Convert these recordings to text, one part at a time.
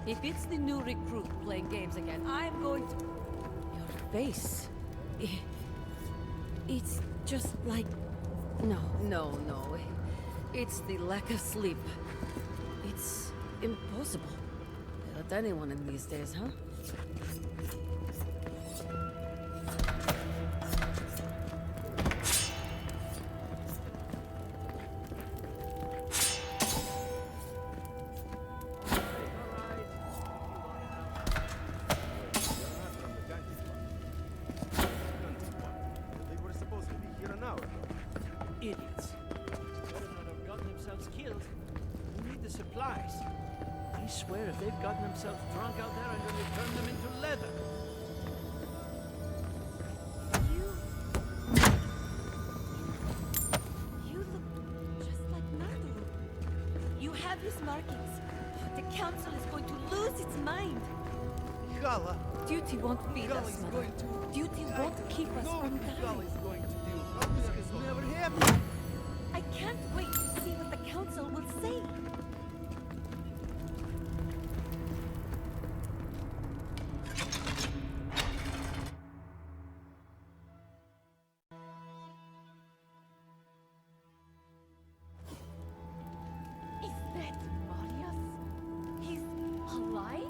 If it's the new recruit playing games again, I'm going to... Your face... It's just like... No. It's the lack of sleep. It's impossible. Let anyone in these days, huh? Idiots. Better not have gotten themselves killed. We need the supplies. I swear if they've gotten themselves drunk out there, I'm going to turn them into leather. You look just like Naru. You have his markings. The council is going to lose its mind. Kala, Duty won't feed Kala us, is Mother. going to... Duty won't keep us No, from Kala dying. is going to do. This has never happened. I can't wait to see what the council will say. Is that Marius? He's alive?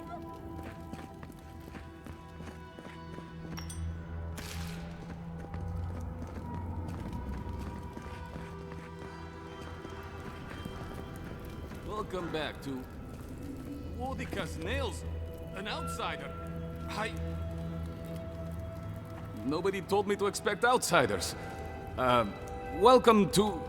Welcome back to... Wodika's nails. An outsider. Nobody told me to expect outsiders. Welcome to...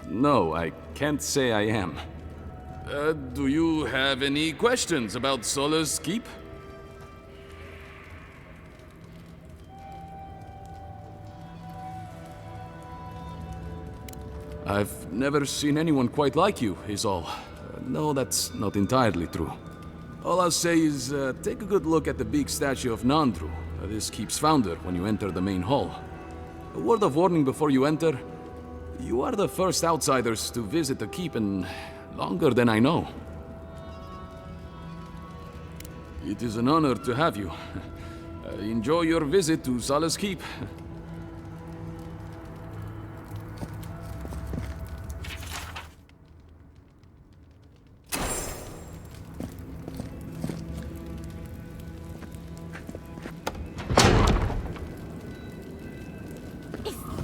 No, I can't say I am. Do you have any questions about Sola's Keep? I've never seen anyone quite like you, is all. No, that's not entirely true. All I'll say is, take a good look at the big statue of Nandru, this keep's founder, when you enter the main hall. A word of warning before you enter. You are the first outsiders to visit the keep in longer than I know. It is an honor to have you. Enjoy your visit to Sola's Keep.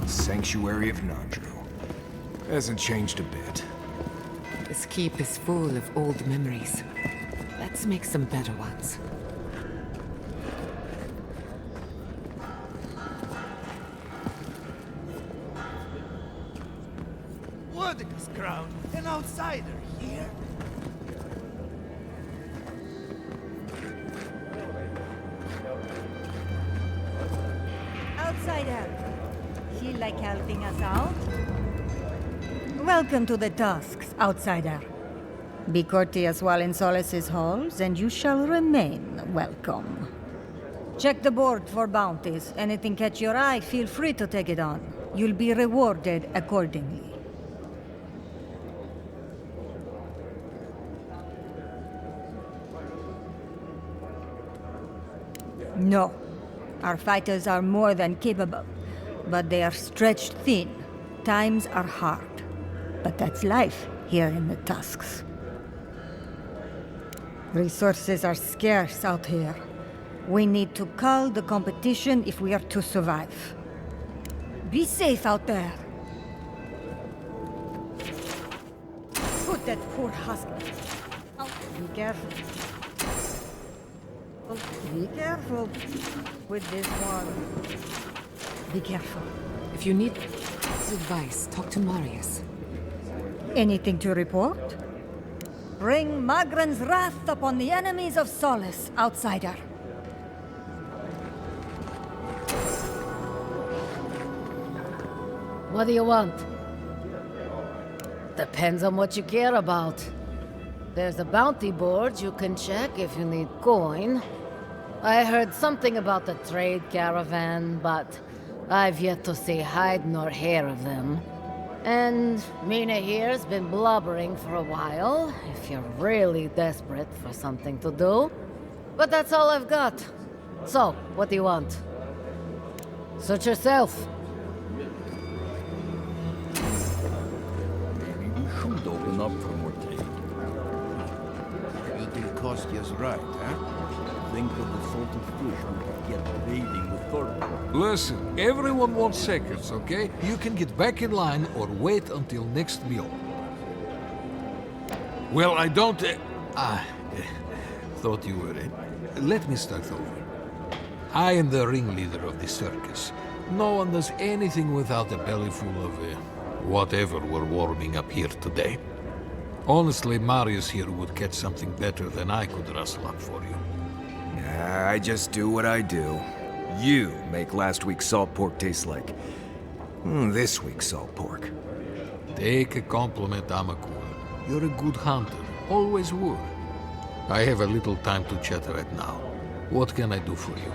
Sanctuary of Nandru. Hasn't changed a bit. This keep is full of old memories. Let's make some better ones. Wodika's crown. An outsider here? Outsider. Feel like helping us out? Welcome to the Tusks, outsider. Be courteous while in Solace's halls, and you shall remain welcome. Check the board for bounties. Anything catch your eye, feel free to take it on. You'll be rewarded accordingly. No. Our fighters are more than capable, but they are stretched thin. Times are hard. But that's life here in the Tusks. Resources are scarce out here. We need to cull the competition if we are to survive. Be safe out there. Put that poor husk. Oh, be careful. Oh, be careful with this one. Be careful. If you need advice, talk to Marius. Anything to report? Bring Magran's wrath upon the enemies of Solace, outsider. What do you want? Depends on what you care about. There's a bounty board you can check if you need coin. I heard something about the trade caravan, but I've yet to see hide nor hair of them. And Mina here's been blubbering for a while, if you're really desperate for something to do. But that's all I've got. So, what do you want? Suit yourself. Maybe we should open up for more trade. You think Kostya's right, huh? Think of the sort of fish we could get raiding the third. Listen, everyone wants seconds, okay? You can get back in line or wait until next meal. Well, I don't... thought you were in. Let me start over. I am the ringleader of the circus. No one does anything without a belly full of whatever we're warming up here today. Honestly, Marius here would catch something better than I could rustle up for you. I just do what I do. You make last week's salt pork taste like this week's salt pork. Take a compliment, Amakul. You're a good hunter. Always were. I have a little time to chat right now. What can I do for you?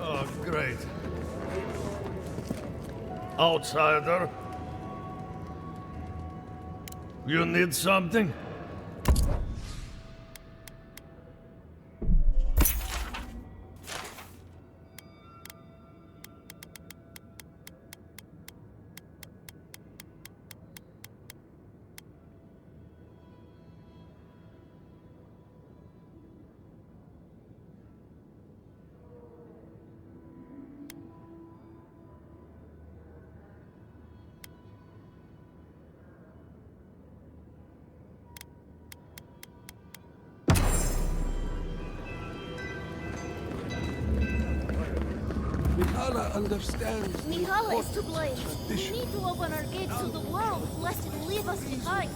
Oh, great. Outsider? You need something? Mihala understands. Mihala is to blame. We need to open our gates to the world, lest it leave us behind.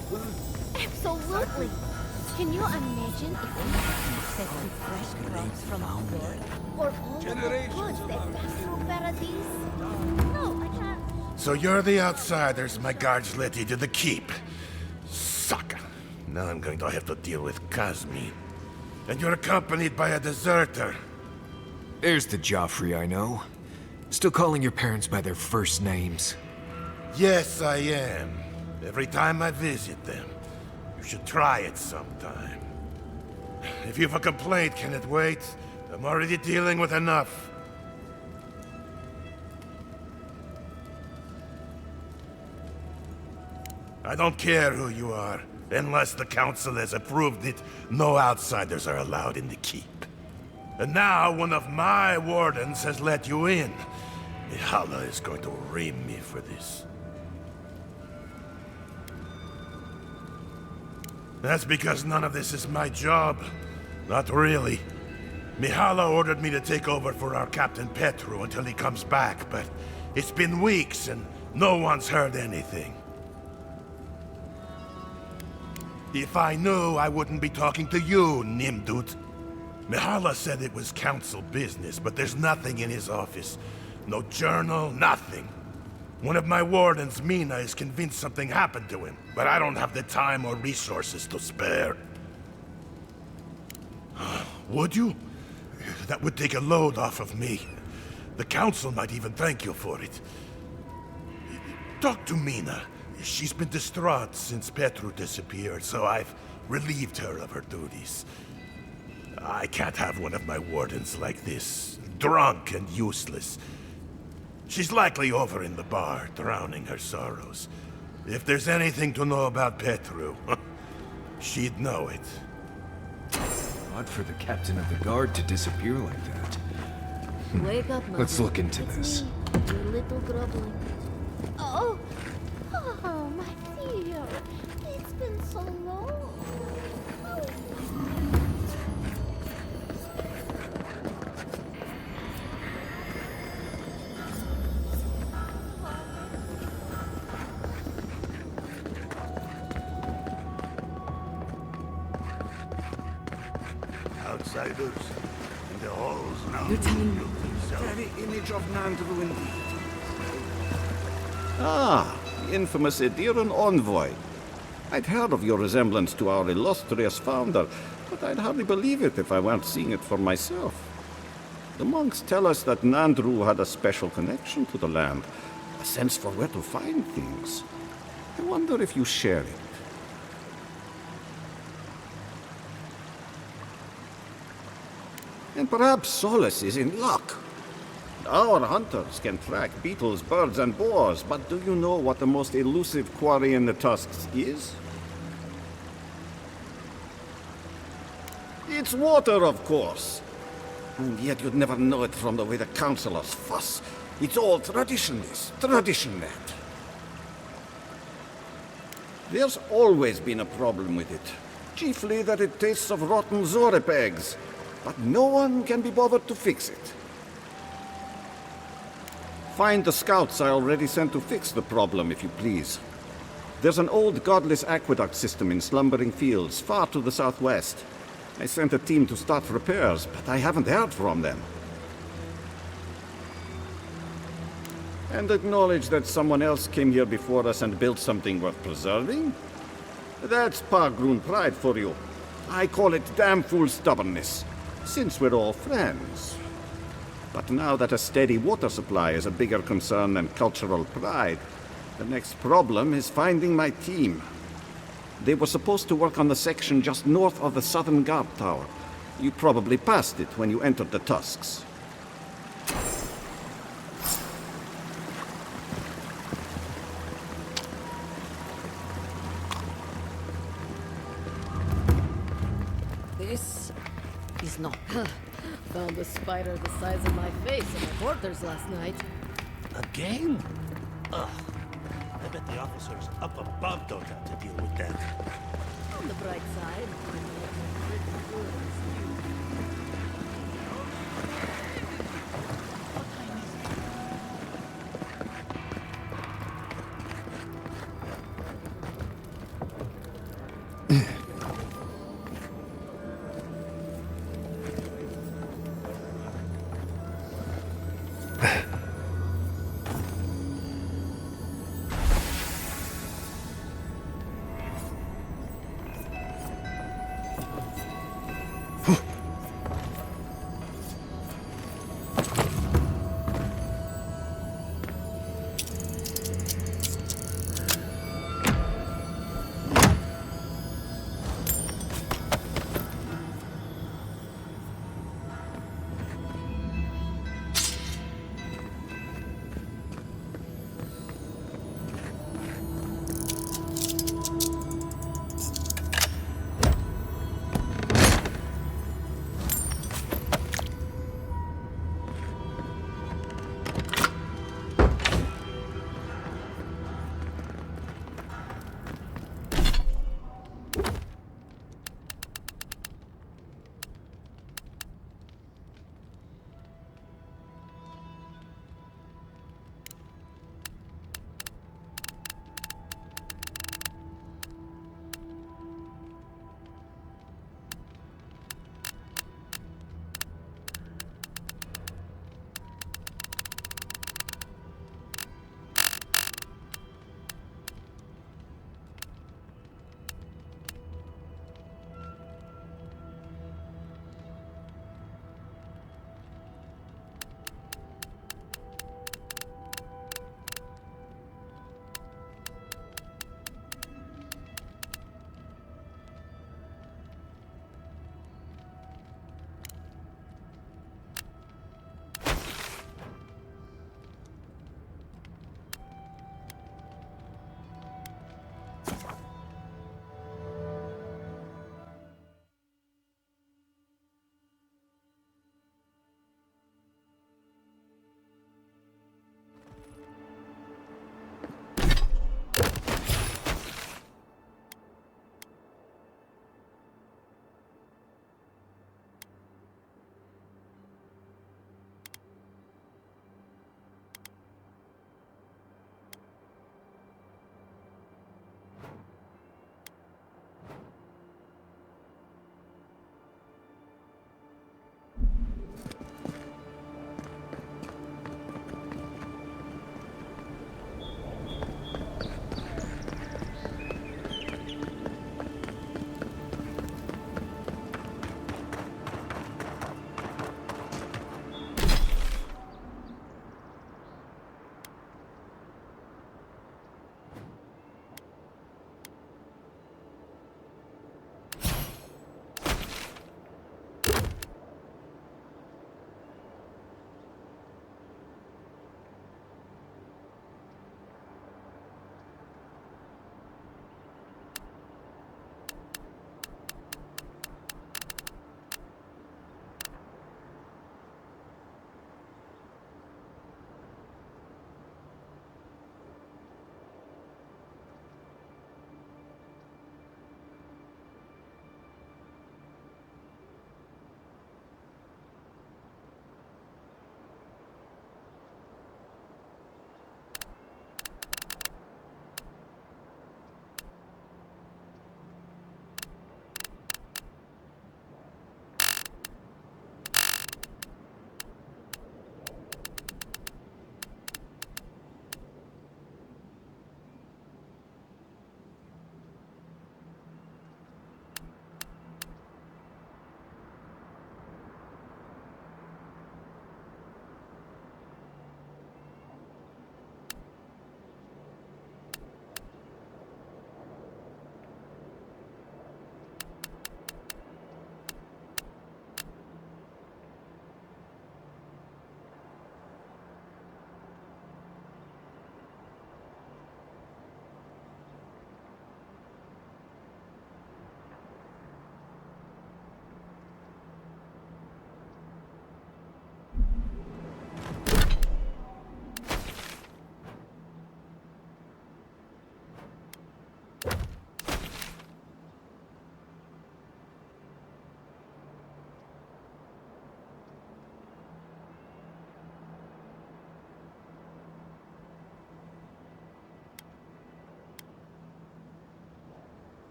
Absolutely. Can you imagine if we could set to fresh crops from the Lord? Or all the goods that pass through Paradise? No, I can't. So you're the outsiders my guards led you to the keep. Sucker. Now I'm going to have to deal with Kazmin. And you're accompanied by a deserter. There's the Joffrey I know. Still calling your parents by their first names. Yes, I am. Every time I visit them. You should try it sometime. If you've a complaint, can it wait? I'm already dealing with enough. I don't care who you are. Unless the council has approved it, no outsiders are allowed in the keep. And now one of my wardens has let you in. Mihala is going to ream me for this. That's because none of this is my job. Not really. Mihala ordered me to take over for our Captain Petru until he comes back, but it's been weeks and no one's heard anything. If I knew, I wouldn't be talking to you, Nimdut. Mihala said it was council business, but there's nothing in his office. No journal, nothing. One of my wardens, Mina, is convinced something happened to him, but I don't have the time or resources to spare. Would you? That would take a load off of me. The council might even thank you for it. Talk to Mina. She's been distraught since Petru disappeared, so I've relieved her of her duties. I can't have one of my wardens like this, drunk and useless. She's likely over in the bar, drowning her sorrows. If there's anything to know about Petru, she'd know it. Odd for the captain of the guard to disappear like that. Wake up, Let's Mother. look into It's this. me, your little grubbling. Oh, my dear. It's been so long. Oh. spiders in the halls now. You're telling me? Very image of Nandru indeed. Ah, the infamous Ediran envoy. I'd heard of your resemblance to our illustrious founder, but I'd hardly believe it if I weren't seeing it for myself. The monks tell us that Nandru had a special connection to the land, a sense for where to find things. I wonder if you share it. And perhaps Solace is in luck. Our hunters can track beetles, birds, and boars, but do you know what the most elusive quarry in the tusks is? It's water, of course. And yet you'd never know it from the way the councillors fuss. It's all tradition, this, tradition that. There's always been a problem with it. Chiefly that it tastes of rotten zorip eggs. But no one can be bothered to fix it. Find the scouts I already sent to fix the problem, if you please. There's an old godless aqueduct system in Slumbering Fields, far to the southwest. I sent a team to start repairs, but I haven't heard from them. And acknowledge that someone else came here before us and built something worth preserving? That's Pargroon pride for you. I call it damn fool stubbornness, since we're all friends. But now that a steady water supply is a bigger concern than cultural pride, the next problem is finding my team. They were supposed to work on the section just north of the southern guard tower. You probably passed it when you entered the Tusks. This is not. Found a spider the size of my face in my quarters last night. Again? Ugh. I bet the officers up above don't have to deal with that. On the bright side,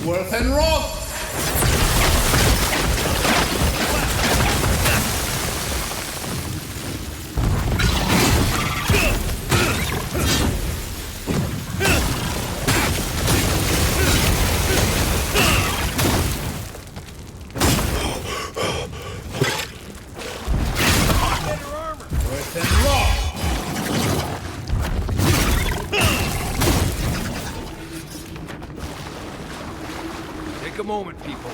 Worth and Roth! moment, people.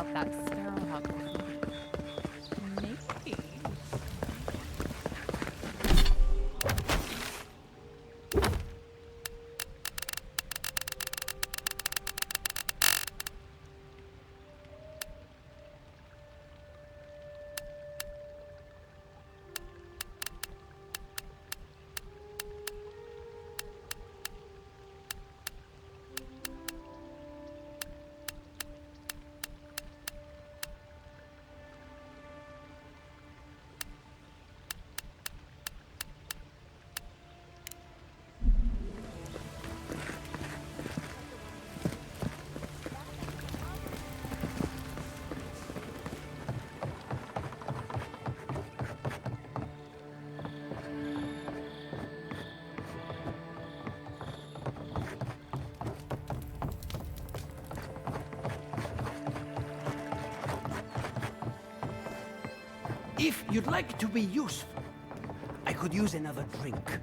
about that sparrowhawk before. Maybe. If you'd like to be useful, I could use another drink.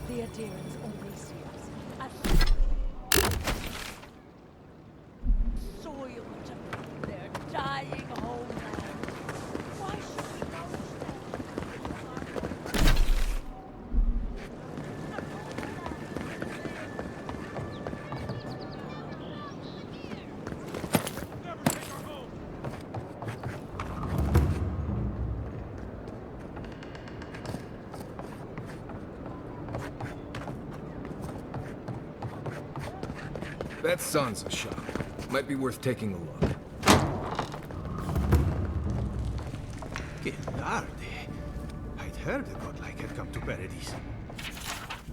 The adherents only see us as soiled to their dying homeland. Why should we That Sansa shop. Might be worth taking a look. Que tarde. I'd heard the godlike had come to Paradise.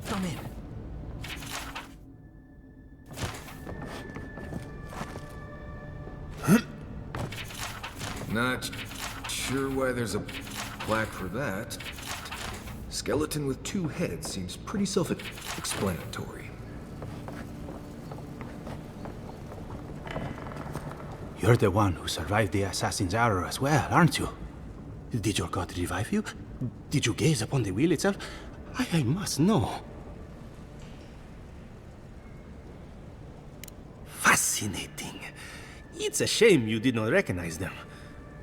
Come in. Not sure why there's a plaque for that. Skeleton with 2 heads seems pretty self-explanatory. You're the one who survived the assassin's arrow as well, aren't you? Did your god revive you? Did you gaze upon the wheel itself? I must know. Fascinating. It's a shame you did not recognize them.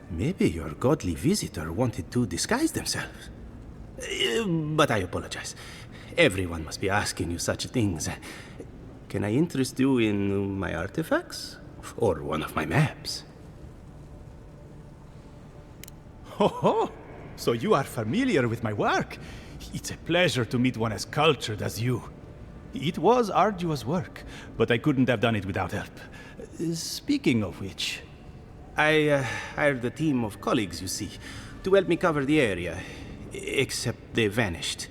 Maybe your godly visitor wanted to disguise themselves. But I apologize. Everyone must be asking you such things. Can I interest you in my artifacts? Or one of my maps? Ho ho! So you are familiar with my work? It's a pleasure to meet one as cultured as you. It was arduous work, but I couldn't have done it without help. Speaking of which, I hired a team of colleagues, you see, to help me cover the area. Except they vanished.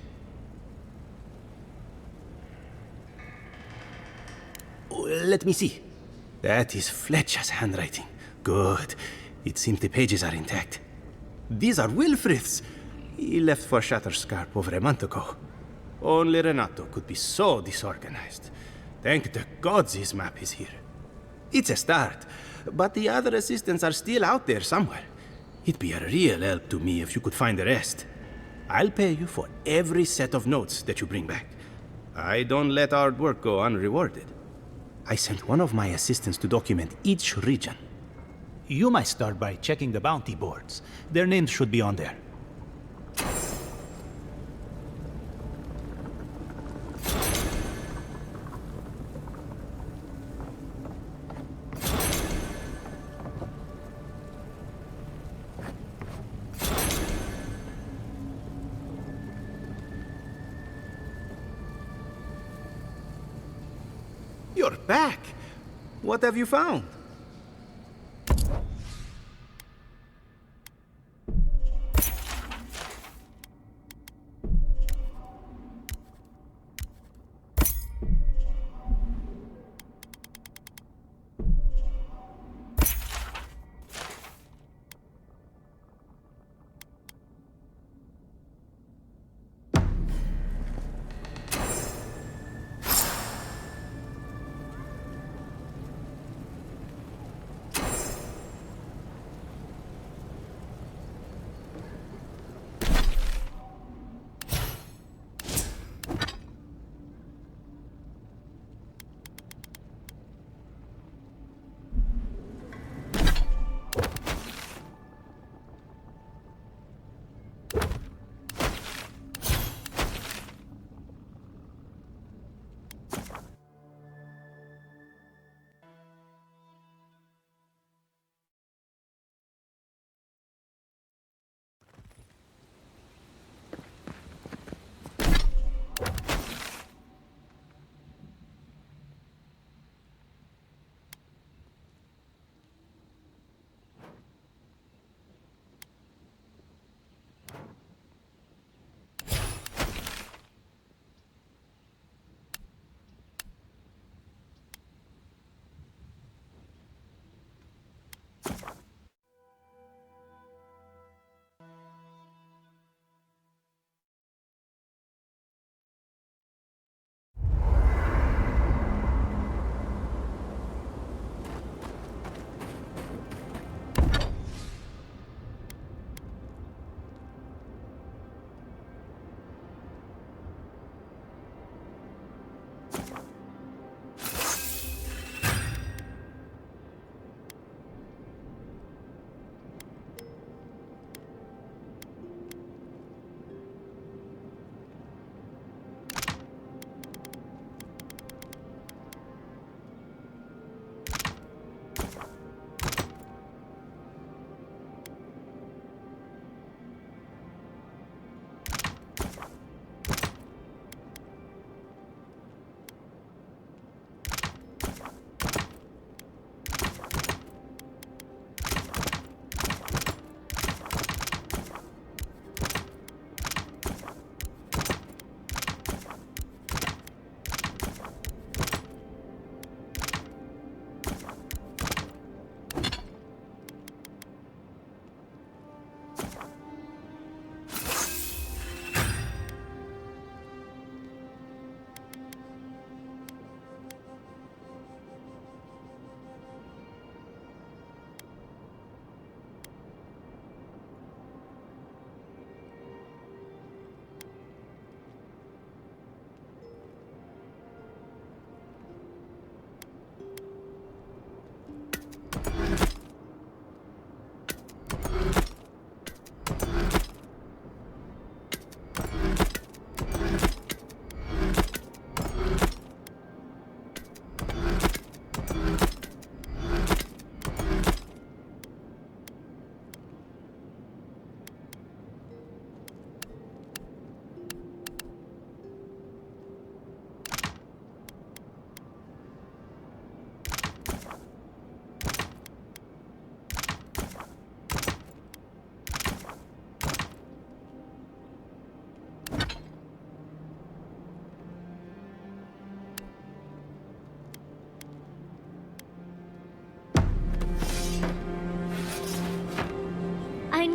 Let me see. That is Fletcher's handwriting. Good. It seems the pages are intact. These are Wilfrith's. He left for Shatterscarp over a month ago. Only Renato could be so disorganized. Thank the gods his map is here. It's a start, but the other assistants are still out there somewhere. It'd be a real help to me if you could find the rest. I'll pay you for every set of notes that you bring back. I don't let our work go unrewarded. I sent one of my assistants to document each region. You might start by checking the bounty boards. Their names should be on there. back. What have you found?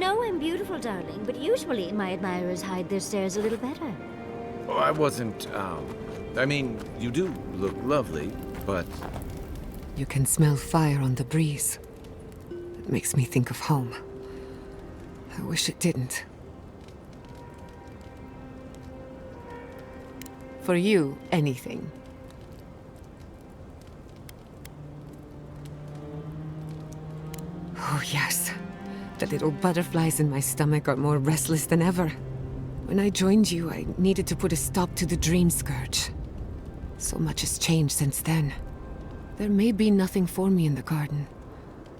know I'm beautiful, darling, but usually my admirers hide their stares a little better. Oh, I wasn't, I mean, you do look lovely, but... You can smell fire on the breeze. It makes me think of home. I wish it didn't. For you, anything. Oh, yes. The little butterflies in my stomach are more restless than ever. When I joined you, I needed to put a stop to the dream scourge. So much has changed since then. There may be nothing for me in the garden.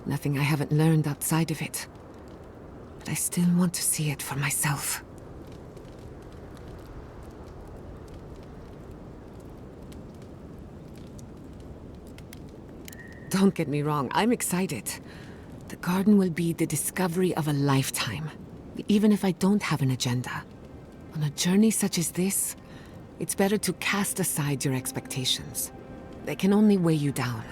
Nothing I haven't learned outside of it. But I still want to see it for myself. Don't get me wrong, I'm excited. The garden will be the discovery of a lifetime, even if I don't have an agenda. On a journey such as this, it's better to cast aside your expectations. They can only weigh you down.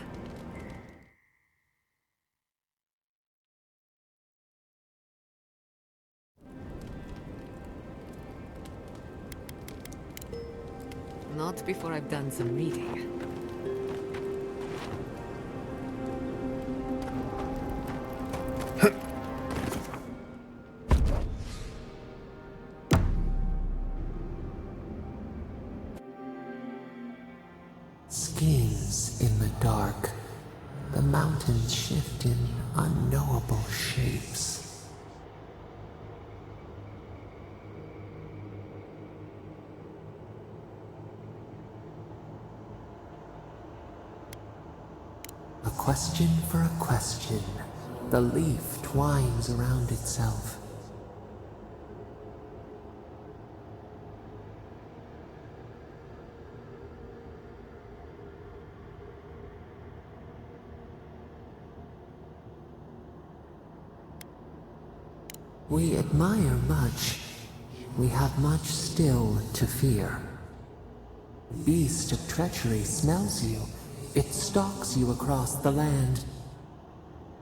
Not before I've done some reading. Schemes in the dark. The mountains shift in unknowable shapes. A question for a question. The leaf twines around itself. We admire much. We have much still to fear. Beast of treachery smells you. It stalks you across the land.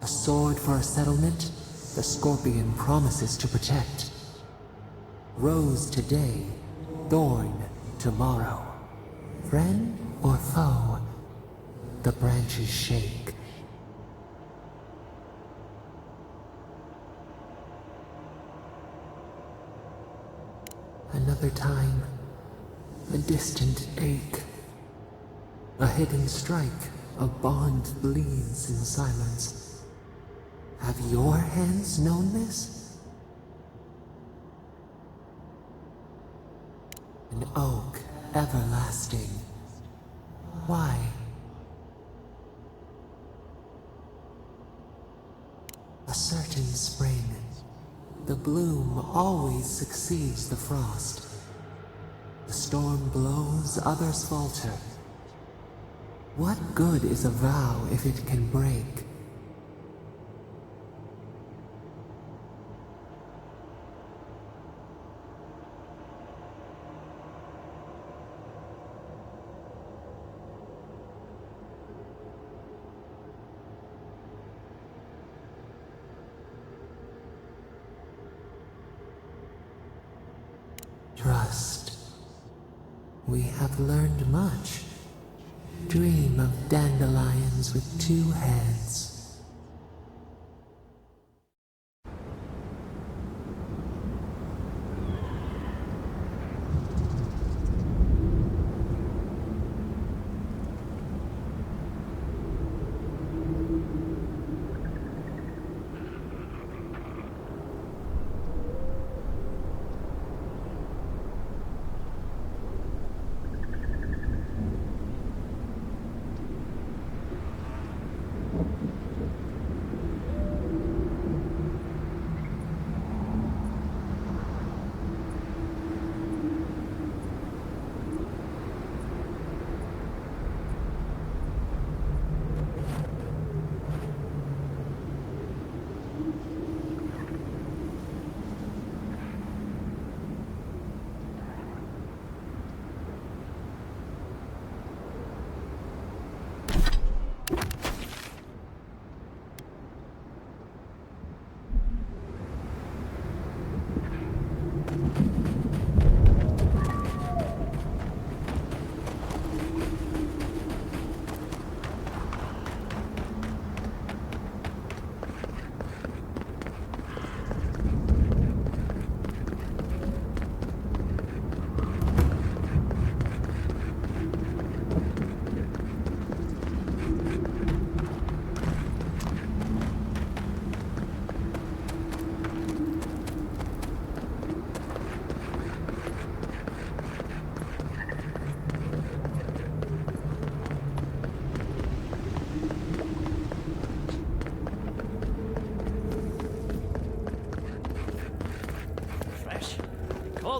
A sword for a settlement, the scorpion promises to protect. Rose today, thorn tomorrow. Friend or foe, the branches shake. Another time, a distant ache. A hidden strike, a bond bleeds in silence. Have your hands known this? An oak, everlasting. Why? A certain spring. The bloom always succeeds the frost. The storm blows, others falter. What good is a vow if it can break? Trust. We have learned much. Dream of dandelions with two heads.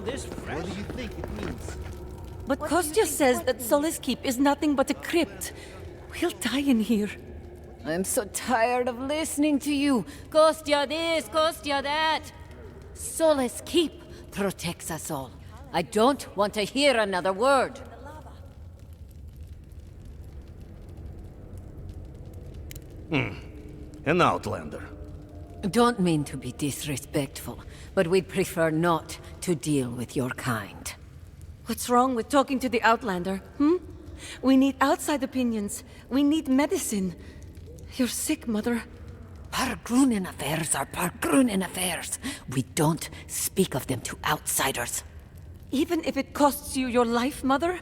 This fresh? What do you think it means? But Kostya says that Solace Keep is nothing but a crypt. We'll die in here. I'm so tired of listening to you. Kostya this, Kostya that. Solace Keep protects us all. I don't want to hear another word. An outlander. Don't mean to be disrespectful, but we'd prefer not to deal with your kind. What's wrong with talking to the Outlander, We need outside opinions. We need medicine. You're sick, Mother. Pargrunen affairs are Pargrunen affairs. We don't speak of them to outsiders. Even if it costs you your life, Mother?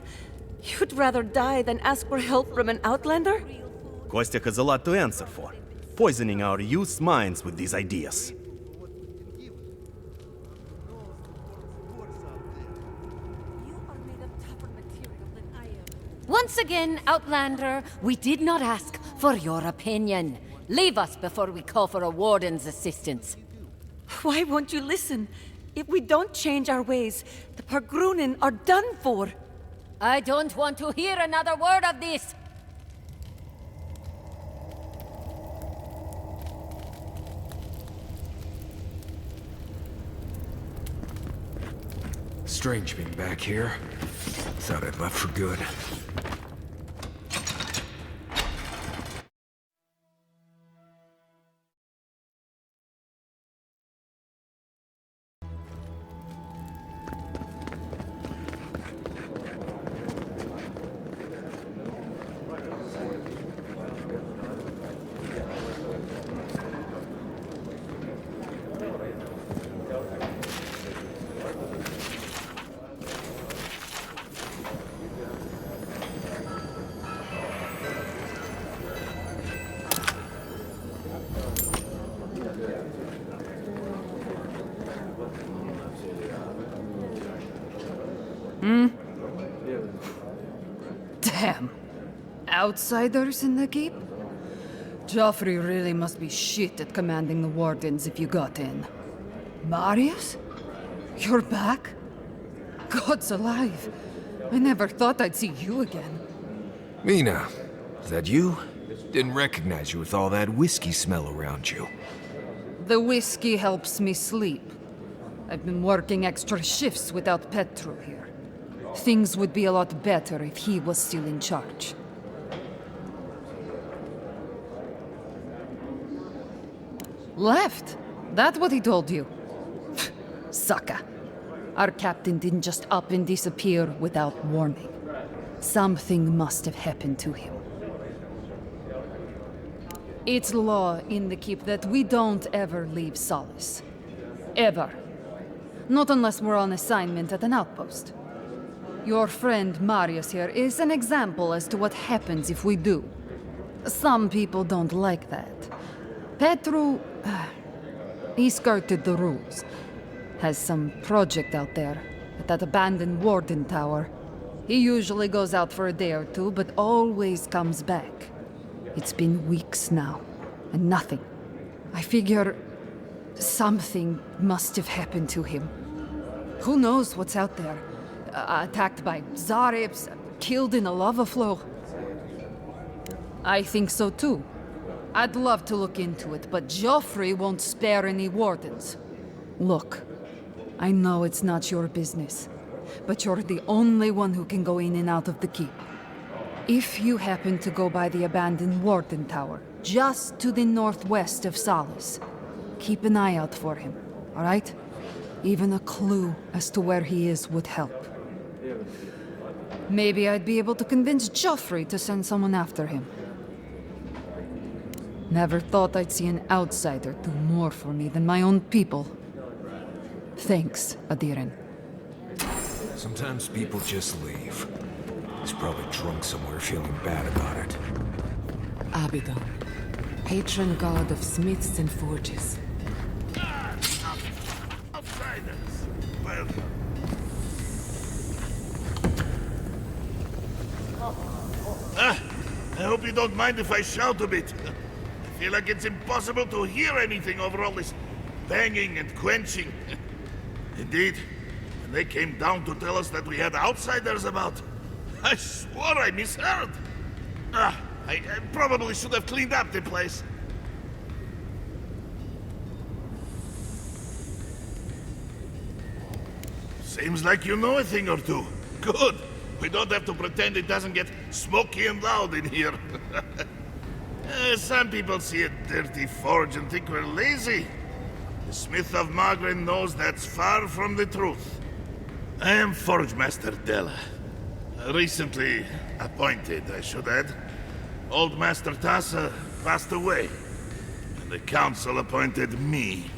You'd rather die than ask for help from an Outlander? Kostya has a lot to answer for. Poisoning our youth's minds with these ideas. Once again, Outlander, we did not ask for your opinion. Leave us before we call for a warden's assistance. Why won't you listen? If we don't change our ways, the Pargrunen are done for. I don't want to hear another word of this. Strange being back here. Thought I'd left for good. Damn. Outsiders in the keep? Joffrey really must be shit at commanding the wardens if you got in. Marius? You're back? God's alive. I never thought I'd see you again. Mina, is that you? Didn't recognize you with all that whiskey smell around you. The whiskey helps me sleep. I've been working extra shifts without Petru here. Things would be a lot better if he was still in charge. Left? That what he told you? Sucker. Our captain didn't just up and disappear without warning. Something must have happened to him. It's law in the keep that we don't ever leave Solace. Ever. Not unless we're on assignment at an outpost. Your friend Marius here is an example as to what happens if we do. Some people don't like that. Petru, he skirted the rules. Has some project out there at that abandoned warden tower. He usually goes out for a day or two, but always comes back. It's been weeks now, and nothing. I figure something must have happened to him. Who knows what's out there? Attacked by Zarips, killed in a lava flow. I think so too. I'd love to look into it, but Joffrey won't spare any wardens. Look, I know it's not your business, but you're the only one who can go in and out of the keep. If you happen to go by the abandoned warden tower, just to the northwest of Solace, keep an eye out for him, all right? Even a clue as to where he is would help. Maybe I'd be able to convince Joffrey to send someone after him. Never thought I'd see an outsider do more for me than my own people. Thanks, Adiren. Sometimes people just leave. He's probably drunk somewhere feeling bad about it. Abigail, patron god of smiths and forges. Outsiders. Well. I hope you don't mind if I shout a bit. I feel like it's impossible to hear anything over all this banging and quenching. Indeed, when they came down to tell us that we had outsiders about, I swore I misheard. I probably should have cleaned up the place. Seems like you know a thing or two. Good. We don't have to pretend it doesn't get smoky and loud in here. Some people see a dirty forge and think we're lazy. The Smith of Magrin knows that's far from the truth. I am Forge Master Della. Recently appointed, I should add. Old Master Tassa passed away, and the Council appointed me.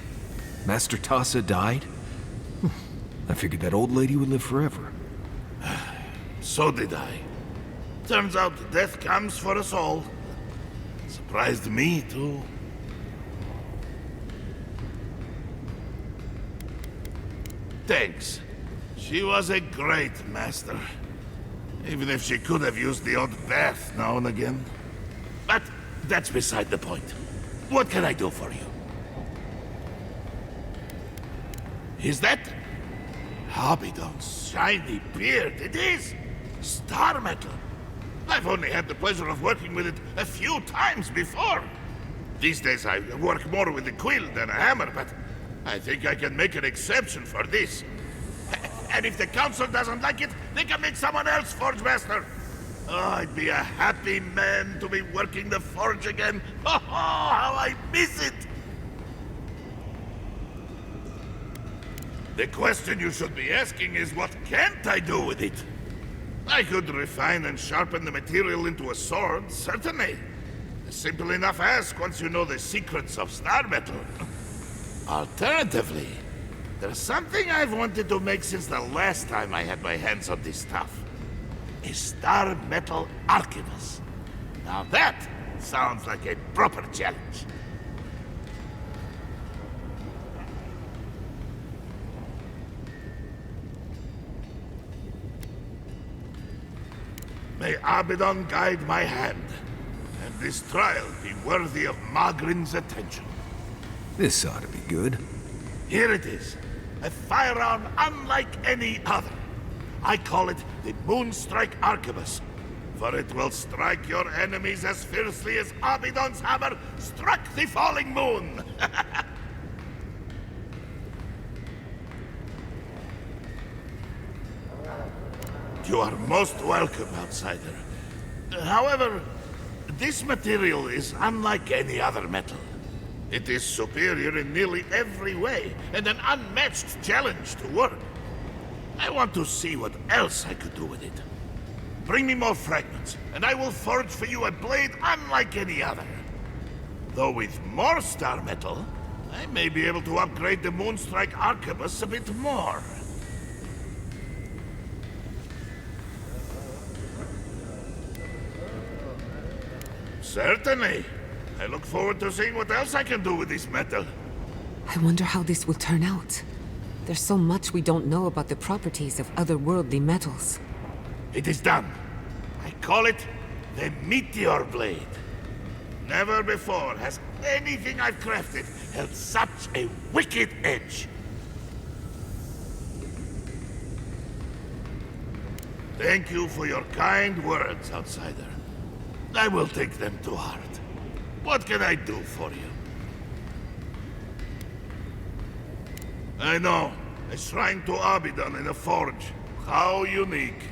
Master Tassa died? I figured that old lady would live forever. So did I. Turns out death comes for us all. Surprised me, too. Thanks. She was a great master. Even if she could have used the odd bath now and again. But that's beside the point. What can I do for you? Is that Abidon's shiny beard? It is! Star metal! I've only had the pleasure of working with it a few times before. These days I work more with a quill than a hammer, but I think I can make an exception for this. And if the Council doesn't like it, they can make someone else Forge Master. Oh, I'd be a happy man to be working the Forge again. Oh, how I miss it! The question you should be asking is, what can't I do with it? I could refine and sharpen the material into a sword, certainly. A simple enough ask once you know the secrets of star metal. Alternatively, there's something I've wanted to make since the last time I had my hands on this stuff. A star metal arquebus. Now that sounds like a proper challenge. May Abaddon guide my hand, and this trial be worthy of Magrin's attention. This ought to be good. Here it is, a firearm unlike any other. I call it the Moonstrike Arquebus, for it will strike your enemies as fiercely as Abaddon's hammer struck the falling moon. You are most welcome, outsider. However, this material is unlike any other metal. It is superior in nearly every way, and an unmatched challenge to work. I want to see what else I could do with it. Bring me more fragments, and I will forge for you a blade unlike any other. Though with more star metal, I may be able to upgrade the Moonstrike Arquebus a bit more. Certainly. I look forward to seeing what else I can do with this metal. I wonder how this will turn out. There's so much we don't know about the properties of otherworldly metals. It is done. I call it the Meteor Blade. Never before has anything I've crafted held such a wicked edge. Thank you for your kind words, outsider. I will take them to heart. What can I do for you? I know. A shrine to Abaddon in a forge. How unique.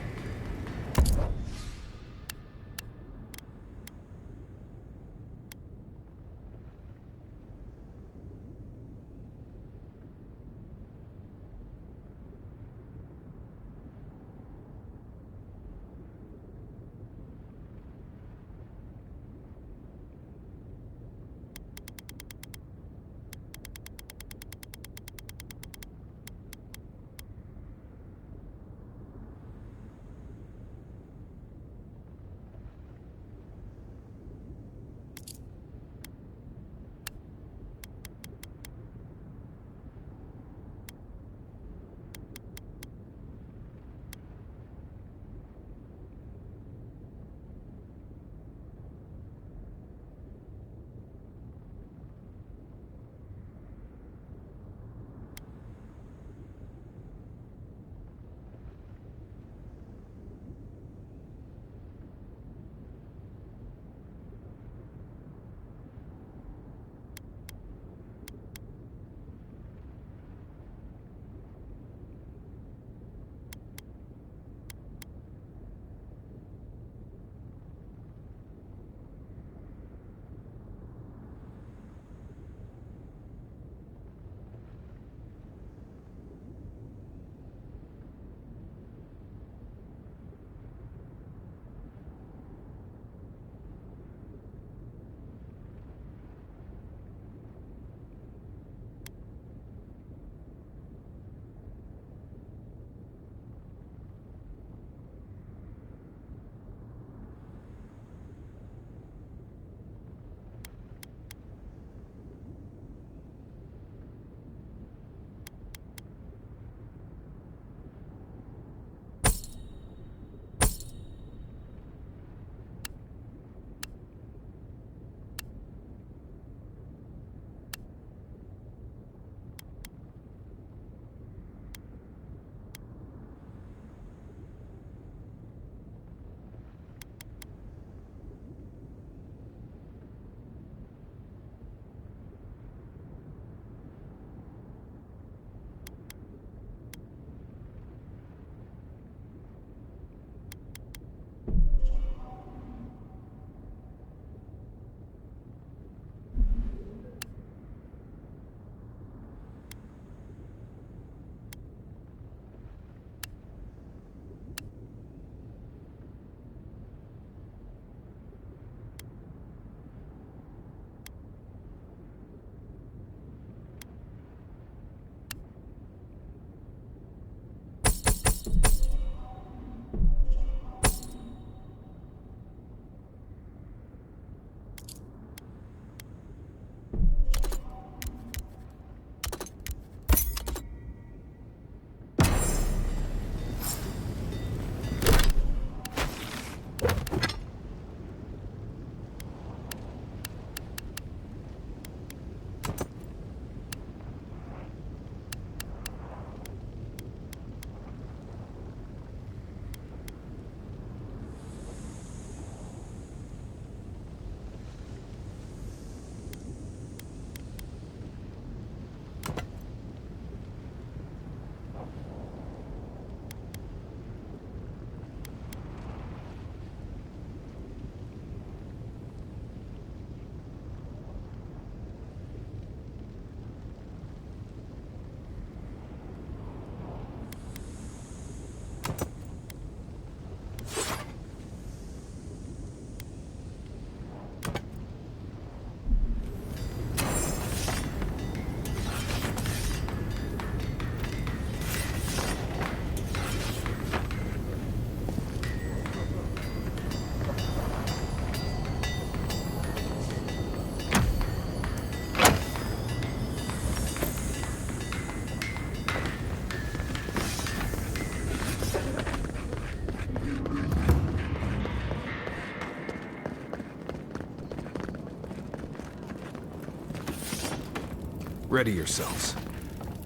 Ready yourselves.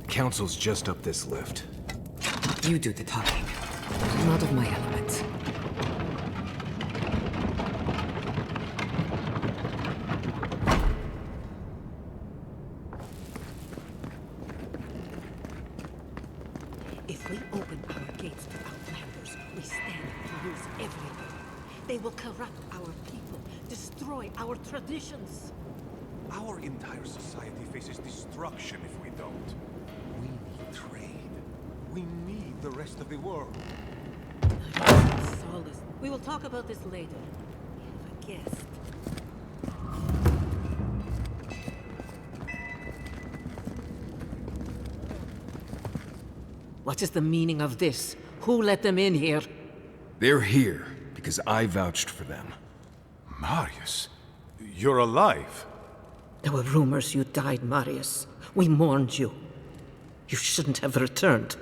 Council's just up this lift. You do the talking. I'm out of my element. If we open our gates to outlanders, we stand to lose everything. They will corrupt our people, destroy our traditions. Our entire society faces destruction if we don't. We need trade. We need the rest of the world. Solace. We will talk about this later. We have a guest. What is the meaning of this? Who let them in here? They're here because I vouched for them. Marius, you're alive. There were rumors you died, Marius. We mourned you. You shouldn't have returned.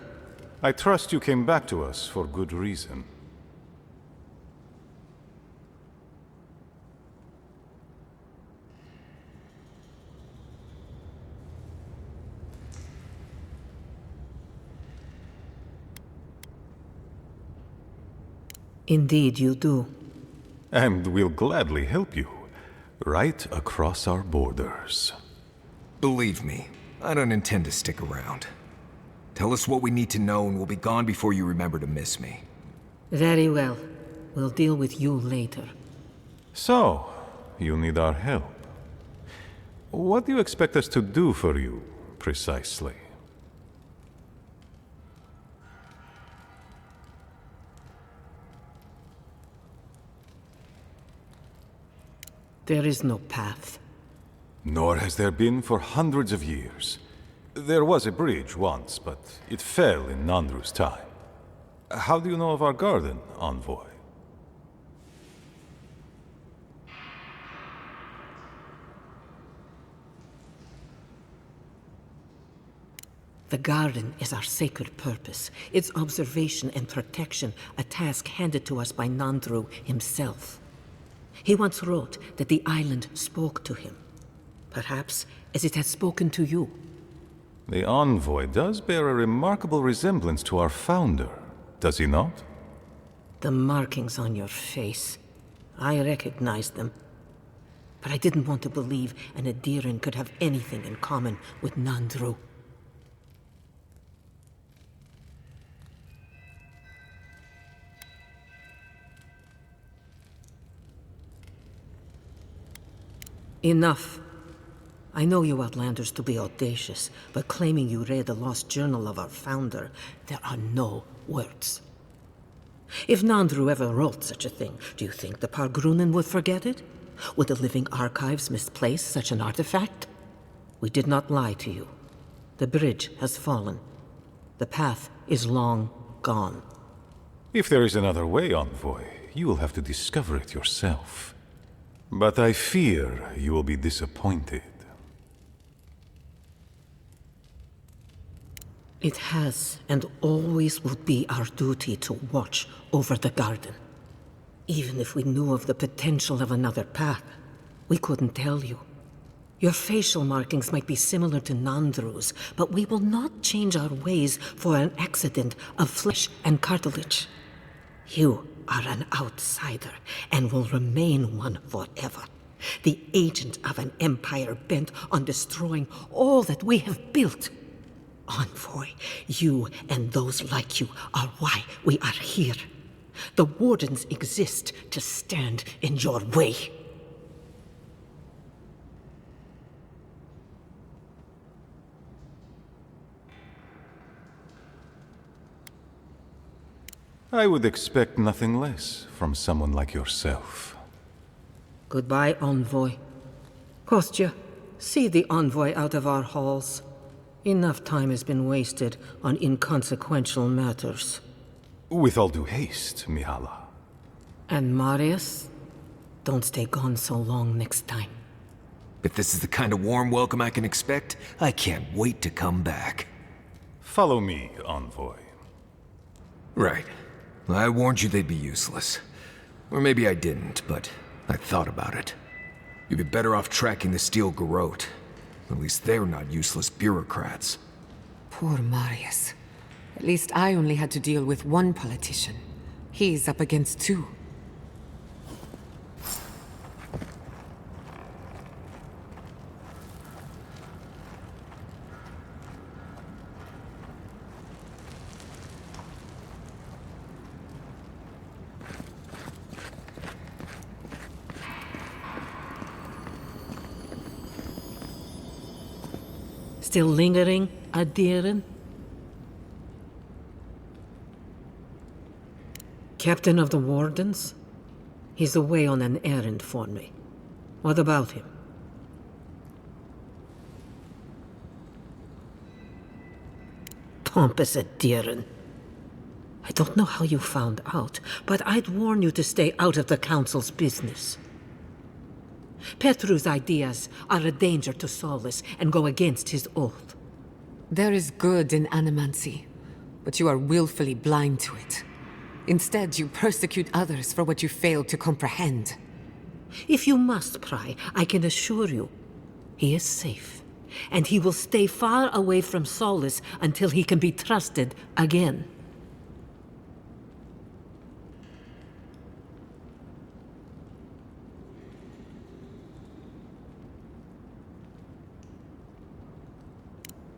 I trust you came back to us for good reason. Indeed, you do. And we'll gladly help you. Right across our borders. Believe me, I don't intend to stick around. Tell us what we need to know and we'll be gone before you remember to miss me. Very well. We'll deal with you later. So, you need our help. What do you expect us to do for you, precisely? There is no path. Nor has there been for hundreds of years. There was a bridge once, but it fell in Nandru's time. How do you know of our garden, Envoy? The garden is our sacred purpose. Its observation and protection, a task handed to us by Nandru himself. He once wrote that the island spoke to him. Perhaps as it has spoken to you. The Envoy does bear a remarkable resemblance to our founder, does he not? The markings on your face. I recognized them. But I didn't want to believe an Adiran could have anything in common with Nandru. Enough. I know you Outlanders to be audacious, but claiming you read the lost journal of our founder, there are no words. If Nandru ever wrote such a thing, do you think the Pargrunen would forget it? Would the living archives misplace such an artifact? We did not lie to you. The bridge has fallen. The path is long gone. If there is another way, Envoy, you will have to discover it yourself. But I fear you will be disappointed. It has and always will be our duty to watch over the garden. Even if we knew of the potential of another path, we couldn't tell you. Your facial markings might be similar to Nandru's, but we will not change our ways for an accident of flesh and cartilage. You are an outsider, and will remain one forever. The agent of an empire bent on destroying all that we have built. Envoy, you and those like you are why we are here. The Wardens exist to stand in your way. I would expect nothing less from someone like yourself. Goodbye, Envoy. Kostya, see the Envoy out of our halls. Enough time has been wasted on inconsequential matters. With all due haste, Mihala. And Marius? Don't stay gone so long next time. If this is the kind of warm welcome I can expect, I can't wait to come back. Follow me, Envoy. Right. I warned you they'd be useless. Or maybe I didn't, but I thought about it. You'd be better off tracking the steel garrote. At least they're not useless bureaucrats. Poor Marius. At least I only had to deal with one politician. He's up against two. Still lingering, Adiran? Captain of the Wardens? He's away on an errand for me. What about him? Pompous Adiran. I don't know how you found out, but I'd warn you to stay out of the Council's business. Petru's ideas are a danger to Solus and go against his oath. There is good in animancy, but you are willfully blind to it. Instead, you persecute others for what you fail to comprehend. If you must pry, I can assure you, he is safe, and he will stay far away from Solus until he can be trusted again.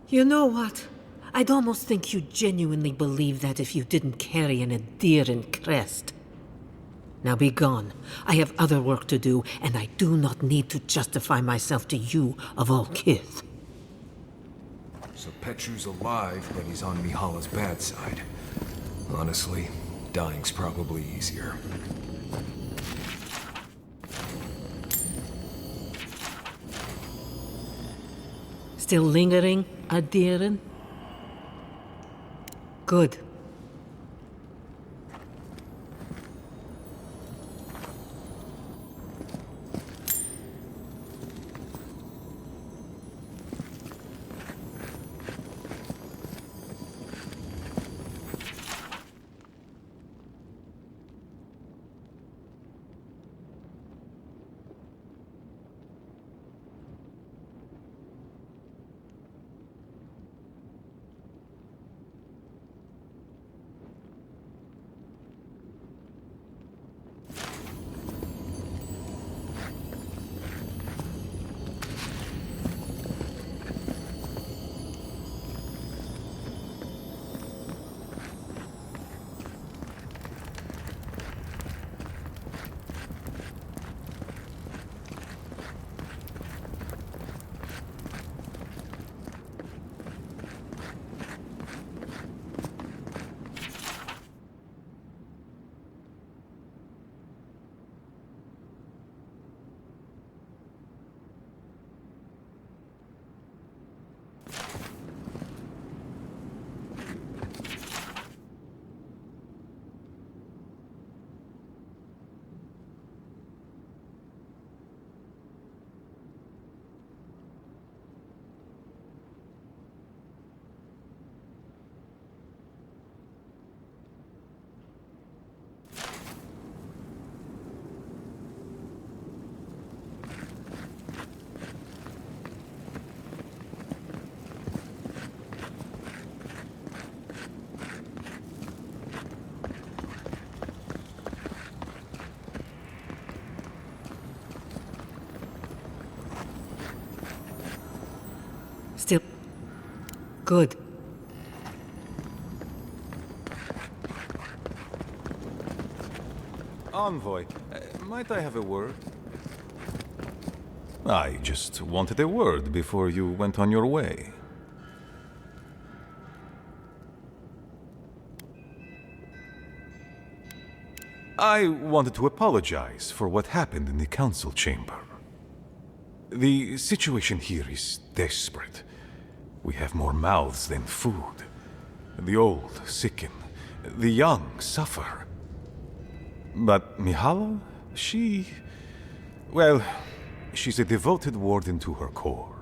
You know what? I'd almost think you genuinely believe that if you didn't carry an Adiran crest. Now be gone. I have other work to do, and I do not need to justify myself to you of all kith. So Petru's alive, but he's on Mihala's bad side. Honestly, dying's probably easier. Still lingering, Adiran? Good. Still good. Envoy, might I have a word? I just wanted a word before you went on your way. I wanted to apologize for what happened in the council chamber. The situation here is desperate. We have more mouths than food. The old sicken, the young suffer. But Mihala, well, she's a devoted warden to her core.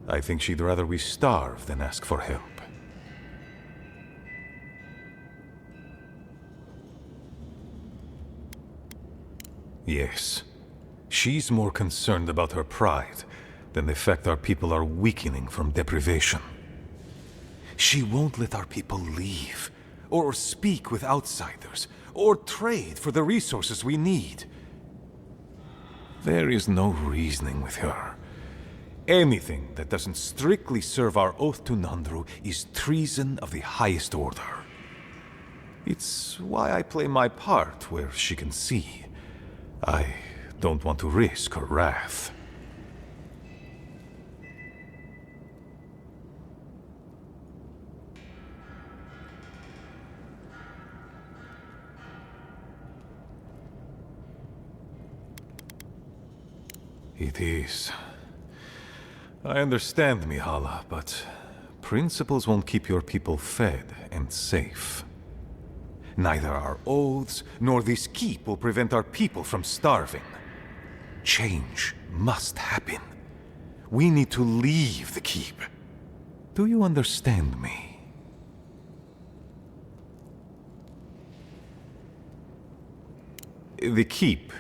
I think she'd rather we starve than ask for help. Yes, she's more concerned about her pride then the fact our people are weakening from deprivation. She won't let our people leave, or speak with outsiders, or trade for the resources we need. There is no reasoning with her. Anything that doesn't strictly serve our oath to Nandru is treason of the highest order. It's why I play my part where she can see. I don't want to risk her wrath. It is. I understand, Mihala, but principles won't keep your people fed and safe. Neither our oaths nor this keep will prevent our people from starving. Change must happen. We need to leave the keep. Do you understand me? The keep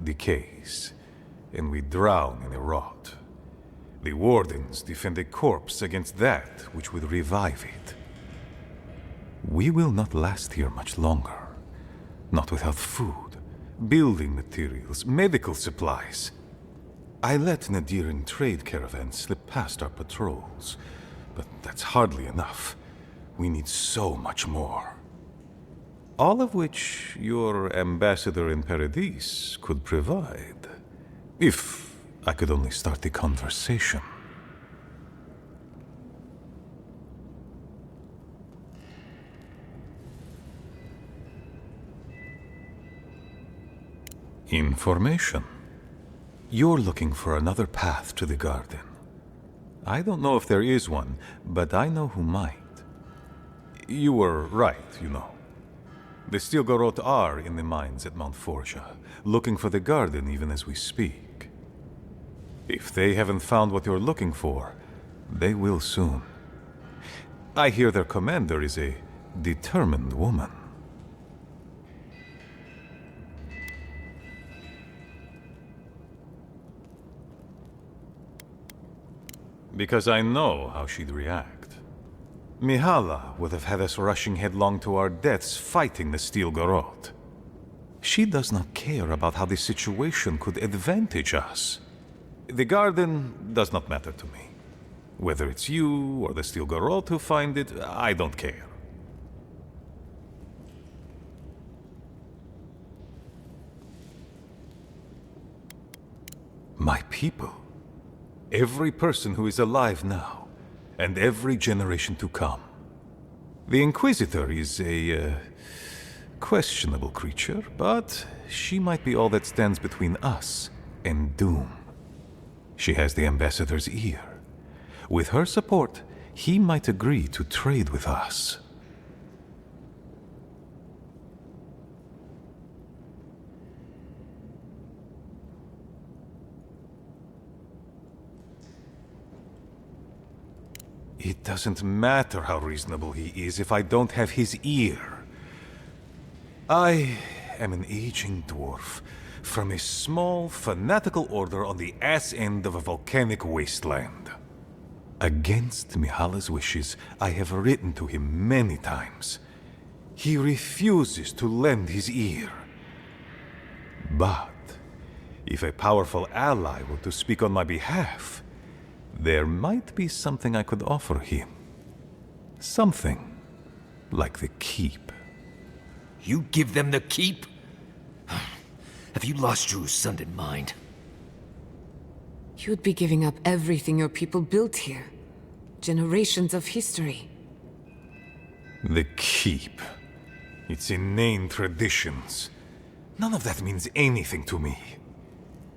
decays, and we drown in a rot. The wardens defend a corpse against that which would revive it. We will not last here much longer. Not without food, building materials, medical supplies. I let Nadiran trade caravans slip past our patrols, but that's hardly enough. We need so much more. All of which your ambassador in Paradis could provide. If I could only start the conversation. Information. You're looking for another path to the garden. I don't know if there is one, but I know who might. You were right, you know. The Stilgarot are in the mines at Mount Forja, looking for the garden even as we speak. If they haven't found what you're looking for, they will soon. I hear their commander is a determined woman. Because I know how she'd react. Mihala would have had us rushing headlong to our deaths fighting the Stilgarot. She does not care about how the situation could advantage us. The garden does not matter to me. Whether it's you or the Stilgarot who find it, I don't care. My people. Every person who is alive now, and every generation to come. The Inquisitor is a questionable creature, but she might be all that stands between us and doom. She has the Ambassador's ear. With her support, he might agree to trade with us. It doesn't matter how reasonable he is if I don't have his ear. I am an aging dwarf from a small, fanatical order on the ass end of a volcanic wasteland. Against Mihala's wishes, I have written to him many times. He refuses to lend his ear. But if a powerful ally were to speak on my behalf, there might be something I could offer him. Something like the keep. You give them the keep? Have you lost your sounded mind? You'd be giving up everything your people built here. Generations of history. The keep. Its inane traditions. None of that means anything to me.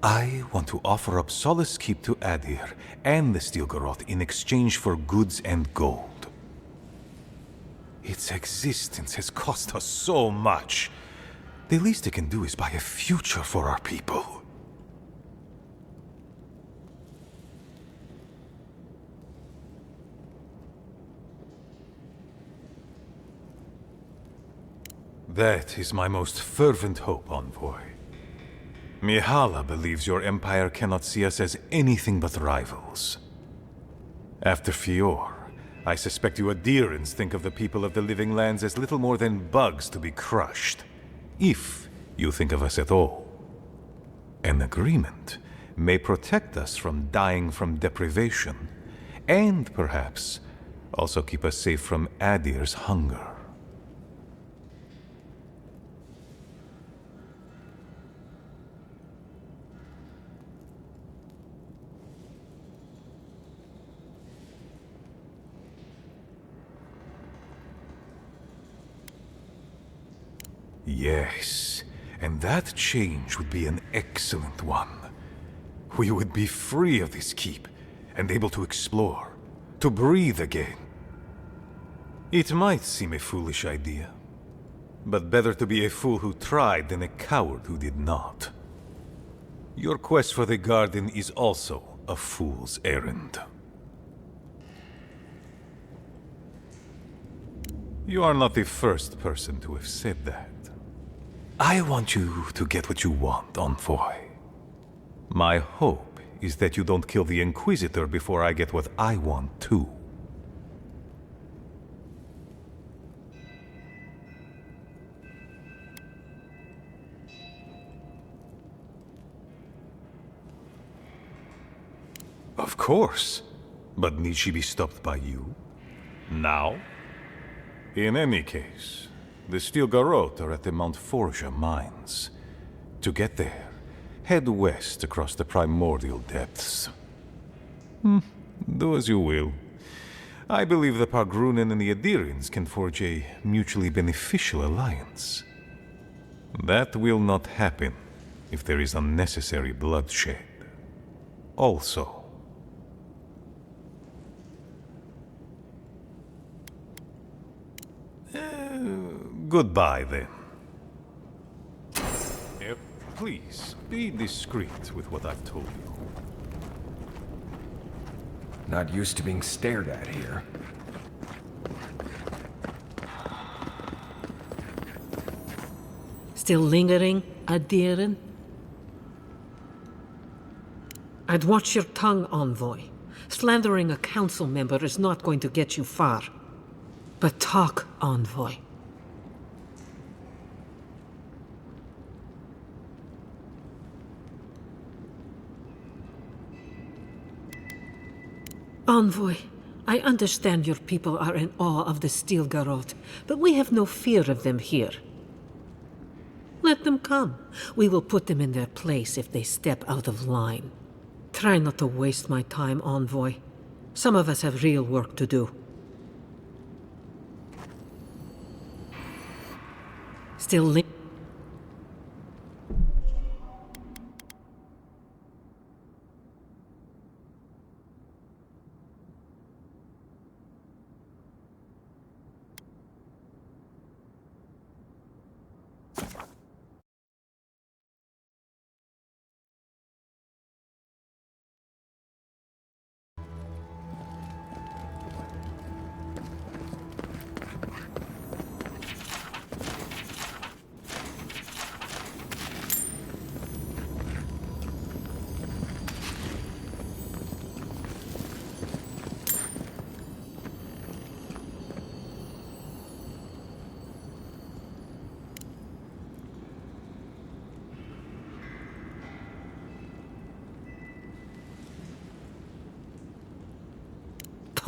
I want to offer up Solace Keep to Adir and the Stilgarot in exchange for goods and gold. Its existence has cost us so much. The least it can do is buy a future for our people. That is my most fervent hope, Envoy. Mihala believes your empire cannot see us as anything but rivals. After Fior, I suspect you Adherents think of the people of the Living Lands as little more than bugs to be crushed. If you think of us at all. An agreement may protect us from dying from deprivation, and perhaps also keep us safe from Adir's hunger. Yes, and that change would be an excellent one. We would be free of this keep, and able to explore, to breathe again. It might seem a foolish idea, but better to be a fool who tried than a coward who did not. Your quest for the garden is also a fool's errand. You are not the first person to have said that. I want you to get what you want, Envoy. My hope is that you don't kill the Inquisitor before I get what I want, too. Of course. But need she be stopped by you? Now? In any case, the Steel Garrote are at the Mount Forja mines. To get there, head west across the primordial depths. Do as you will. I believe the Pargrunen and the Adirians can forge a mutually beneficial alliance. That will not happen if there is unnecessary bloodshed. Also, goodbye, then. Please, be discreet with what I've told you. Not used to being stared at here. Still lingering, Adiran? I'd watch your tongue, Envoy. Slandering a council member is not going to get you far. But talk, Envoy. Envoy, I understand your people are in awe of the Steel Garrote, but we have no fear of them here. Let them come. We will put them in their place if they step out of line. Try not to waste my time, Envoy. Some of us have real work to do. Still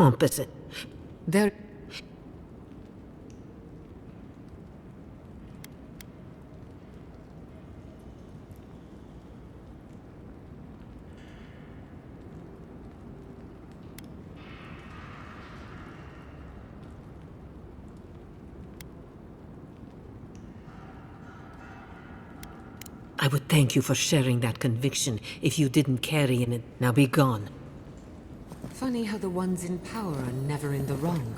pompous. There... I would thank you for sharing that conviction if you didn't carry in it. Now be gone. Funny how the ones in power are never in the wrong.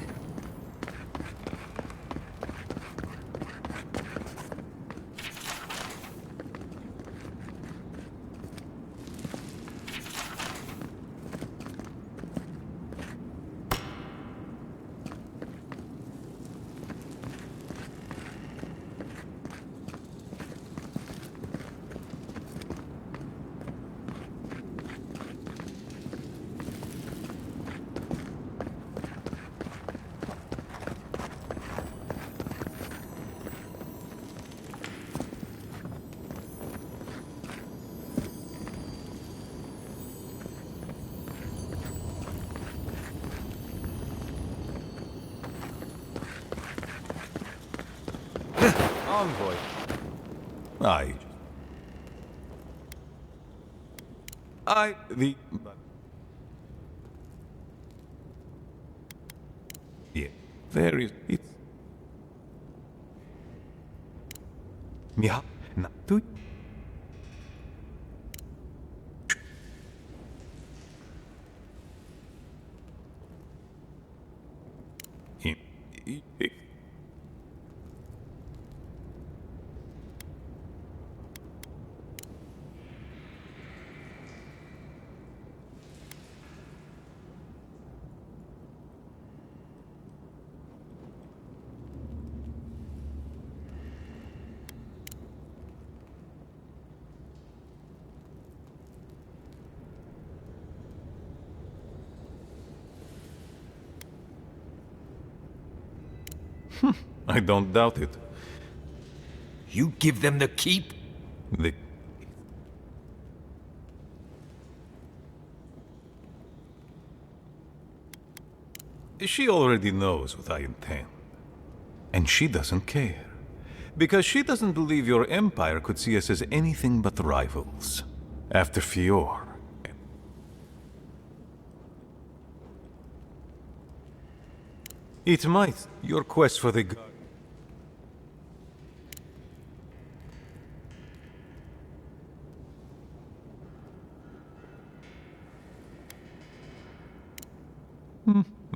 envoy. Yeah, there is, it's... Miha, na, tu... I don't doubt it. You give them the keep? She already knows what I intend. And she doesn't care. Because she doesn't believe your empire could see us as anything but rivals. After Fior. It might. Your quest for the...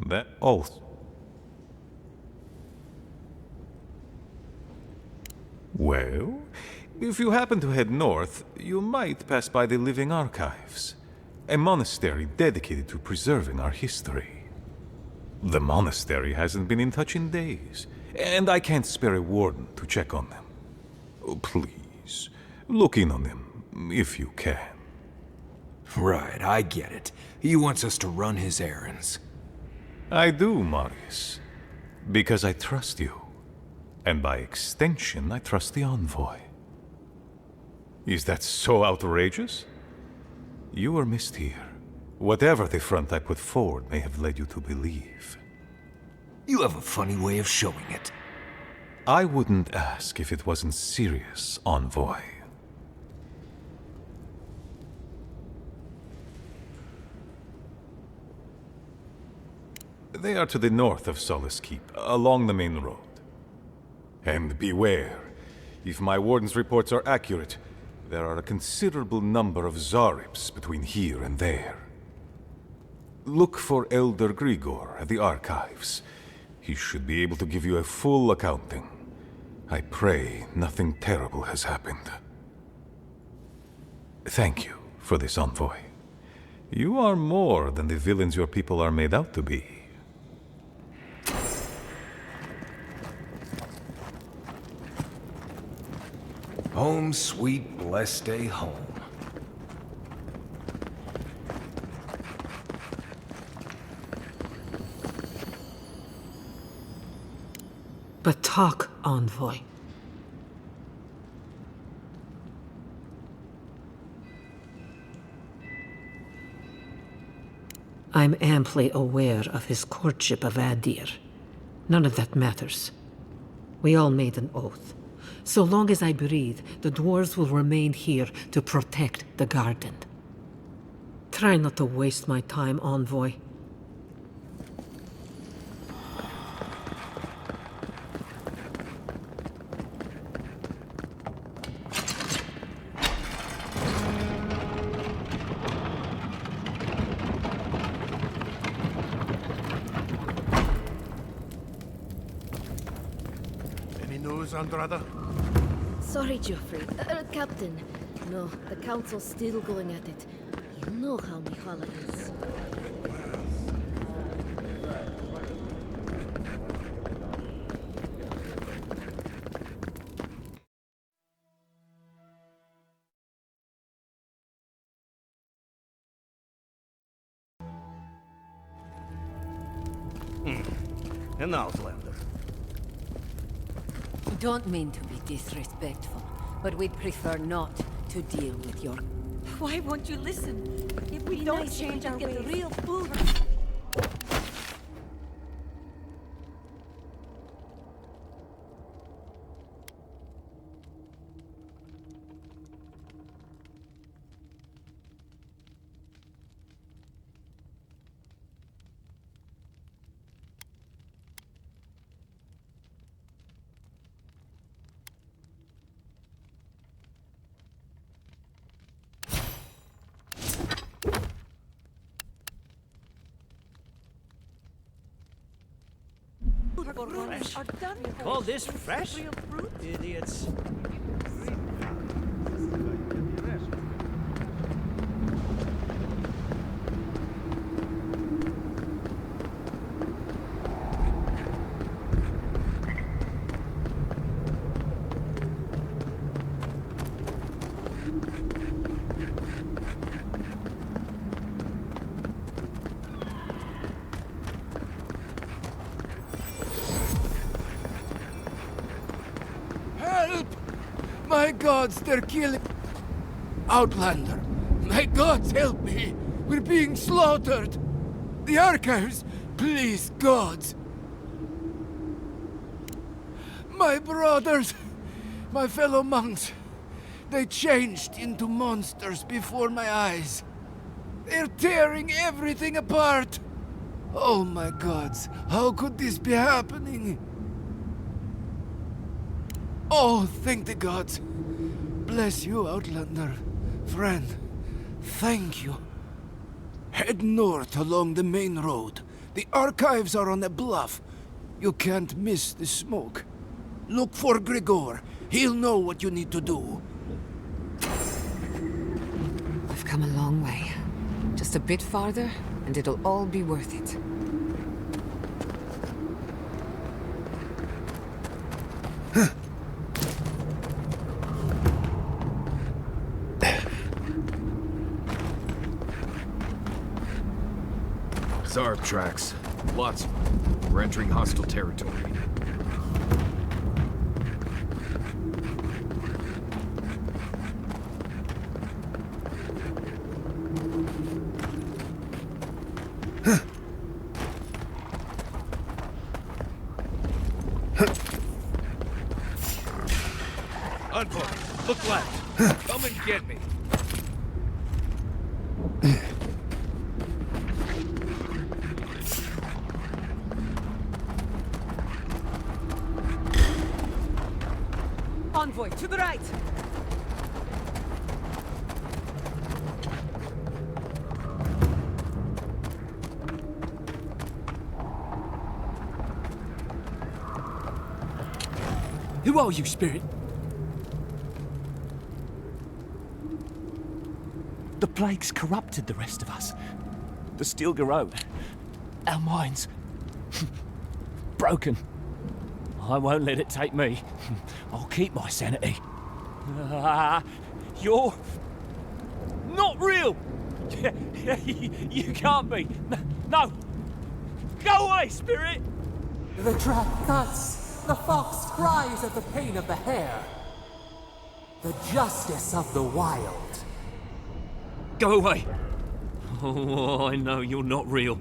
That also. Well, if you happen to head north, you might pass by the Living Archives, a monastery dedicated to preserving our history. The monastery hasn't been in touch in days, and I can't spare a warden to check on them. Oh, please, look in on them, if you can. Right, I get it. He wants us to run his errands. I do, Marius. Because I trust you. And by extension, I trust the envoy. Is that so outrageous? You were missed here. Whatever the front I put forward may have led you to believe. You have a funny way of showing it. I wouldn't ask if it wasn't serious, envoy. They are to the north of Solace Keep, along the main road. And beware, if my warden's reports are accurate, there are a considerable number of Zarips between here and there. Look for Elder Grigor at the archives. He should be able to give you a full accounting. I pray nothing terrible has happened. Thank you for this, envoy. You are more than the villains your people are made out to be. Home sweet blessed day home. But talk, envoy. I'm amply aware of his courtship of Adir. None of that matters. We all made an oath. So long as I breathe, the dwarves will remain here to protect the garden. Try not to waste my time, envoy. Any news, Andrada? Sorry, Geoffrey. Captain. No, the Council's still going at it. You know how Mihala is. An outlander. We don't mean to be disrespectful, but we'd prefer not to deal with your... Why won't you listen? If we Be don't nice, change we our can ways... get the real food. Fresh? Call this fresh? Idiots. Help! My gods, they're killing... Outlander! My gods, help me! We're being slaughtered! The archives! Please, gods! My brothers! My fellow monks! They changed into monsters before my eyes! They're tearing everything apart! Oh my gods, how could this be happening? Oh, thank the gods. Bless you, Outlander. Friend, thank you. Head north along the main road. The archives are on a bluff. You can't miss the smoke. Look for Grigor. He'll know what you need to do. We've come a long way. Just a bit farther, and it'll all be worth it. Zarb tracks. Lots of them. We're entering hostile territory. Unfortunate. Look left. Come and get me. Envoy, to the right! Who are you, Spirit? The plague's corrupted the rest of us. The steel garrote. Our minds. Broken. I won't let it take me. I'll keep my sanity. You're... not real! You can't be. No! Go away, Spirit! The trap cuts. The fox cries at the pain of the hare. The justice of the wild. Go away! Oh, I know you're not real.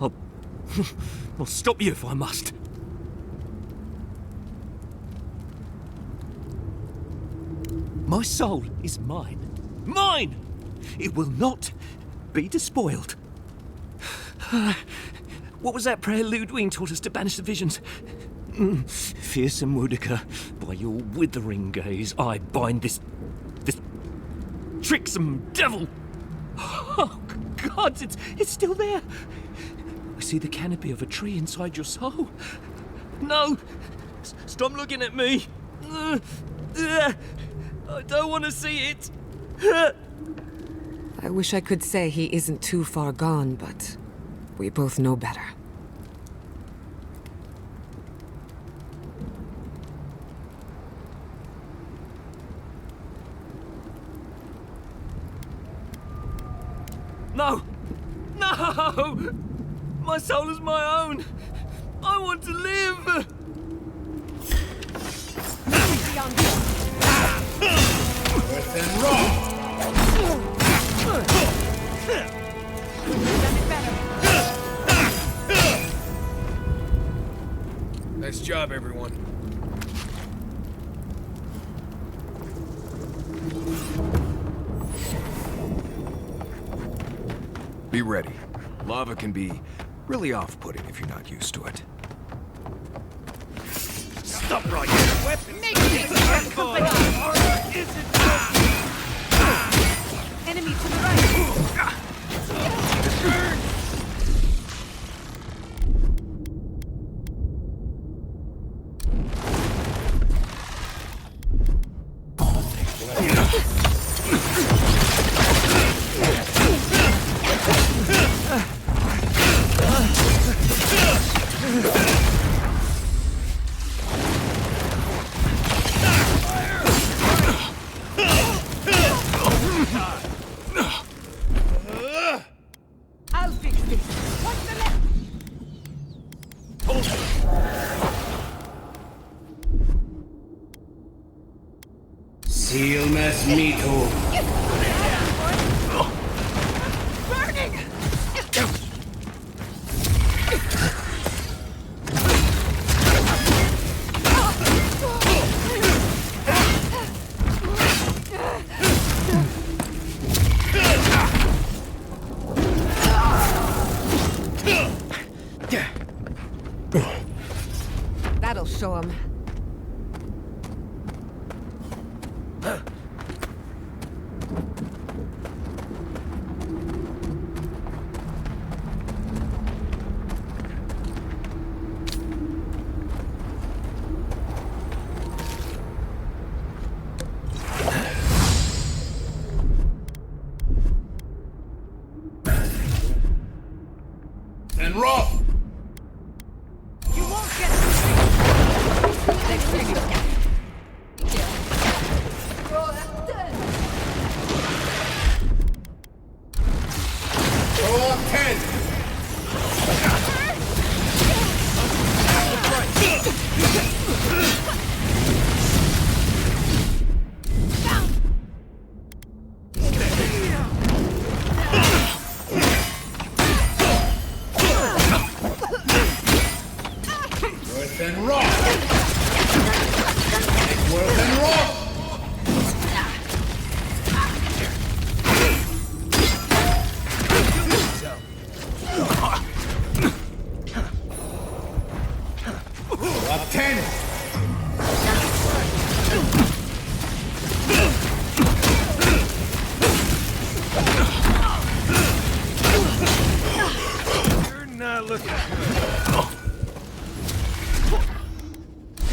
I'll stop you if I must. My soul is mine. Mine! It will not be despoiled. What was that prayer Ludwig taught us to banish the visions? Fearsome Woodica, by your withering gaze, I bind this tricksome devil! Oh, God, it's still there! I see the canopy of a tree inside your soul. No! Stop looking at me! I don't want to see it! I wish I could say he isn't too far gone, but we both know better. No! No! My soul is my own! I want to live! Within wrong! Nice job, everyone. Be ready. Lava can be really off-putting if you're not used to it. Stop right here. Weapon. Make it Enemy to the right! What's the left? Seal mes mito. Burning! That'll show him. And rough! You won't get Throw up 10! Worse than rock! It's worse than rock! Up 10! You're not looking good.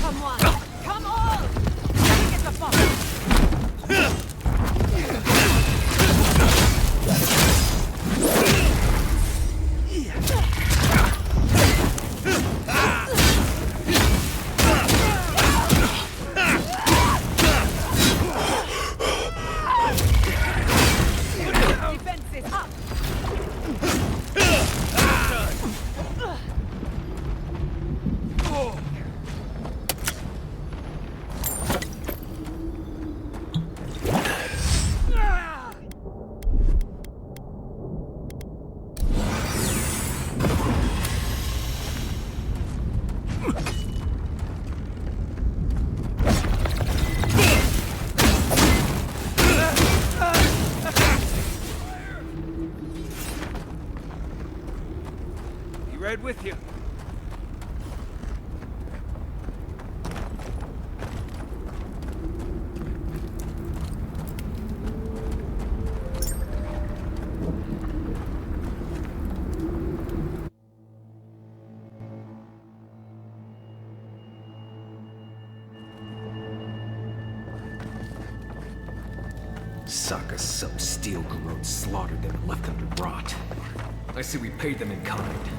Come on! Come on! Get the fuck! Defenses up! Be right with you. Saka sub-steel corrode slaughtered them and left them to rot. I say we paid them in kind.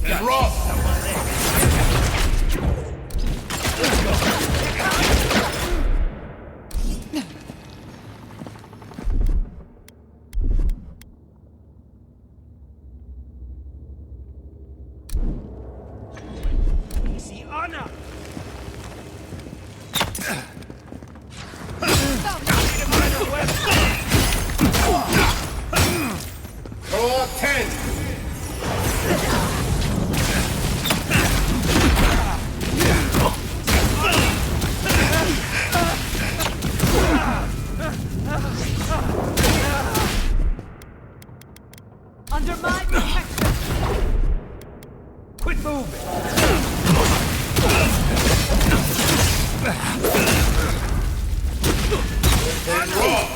And rough! Easy, Anna! Throw up 10! Under my protection! Quit moving! And rough!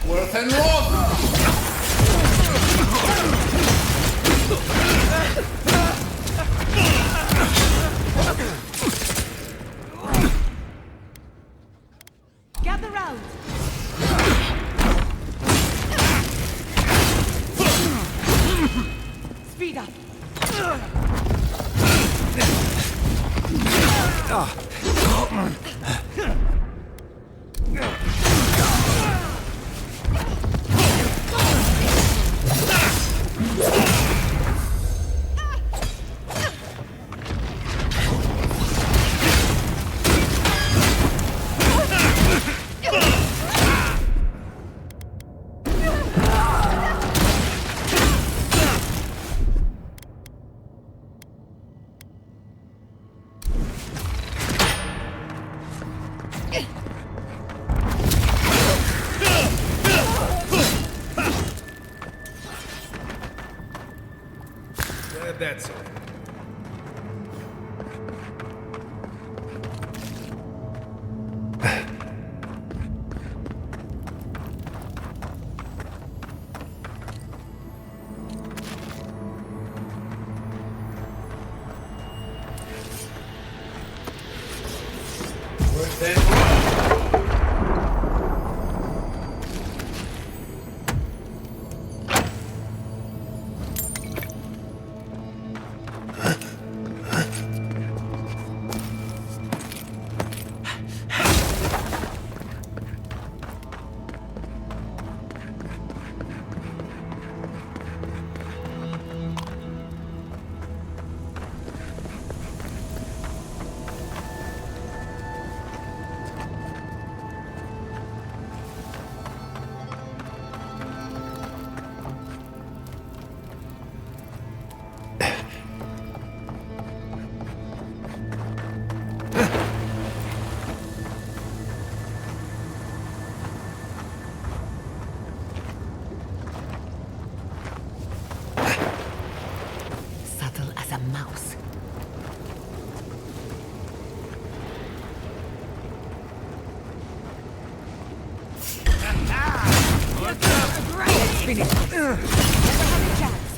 Worth and rock! That's it. Subtle as a mouse. Let's finish this. Never had a chance.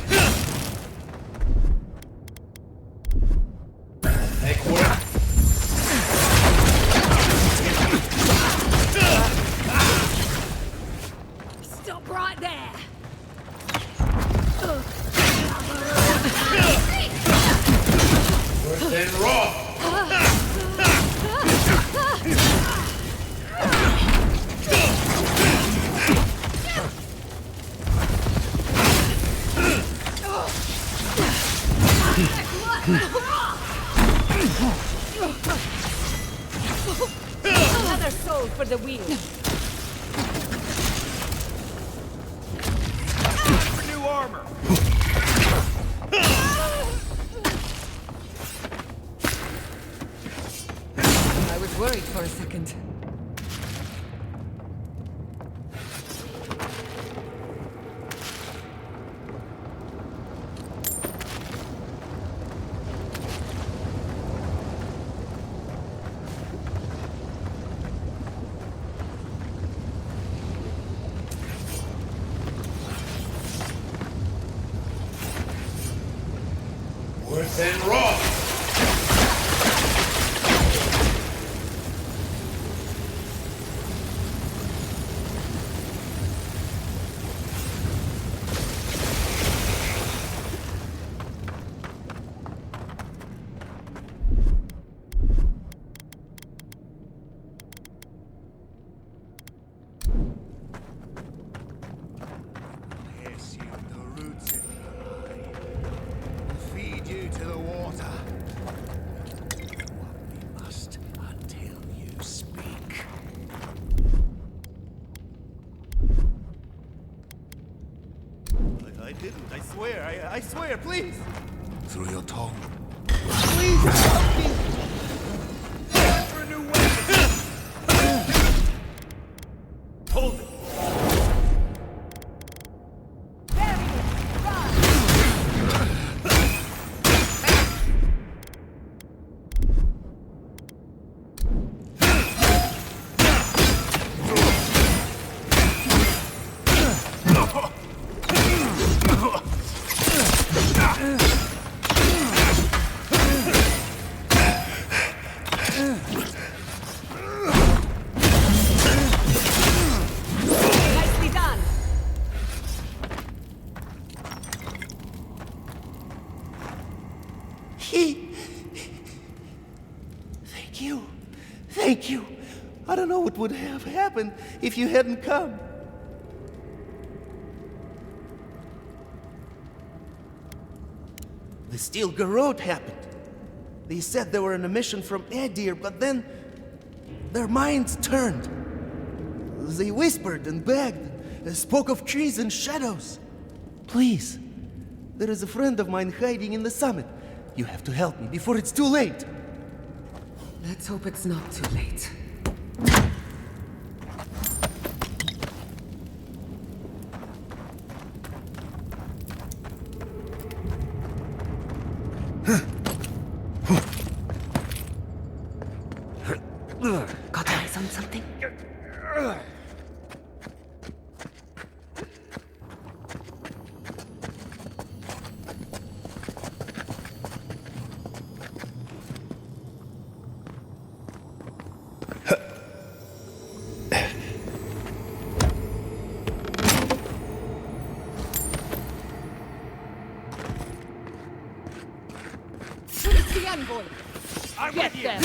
Stop right there. Worse than raw. Another soul for the wheel. For new armor. I was worried for a second. Worse than raw. Pierce you the roots of the eye, and feed you to the water. What we must until you speak. I didn't, I swear, I swear, please! Through your tongue. Please help me! For a new weapon! Hold it! you. Thank you. I don't know what would have happened if you hadn't come. The Steel Garrote happened. They said they were on a mission from Edir, but then their minds turned. They whispered and begged, spoke of trees and shadows. Please, there is a friend of mine hiding in the summit. You have to help me before it's too late. Let's hope it's not too late. Got eyes on something? Who's the envoy? Get them!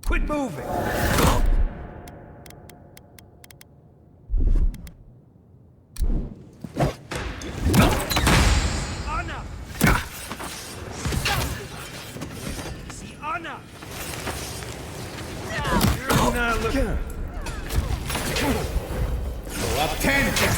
Quit moving! Anna! See, Anna! You're not looking... Attention!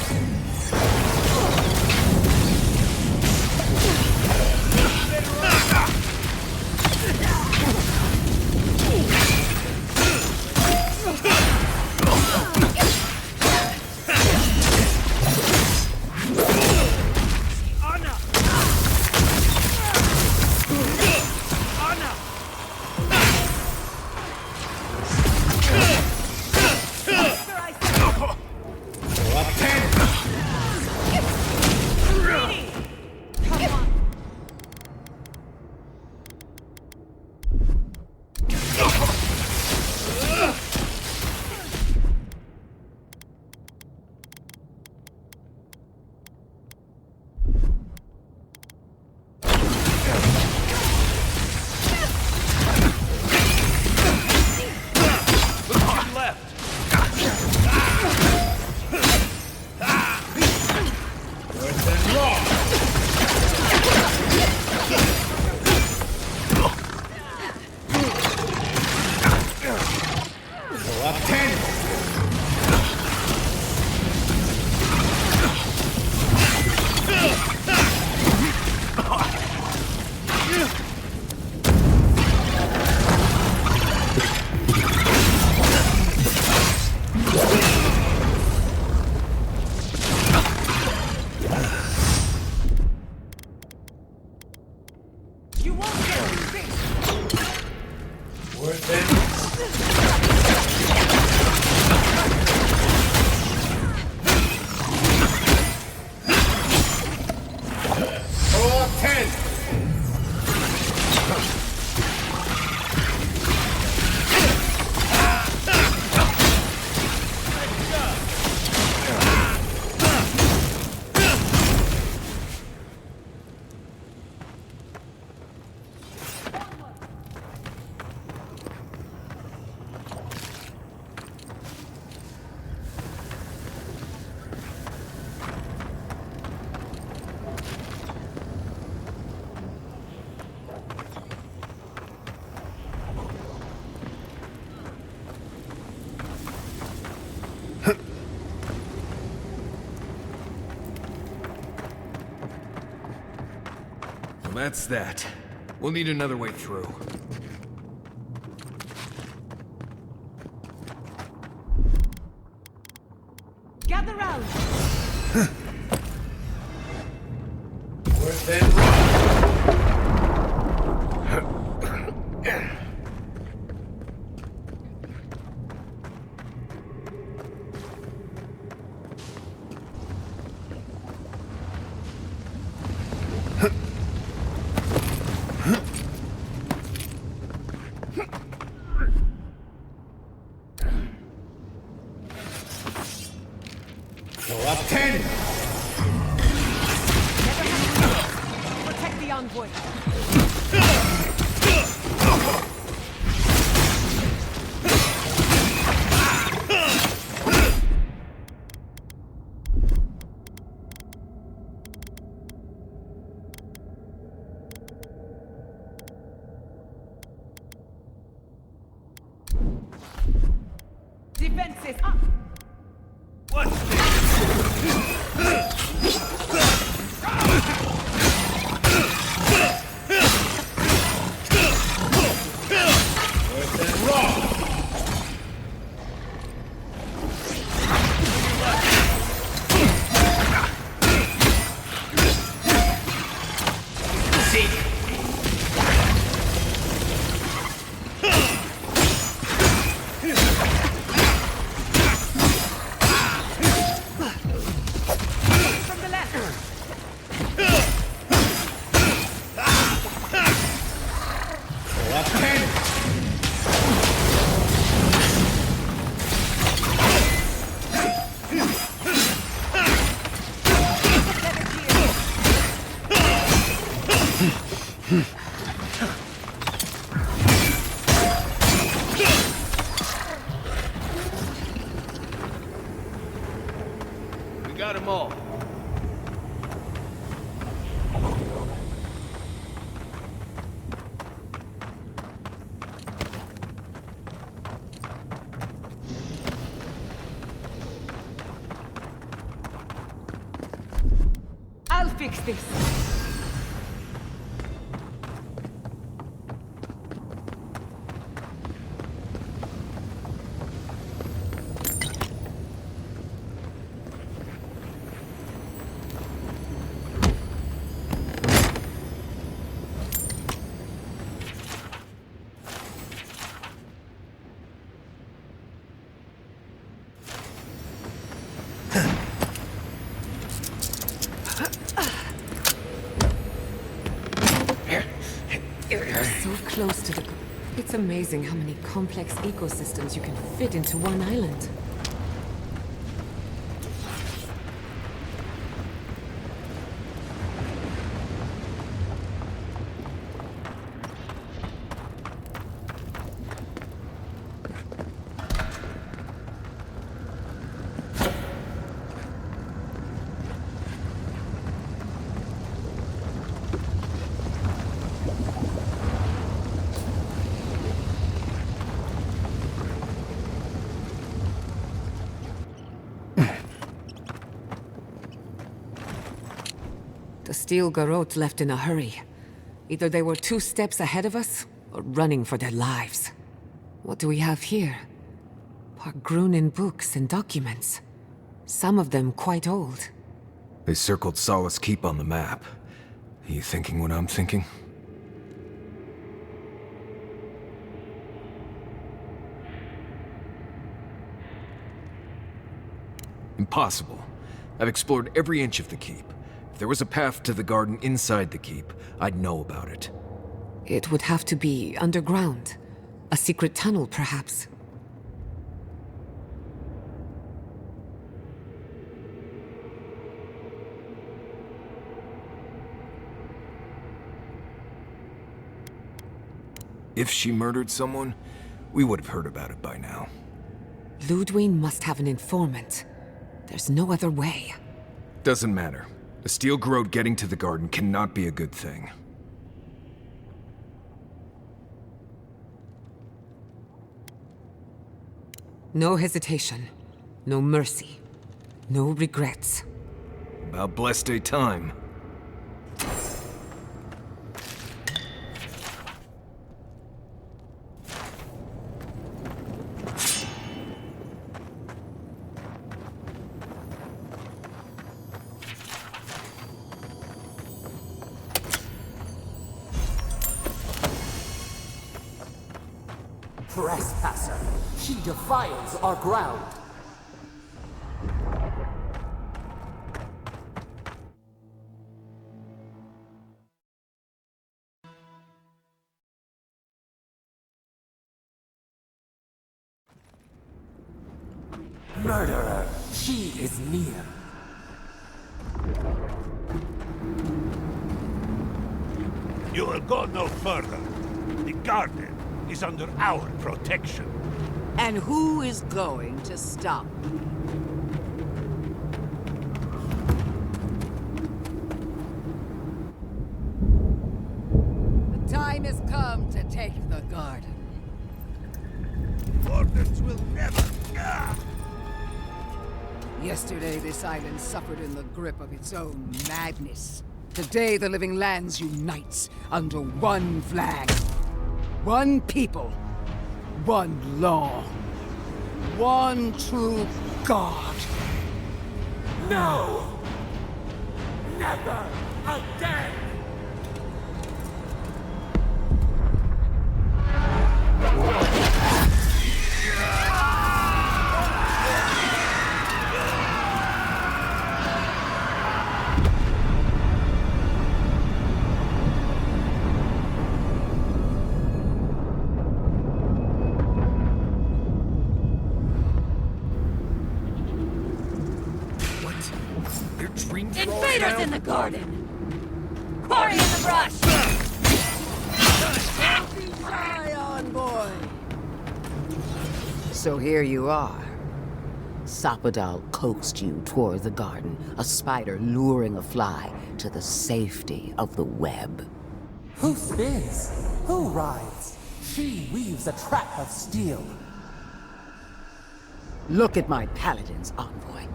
That's that. We'll need another way through. Gather round! Worse than wrong! Defenses up! We got them all. I'll fix this. So close to the... It's amazing how many complex ecosystems you can fit into one island. The steel garrote left in a hurry. Either they were 2 steps ahead of us, or running for their lives. What do we have here? Pargrunin books and documents. Some of them quite old. They circled Solace Keep on the map. Are you thinking what I'm thinking? Impossible. I've explored every inch of the keep. If there was a path to the garden inside the keep, I'd know about it. It would have to be underground. A secret tunnel, perhaps. If she murdered someone, we would have heard about it by now. Ludwig must have an informant. There's no other way. Doesn't matter. The steel garrote getting to the garden cannot be a good thing. No hesitation. No mercy. No regrets. About blessed day time. Trespasser! She defiles our ground! Murderer! She is near! You will go no further. The garden is under our protection. And who is going to stop? The time has come to take the garden. Orders will never... Yesterday, this island suffered in the grip of its own madness. Today, the living lands unites under one flag. One people. One law. One true God. No! Never again! Invaders in the garden! Quarry in the brush! Zion, boy! So here you are. Sapadal coaxed you toward the garden, a spider luring a fly to the safety of the web. Who spins? Who rides? She weaves a trap of steel. Look at my paladin's envoy.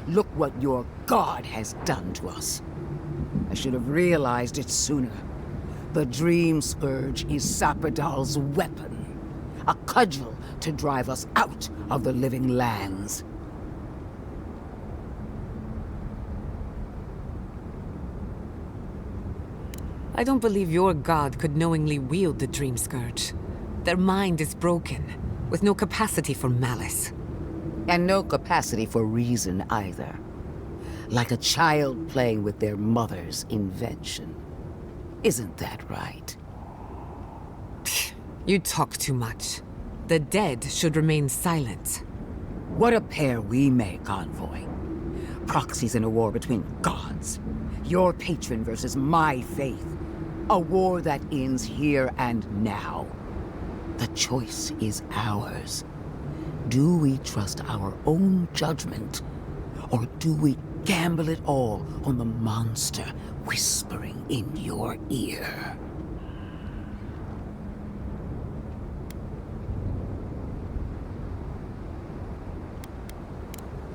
Look what your god has done to us. I should have realized it sooner. The Dream Scourge is Sapadal's weapon. A cudgel to drive us out of the living lands. I don't believe your god could knowingly wield the Dream Scourge. Their mind is broken, with no capacity for malice. And no capacity for reason either. Like a child playing with their mother's invention. Isn't that right? You talk too much. The dead should remain silent. What a pair we make, Envoy. Proxies in a war between gods. Your patron versus my faith. A war that ends here and now. The choice is ours. Do we trust our own judgment? Or do we gamble it all on the monster whispering in your ear?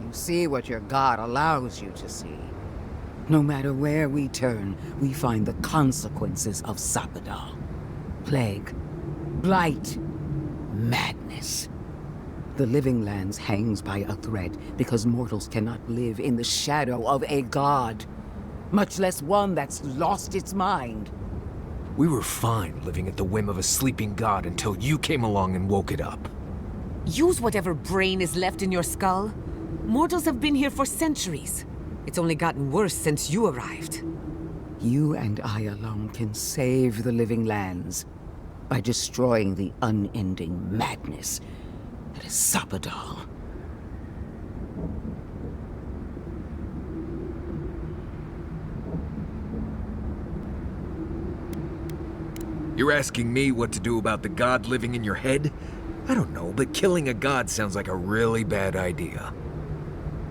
You see what your god allows you to see. No matter where we turn, we find the consequences of Sapadal. Plague, blight, madness. The living lands hangs by a thread because mortals cannot live in the shadow of a god, much less one that's lost its mind. We were fine living at the whim of a sleeping god until you came along and woke it up. Use whatever brain is left in your skull. Mortals have been here for centuries. It's only gotten worse since you arrived. You and I alone can save the living lands by destroying the unending madness that is Sapadal. You're asking me what to do about the god living in your head? I don't know, but killing a god sounds like a really bad idea.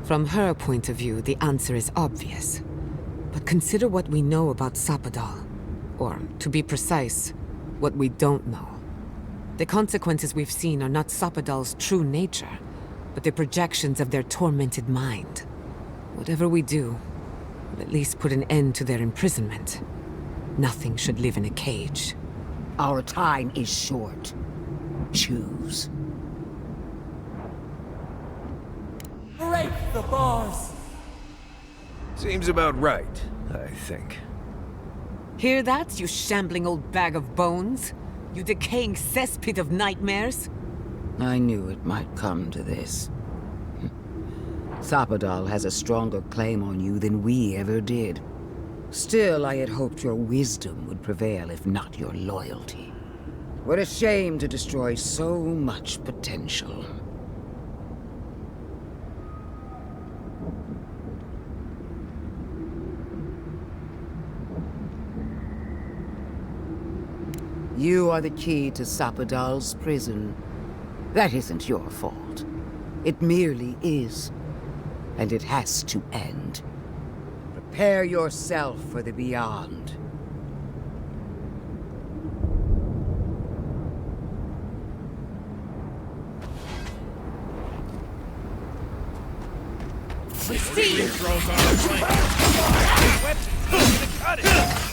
From her point of view, the answer is obvious. But consider what we know about Sapadal. Or, to be precise, what we don't know. The consequences we've seen are not Sapadal's true nature, but the projections of their tormented mind. Whatever we do, will at least put an end to their imprisonment. Nothing should live in a cage. Our time is short. Choose. Break the bars! Seems about right, I think. Hear that, you shambling old bag of bones? You decaying cesspit of nightmares? I knew it might come to this. Sapadal has a stronger claim on you than we ever did. Still, I had hoped your wisdom would prevail, if not your loyalty. What a shame to destroy so much potential. You are the key to Sapadal's prison. That isn't your fault. It merely is. And it has to end. Prepare yourself for the beyond. We see you! Cut it!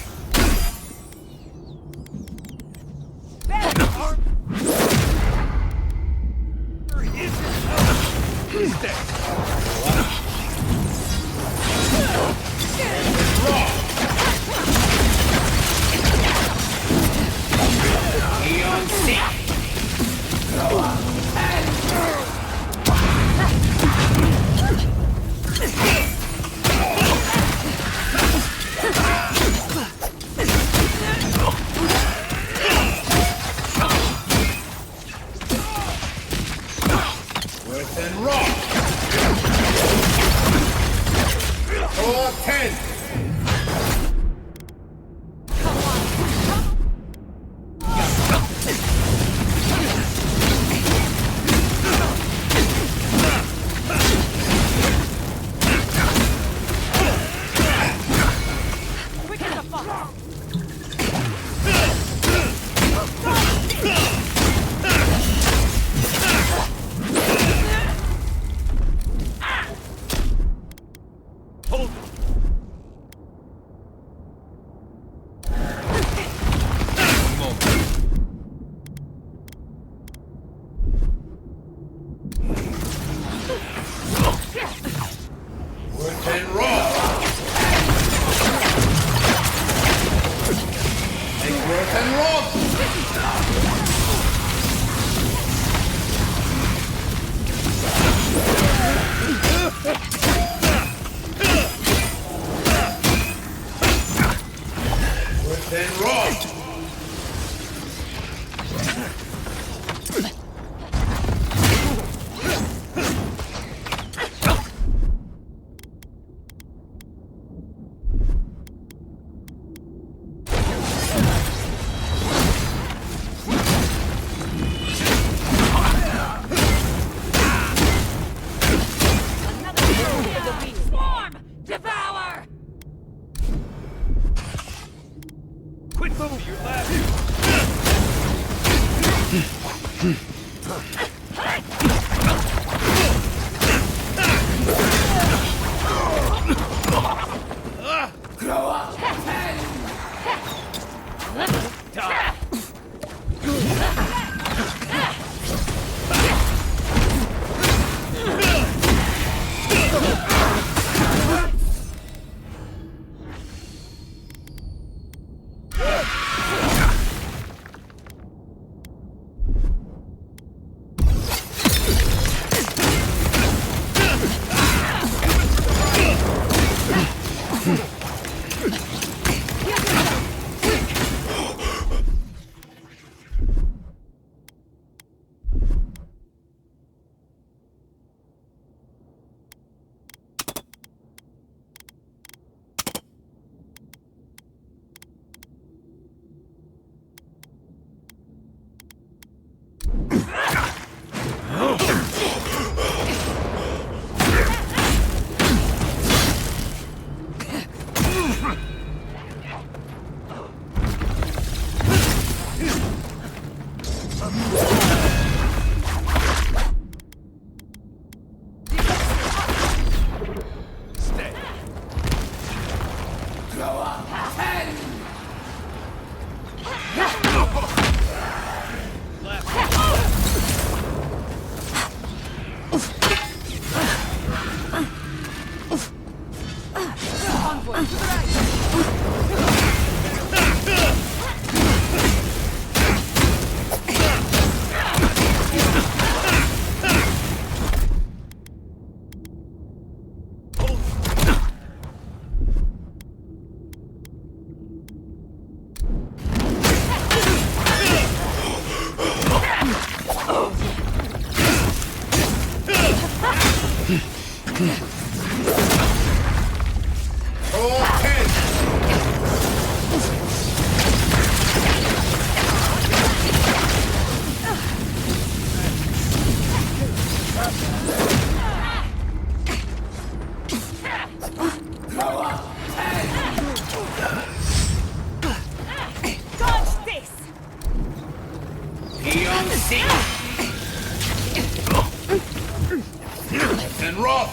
And rock!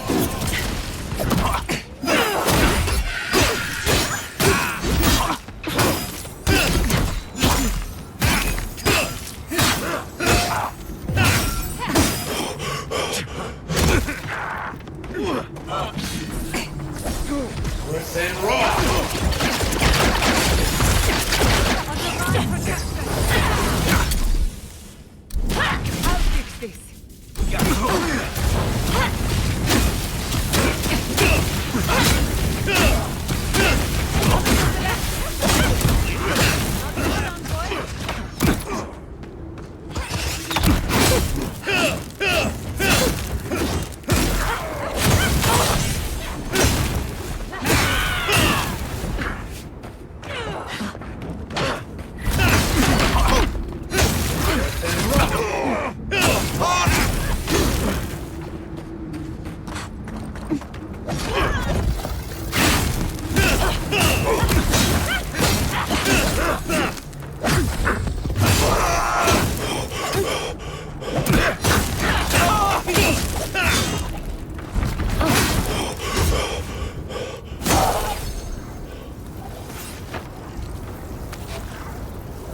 Twist and rock! I'll fix this.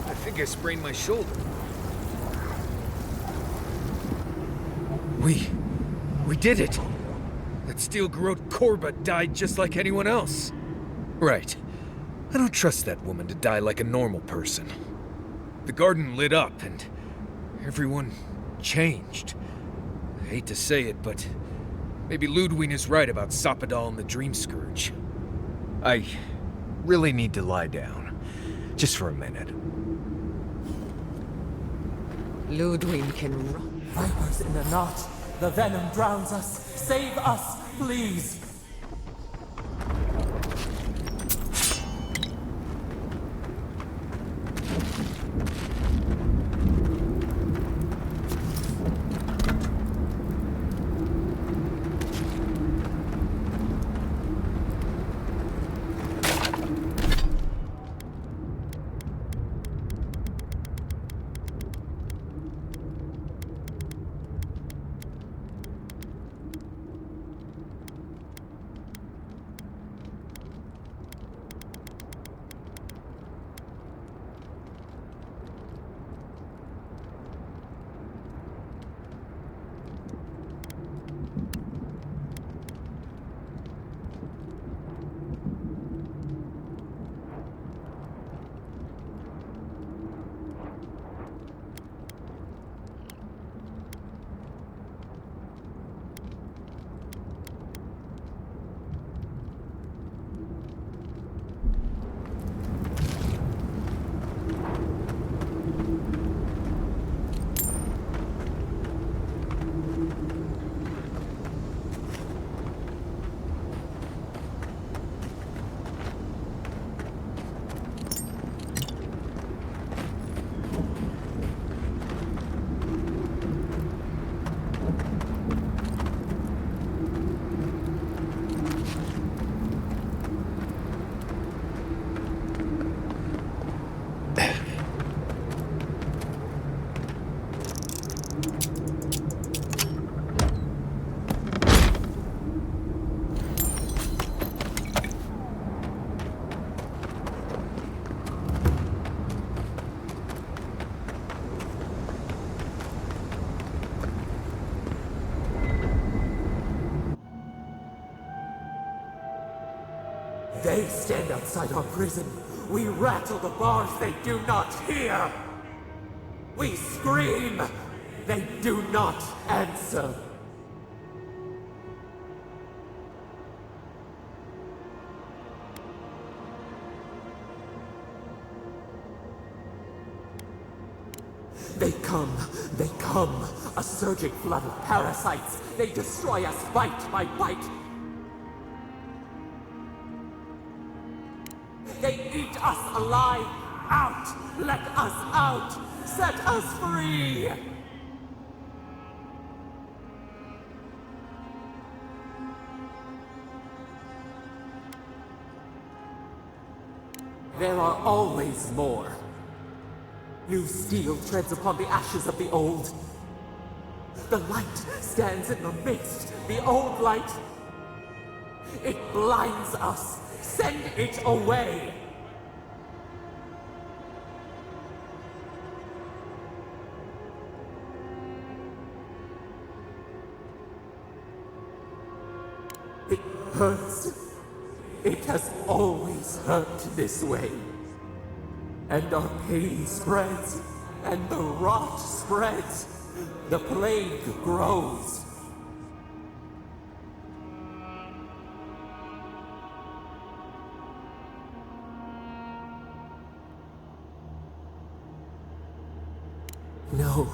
I think I sprained my shoulder. We did it! That steel-garrote Kombat died just like anyone else. Right. I don't trust that woman to die like a normal person. The garden lit up and everyone changed. I hate to say it, but maybe Ludwig is right about Soppadal and the Dream Scourge. I really need to lie down. Just for a minute. Ludwig can run. Vipers in the knot. The venom drowns us. Save us, please. They stand outside our prison. We rattle the bars, they do not hear. We scream, they do not answer. They come, a surging flood of parasites. They destroy us bite by bite. They eat us alive! Out! Let us out! Set us free! There are always more. New steel treads upon the ashes of the old. The light stands in the midst, the old light. It blinds us. Send it away. It hurts. It has always hurt this way. And our pain spreads, and the rot spreads. The plague grows. No.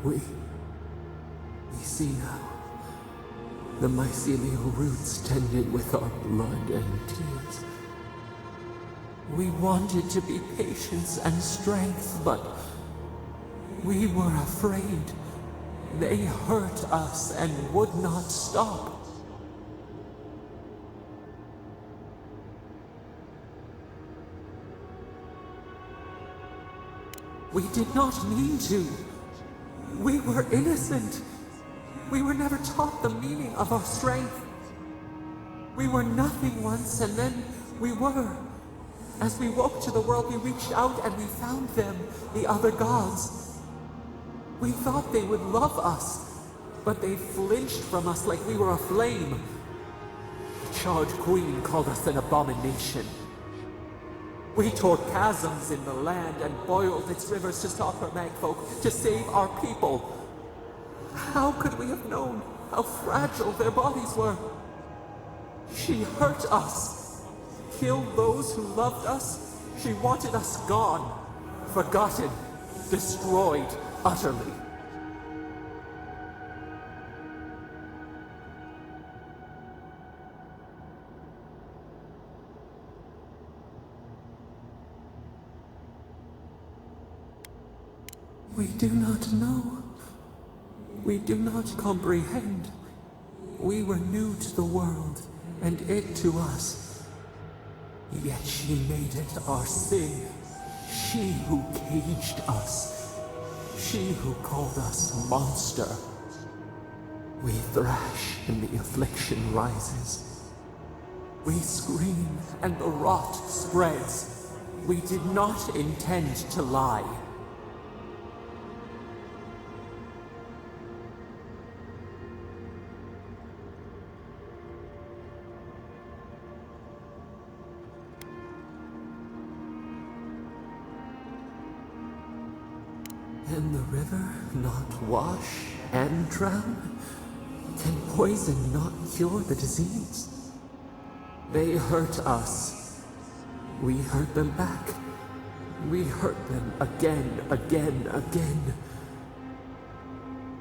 We see now. The mycelial roots tended with our blood and tears. We wanted to be patience and strength, but we were afraid. They hurt us and would not stop. We did not mean to. We were innocent. We were never taught the meaning of our strength. We were nothing once, and then we were. As we woke to the world, we reached out and we found them, the other gods. We thought they would love us, but they flinched from us like we were a flame. The Charred Queen called us an abomination. We tore chasms in the land and boiled its rivers to stop her magfolk, to save our people. How could we have known how fragile their bodies were? She hurt us, killed those who loved us. She wanted us gone, forgotten, destroyed utterly. We do not know. We do not comprehend. We were new to the world, and it to us. Yet she made it our sin. She who caged us. She who called us monster. We thrash, and the affliction rises. We scream, and the rot spreads. We did not intend to lie. Can the river not wash and drown? Can poison not cure the disease? They hurt us. We hurt them back. We hurt them again, again, again.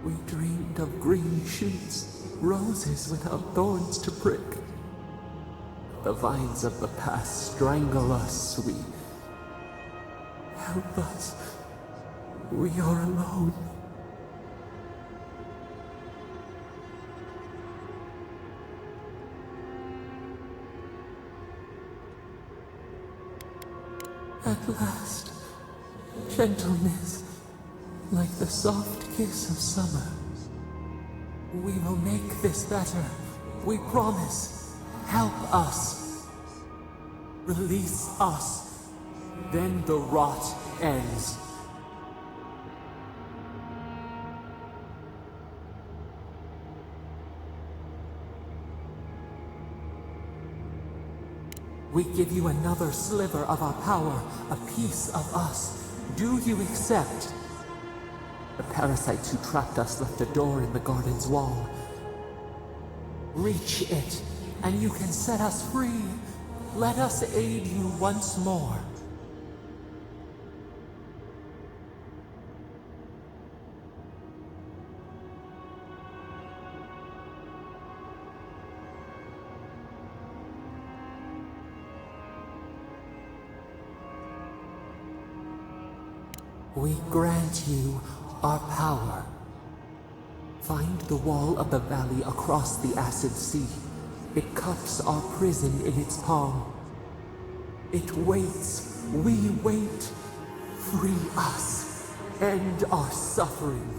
We dreamed of green shoots, roses without thorns to prick. The vines of the past strangle us. We help us. We are alone. At last, gentleness, like the soft kiss of summer. We will make this better. We promise. Help us. Release us. Then the rot ends. We give you another sliver of our power, a piece of us. Do you accept? The parasites who trapped us left a door in the garden's wall. Reach it, and you can set us free. Let us aid you once more. We grant you our power. Find the wall of the valley across the acid sea. It cups our prison in its palm. It waits. We wait. Free us. End our suffering.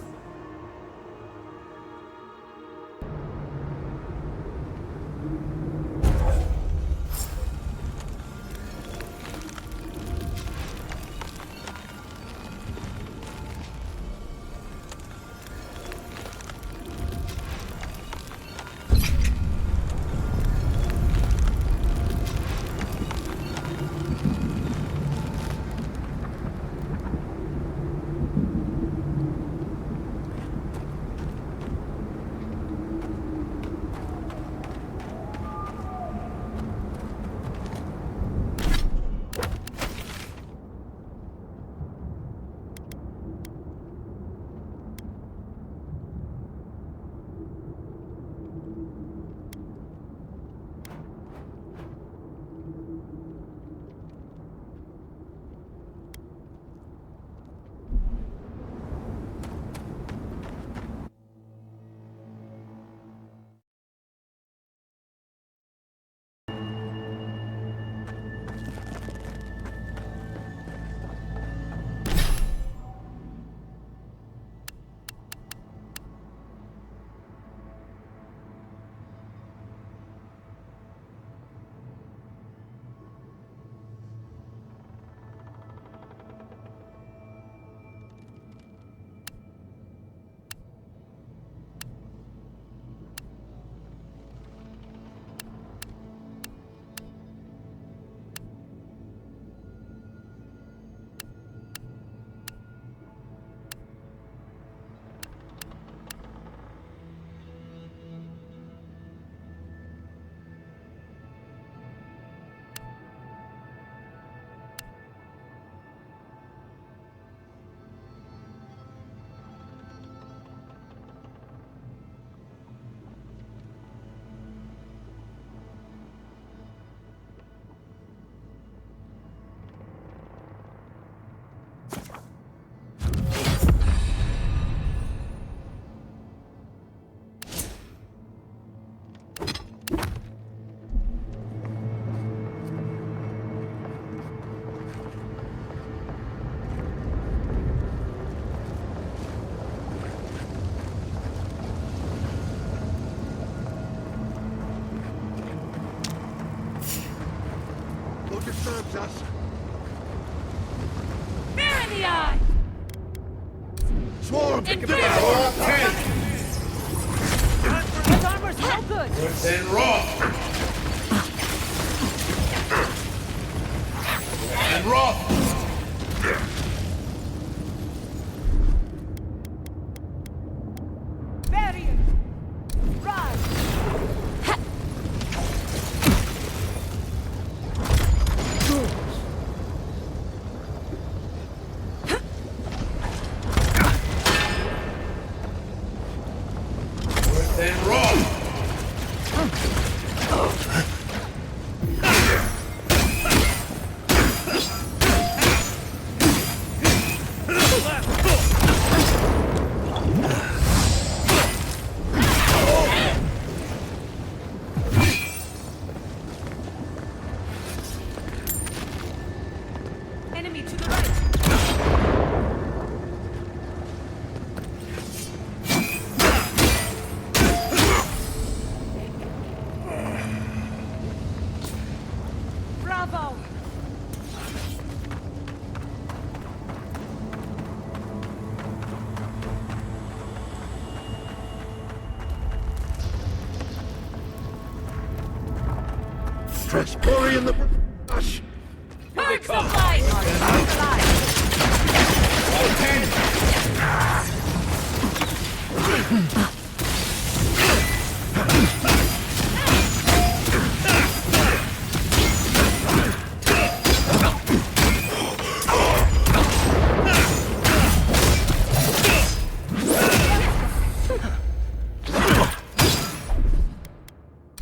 Disturbs us. Fear in the eye! Swarm! In His armor's no good! and Roth! And Roth! Barrier! Rise! And Roth! Enemy to the right! Bravo! Trexbury in the brush! Mark the flight!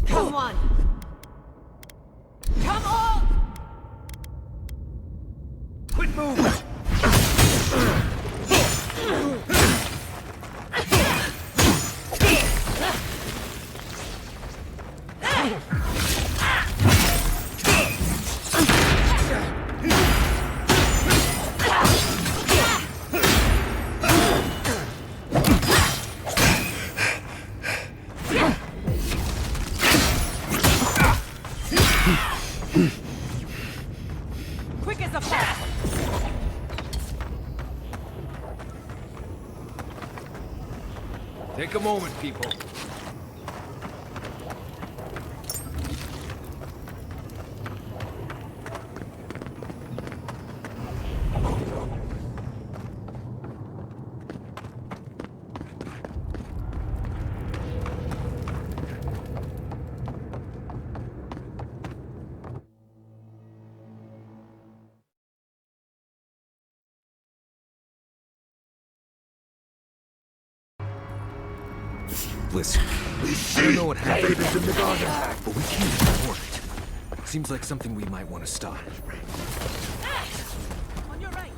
Come on! Come on! Take a moment, people. Listen, I don't know what happened, but we can't ignore it. Seems like something we might want to stop. On your right.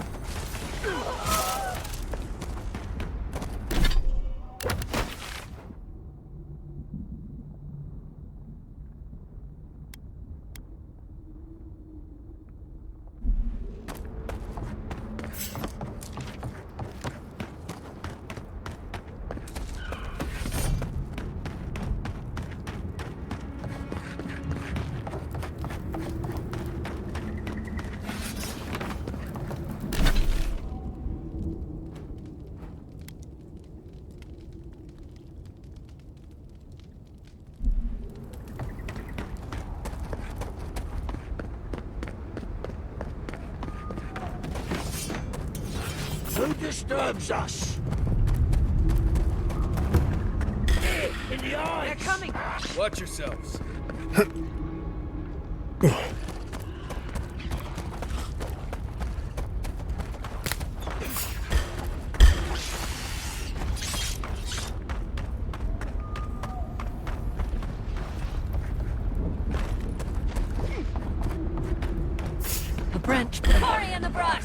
Who disturbs us? In the eyes! They're coming! Watch yourselves. A branch. Hurry in the brush!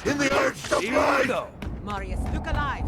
In the earth supply! Here we go. Marius, look alive!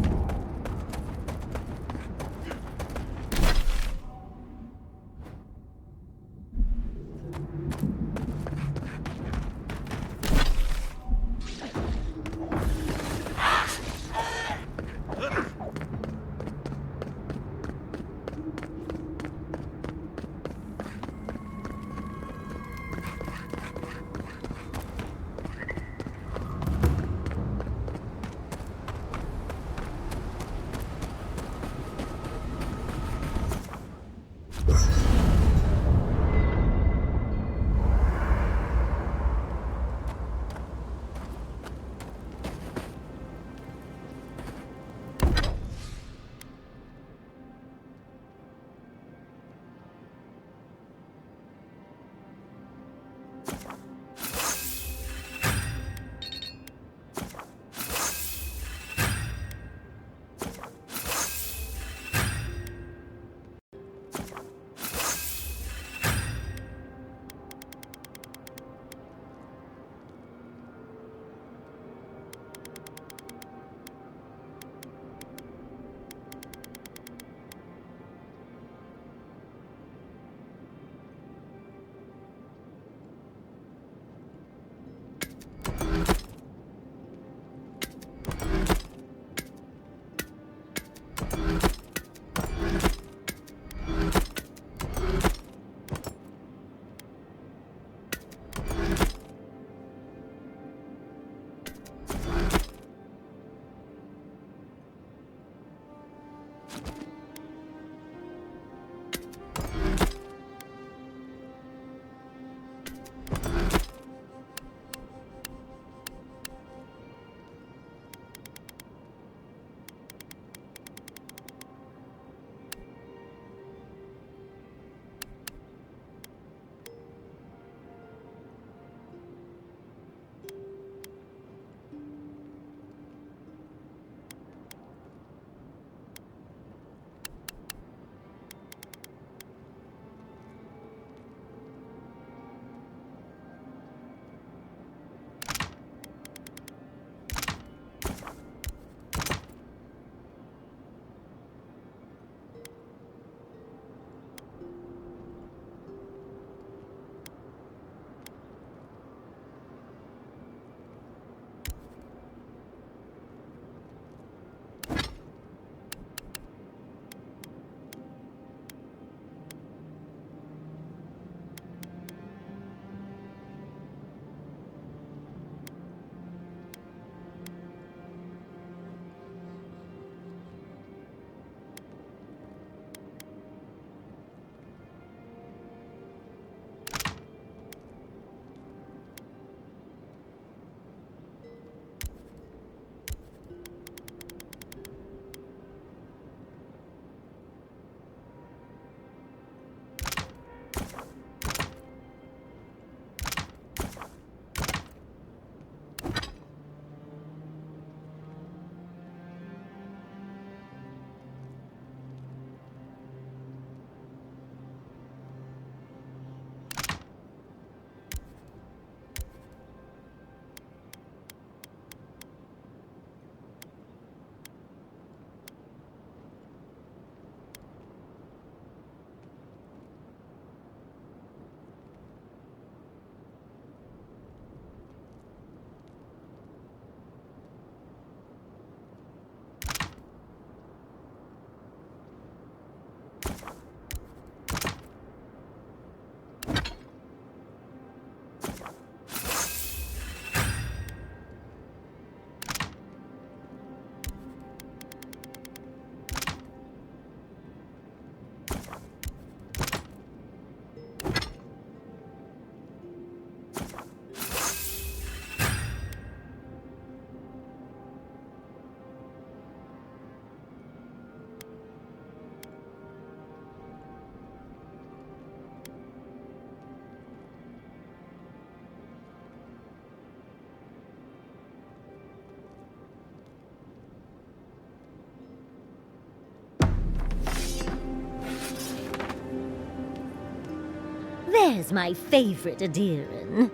as my favorite Adiran.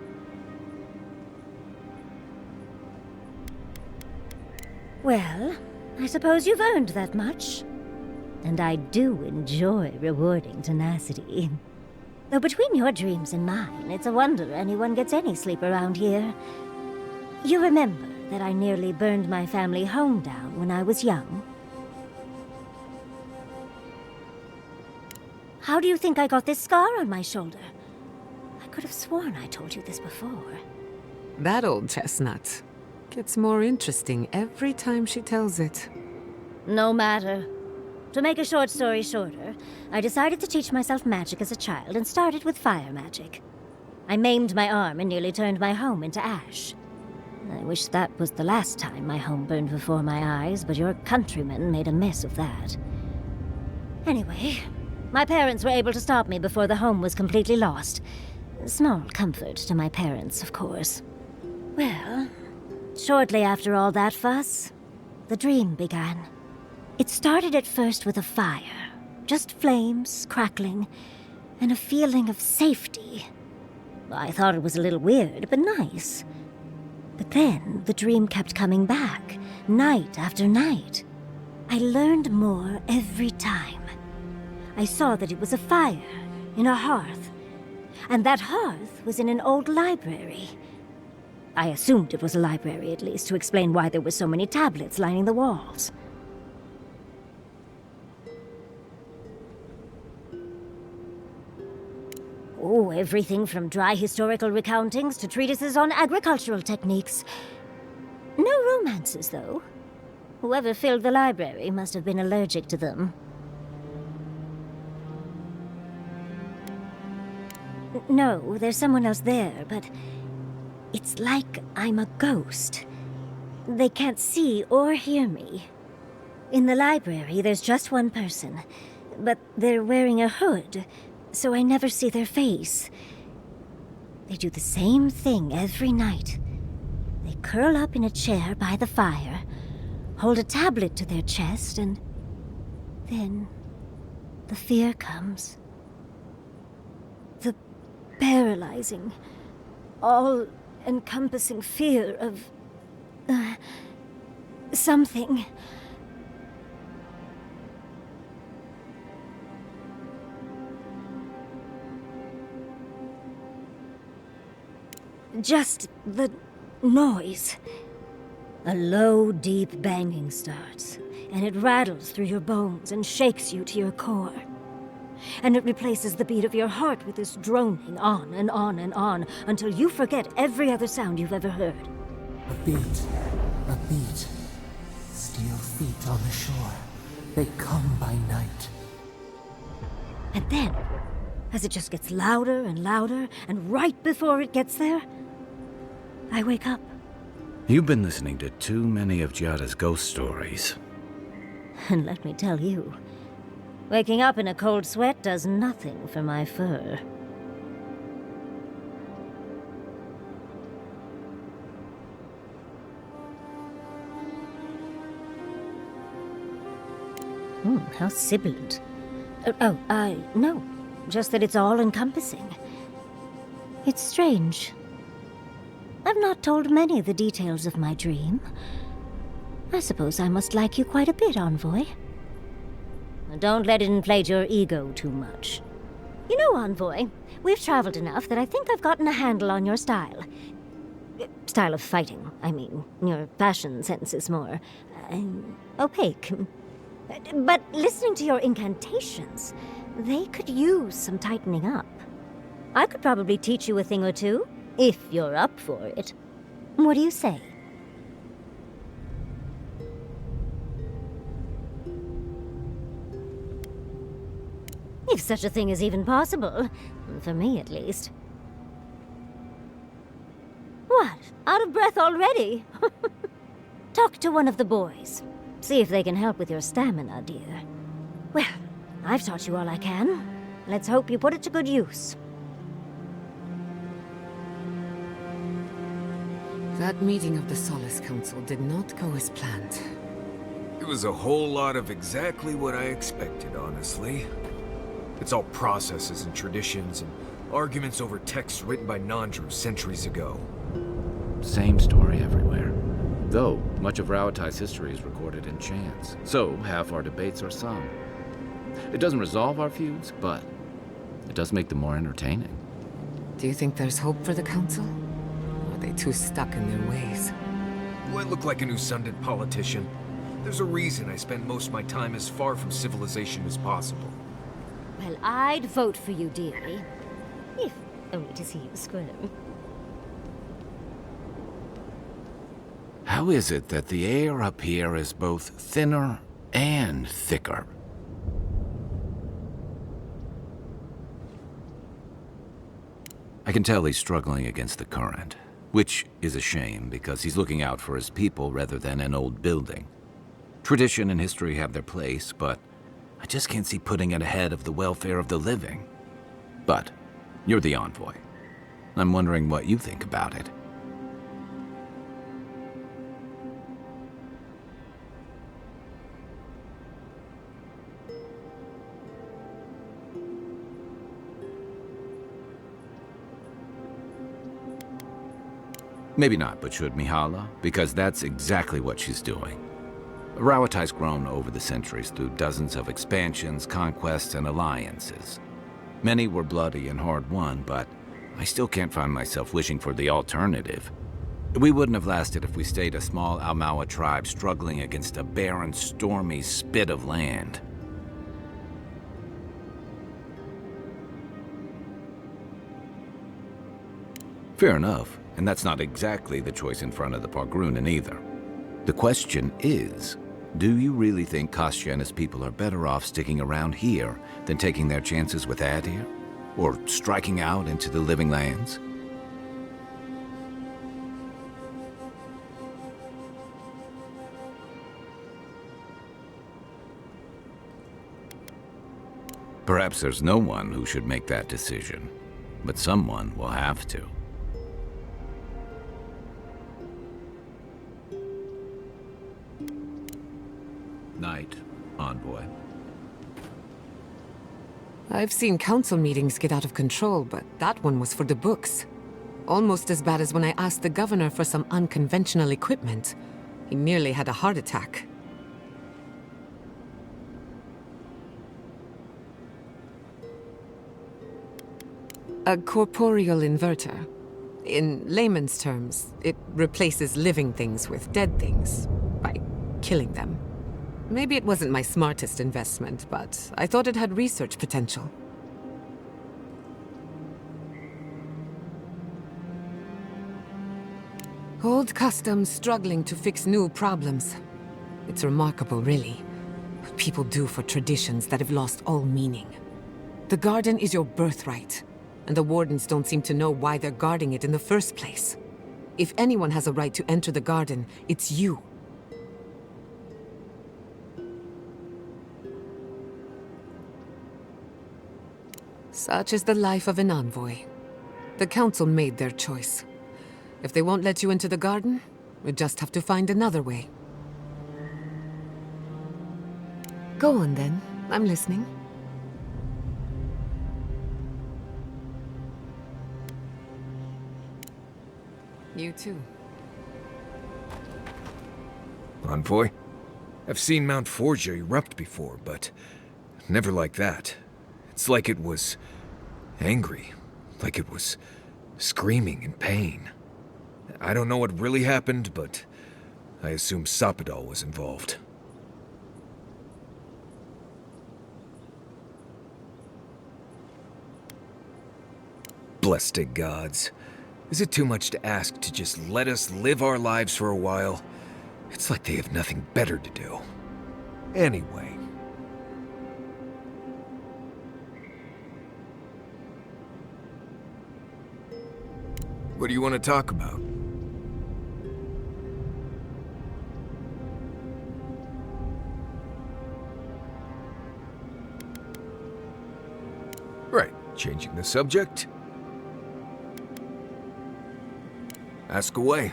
Well, I suppose you've earned that much. And I do enjoy rewarding tenacity. Though between your dreams and mine, it's a wonder anyone gets any sleep around here. You remember that I nearly burned my family home down when I was young? How do you think I got this scar on my shoulder? I could have sworn I told you this before. That old chestnut gets more interesting every time she tells it. No matter. To make a short story shorter, I decided to teach myself magic as a child and started with fire magic. I maimed my arm and nearly turned my home into ash. I wish that was the last time my home burned before my eyes, but your countrymen made a mess of that. Anyway, my parents were able to stop me before the home was completely lost. Small comfort to my parents, of course. Well, shortly after all that fuss, the dream began. It started at first with a fire, just flames crackling, and a feeling of safety. I thought it was a little weird, but nice. But then the dream kept coming back, night after night. I learned more every time. I saw that it was a fire in a hearth, and that hearth was in an old library. I assumed it was a library, at least, to explain why there were so many tablets lining the walls. Oh, everything from dry historical recountings to treatises on agricultural techniques. No romances, though. Whoever filled the library must have been allergic to them. No, there's someone else there, but it's like I'm a ghost. They can't see or hear me. In the library, there's just one person, but they're wearing a hood, so I never see their face. They do the same thing every night. They curl up in a chair by the fire, hold a tablet to their chest, and then the fear comes. The paralyzing, all-encompassing fear of something. Just the noise. A low, deep banging starts, and it rattles through your bones and shakes you to your core. And it replaces the beat of your heart with this droning on and on and on until you forget every other sound you've ever heard. A beat. A beat. Steel feet on the shore. They come by night. And then, as it just gets louder and louder, and right before it gets there, I wake up. You've been listening to too many of Giada's ghost stories. And let me tell you, waking up in a cold sweat does nothing for my fur. How sibilant. No. Just that it's all-encompassing. It's strange. I've not told many of the details of my dream. I suppose I must like you quite a bit, Envoy. Don't let it inflate your ego too much. You know, Envoy, we've traveled enough that I think I've gotten a handle on your style. Style of fighting, I mean. Your fashion sense is more opaque. But listening to your incantations, they could use some tightening up. I could probably teach you a thing or two, if you're up for it. What do you say? If such a thing is even possible. For me, at least. What? Out of breath already? Talk to one of the boys. See if they can help with your stamina, dear. Well, I've taught you all I can. Let's hope you put it to good use. That meeting of the Solace Council did not go as planned. It was a whole lot of exactly what I expected, honestly. It's all processes and traditions and Arguments over texts written by non-Jews centuries ago. Same story everywhere. Though, much of Rauatai's history is recorded in chants, so half our debates are sung. It doesn't resolve our feuds, but it does make them more entertaining. Do you think there's hope for the Council? Or are they too stuck in their ways? Do I look like a New Sundan politician? There's a reason I spend most of my time as far from civilization as possible. Well, I'd vote for you, dearie. If only to see you squirm. How is it that the air up here is both thinner and thicker? I can tell he's struggling against the current, which is a shame because he's looking out for his people rather than an old building. Tradition and history have their place, but I just can't see putting it ahead of the welfare of the living. But you're the envoy. I'm wondering what you think about it. Maybe not, but should Mihala? Because that's exactly what she's doing. Rauatai's grown over the centuries through dozens of expansions, conquests, and alliances. Many were bloody and hard-won, but I still can't find myself wishing for the alternative. We wouldn't have lasted if we stayed a small Almawa tribe struggling against a barren, stormy spit of land. Fair enough, and that's not exactly the choice in front of the Pargrunen either. The question is, do you really think Kostya and his people are better off sticking around here than taking their chances with Adir? Or striking out into the living lands? Perhaps there's no one who should make that decision, but someone will have to. Night, envoy. I've seen council meetings get out of control, but that one was for the books. Almost as bad as when I asked the governor for some unconventional equipment. He nearly had a heart attack. A corporeal inverter. In layman's terms, it replaces living things with dead things by killing them. Maybe it wasn't my smartest investment, but I thought it had research potential. Old customs struggling to fix new problems. It's remarkable, really, what people do for traditions that have lost all meaning. The garden is your birthright, and the wardens don't seem to know why they're guarding it in the first place. If anyone has a right to enter the garden, it's you. Such is the life of an envoy. The council made their choice. If they won't let you into the garden, we just have to find another way. Go on then. I'm listening. You too. Envoy? I've seen Mount Forgia erupt before, but never like that. It's like it was angry, like it was screaming in pain. I don't know what really happened, but I assume Sapadal was involved. Blessed gods. Is it too much to ask to just let us live our lives for a while? It's like they have nothing better to do. Anyway. What do you want to talk about? Right, changing the subject. Ask away.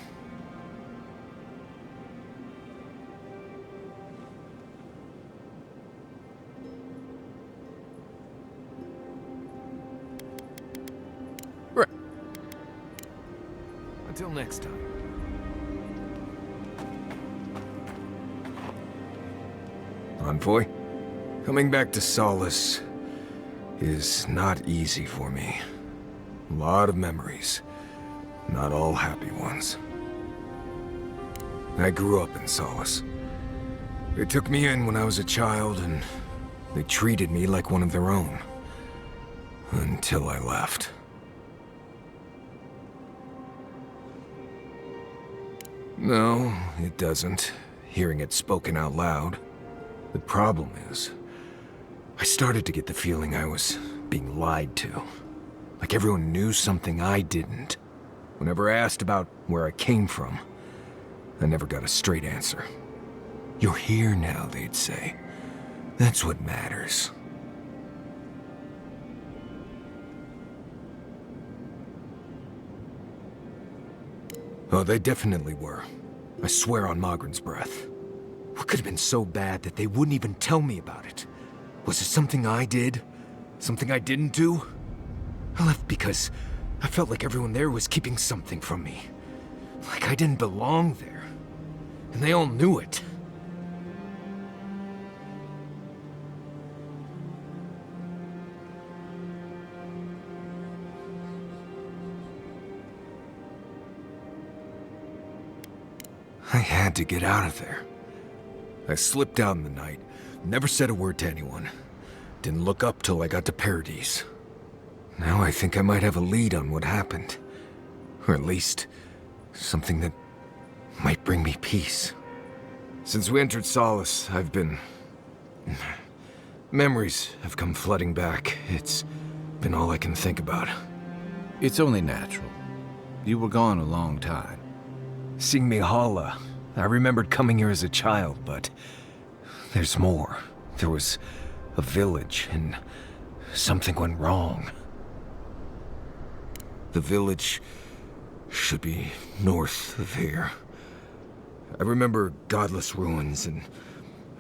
Until next time. Envoy, coming back to Solace is not easy for me. A lot of memories, not all happy ones. I grew up in Solace. They took me in when I was a child, and they treated me like one of their own. Until I left. No, it doesn't, hearing it spoken out loud. The problem is, I started to get the feeling I was being lied to. Like everyone knew something I didn't. Whenever I asked about where I came from, I never got a straight answer. You're here now, they'd say. That's what matters. Oh, they definitely were. I swear on Magrin's breath. What could have been so bad that they wouldn't even tell me about it? Was it something I did? Something I didn't do? I left because I felt like everyone there was keeping something from me. Like I didn't belong there. And they all knew it. I had to get out of there. I slipped out in the night, never said a word to anyone. Didn't look up till I got to Paradise. Now I think I might have a lead on what happened. Or at least, something that might bring me peace. Since we entered Solace, I've been... Memories have come flooding back. It's been all I can think about. It's only natural. You were gone a long time. Seeing Mihala, I remembered coming here as a child, but there's more. There was a village, and something went wrong. The village should be north of here. I remember godless ruins and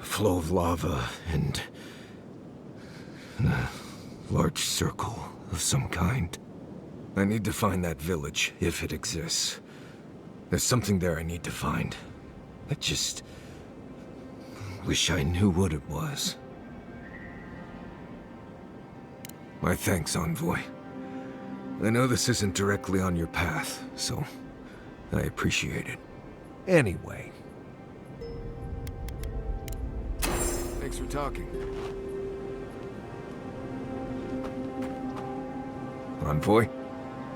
a flow of lava and a large circle of some kind. I need to find that village, if it exists. There's something there I need to find. I just wish I knew what it was. My thanks, Envoy. I know this isn't directly on your path, so I appreciate it. Anyway. Thanks for talking. Envoy?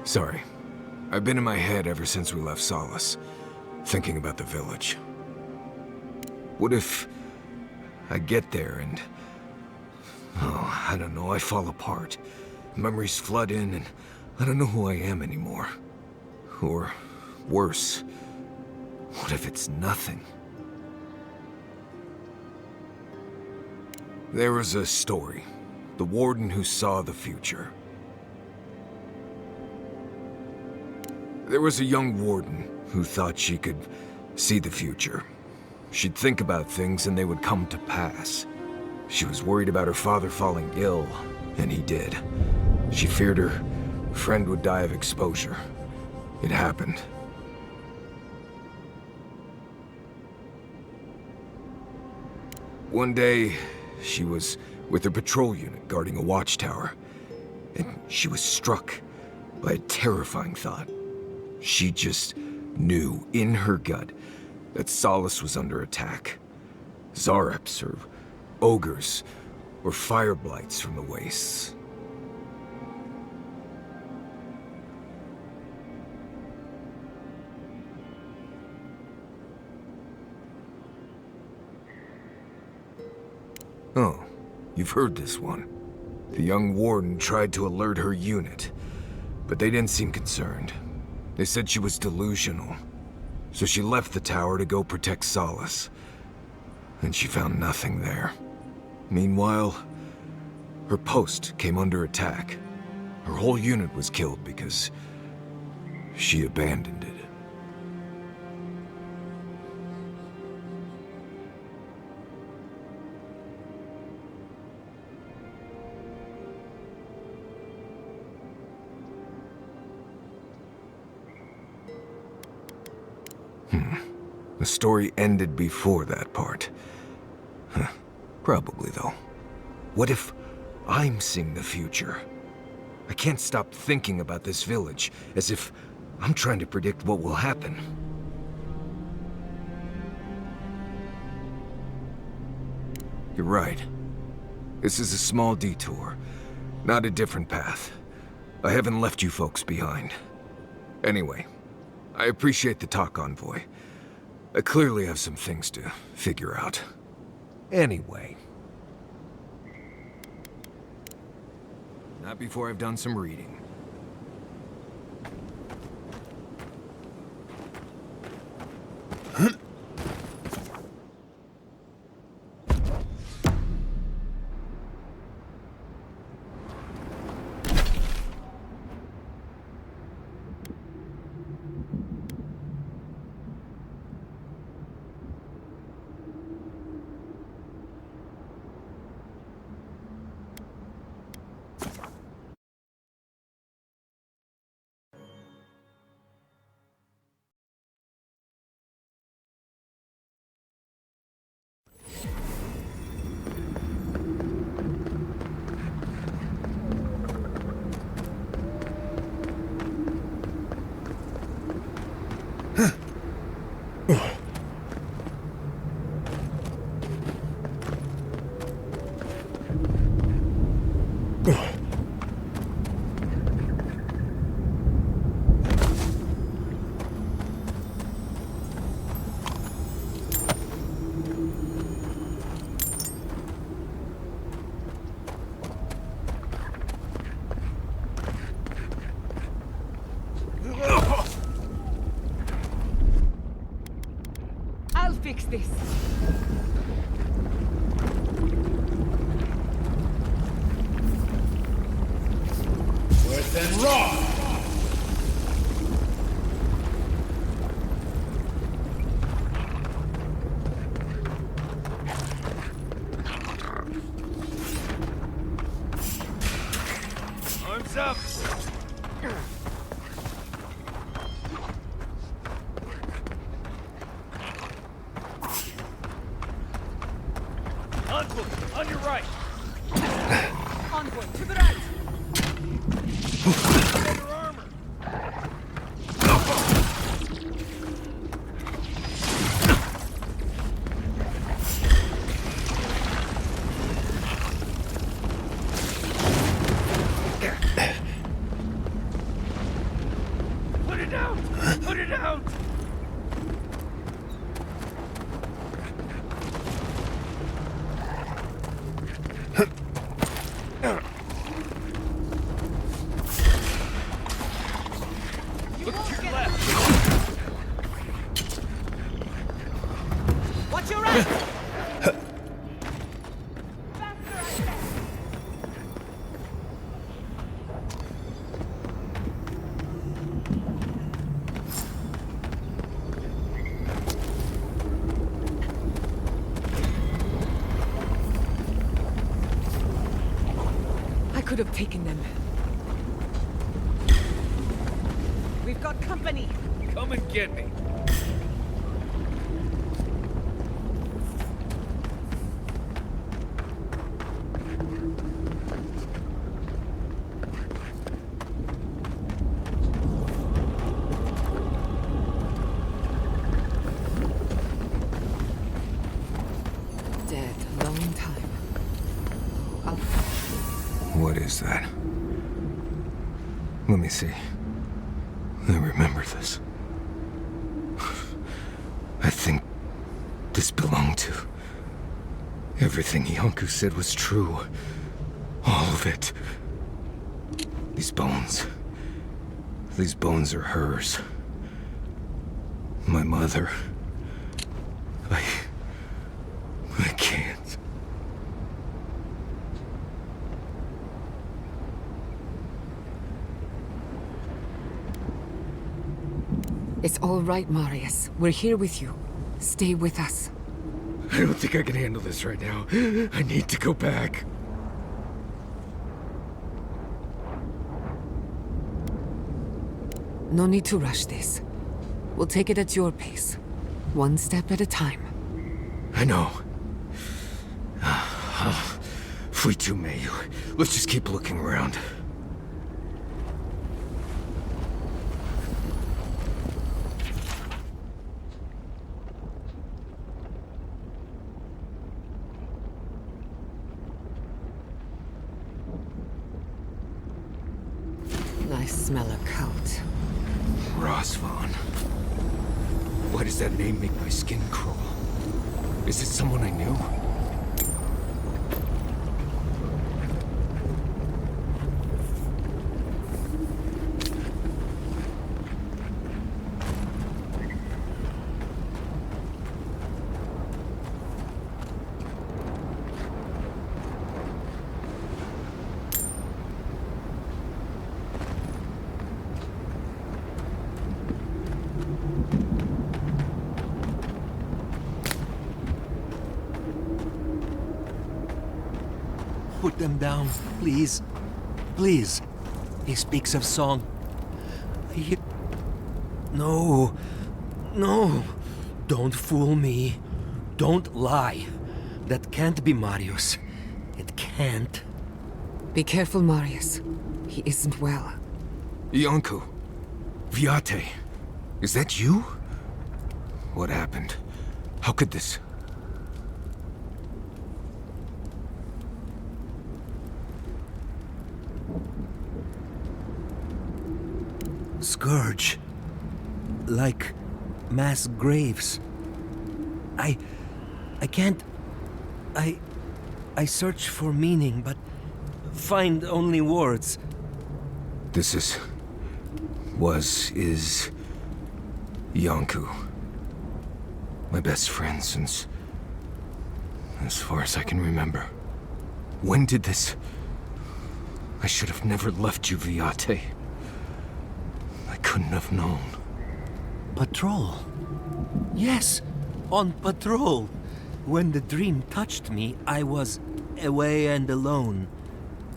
Sorry. I've been in my head ever since we left Solace, thinking about the village. What if I get there and... oh, I don't know, I fall apart. Memories flood in and I don't know who I am anymore. Or worse, what if it's nothing? There was a story. The warden who saw the future. There was a young warden who thought she could see the future. She'd think about things and they would come to pass. She was worried about her father falling ill, and he did. She feared her friend would die of exposure. It happened. One day, she was with her patrol unit guarding a watchtower, and she was struck by a terrifying thought. She just knew in her gut that Solace was under attack. Zareps or ogres or fire blights from the wastes. Oh, you've heard this one. The young warden tried to alert her unit, but they didn't seem concerned. They said she was delusional, so she left the tower to go protect Solace. And she found nothing there. Meanwhile, her post came under attack. Her whole unit was killed because she abandoned it. The story ended before that part. Huh. Probably, though. What if I'm seeing the future? I can't stop thinking about this village, as if I'm trying to predict what will happen. You're right. This is a small detour, not a different path. I haven't left you folks behind. Anyway, I appreciate the talk, Envoy. I clearly have some things to figure out. Anyway. Not before I've done some reading. I'll fix this. Worse than raw! Arms up! Envoy, on your right! Envoy, to the right! Better armor! Put it out! Put it out! Look to your left! Watch your right! I could have taken them. We've got company. Come and get me. Dead a long time. What is that? Let me see. I remember this. I think this belonged to... Everything Yonku said was true. All of it. These bones. These bones are hers. My mother. I can't. It's all right, Marius. We're here with you. Stay with us. I don't think I can handle this right now. I need to go back. No need to rush this. We'll take it at your pace. One step at a time. I know. Free to me. Let's just keep looking around. I smell a cult. Razvan. Why does that name make my skin crawl? Is it someone I knew? Put them down, please. Please. He speaks of song. No. No. Don't fool me. Don't lie. That can't be Marius. It can't. Be careful, Marius. He isn't well. Iancu. Viate. Is that you? What happened? How could this... Scourge. Like mass graves. I can't... I search for meaning, but find only words. This is... is... Iancu. My best friend since... as far as I can remember. When did this... I should have never left you, Viate. I couldn't have known. Patrol. Yes, on patrol. When the dream touched me, I was away and alone.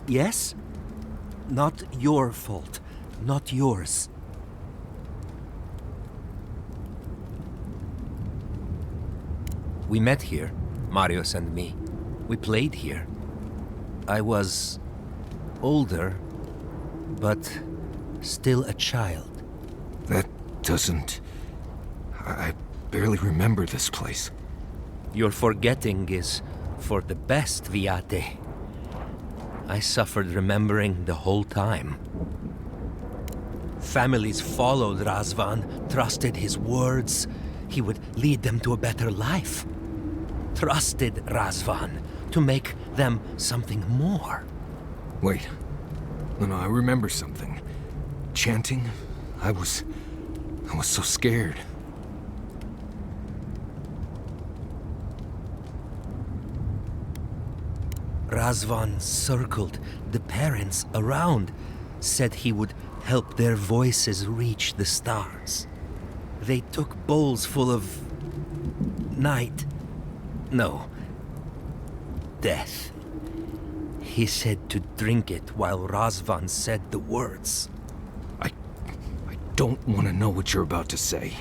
Yes? Not your fault. Not yours. We met here, Marius and me. We played here. I was older, but still a child. That doesn't... I barely remember this place. Your forgetting is for the best, Viate. I suffered remembering the whole time. Families followed Razvan, trusted his words. He would lead them to a better life. Trusted Razvan to make them something more. Wait. No, I remember something. Chanting? I was so scared. Razvan circled the parents around, said he would help their voices reach the stars. They took bowls full of... night. No. Death. He said to drink it while Razvan said the words. I don't want to know what you're about to say.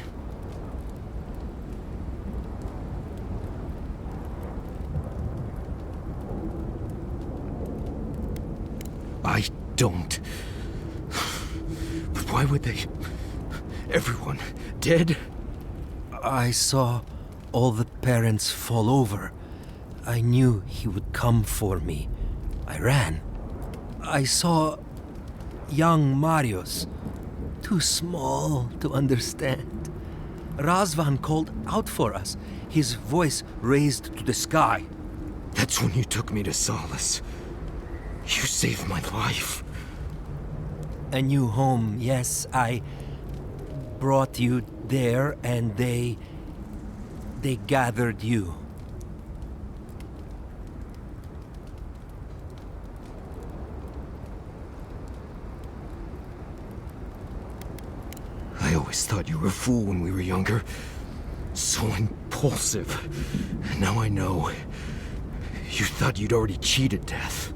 I don't. But why would they... Everyone dead? I saw all the parents fall over. I knew he would come for me. I ran. I saw young Marius, too small to understand. Razvan called out for us, his voice raised to the sky. That's when you took me to Solace. You saved my life. A new home, yes, I brought you there and they gathered you. I always thought you were a fool when we were younger. So impulsive. Now I know. You thought you'd already cheated death.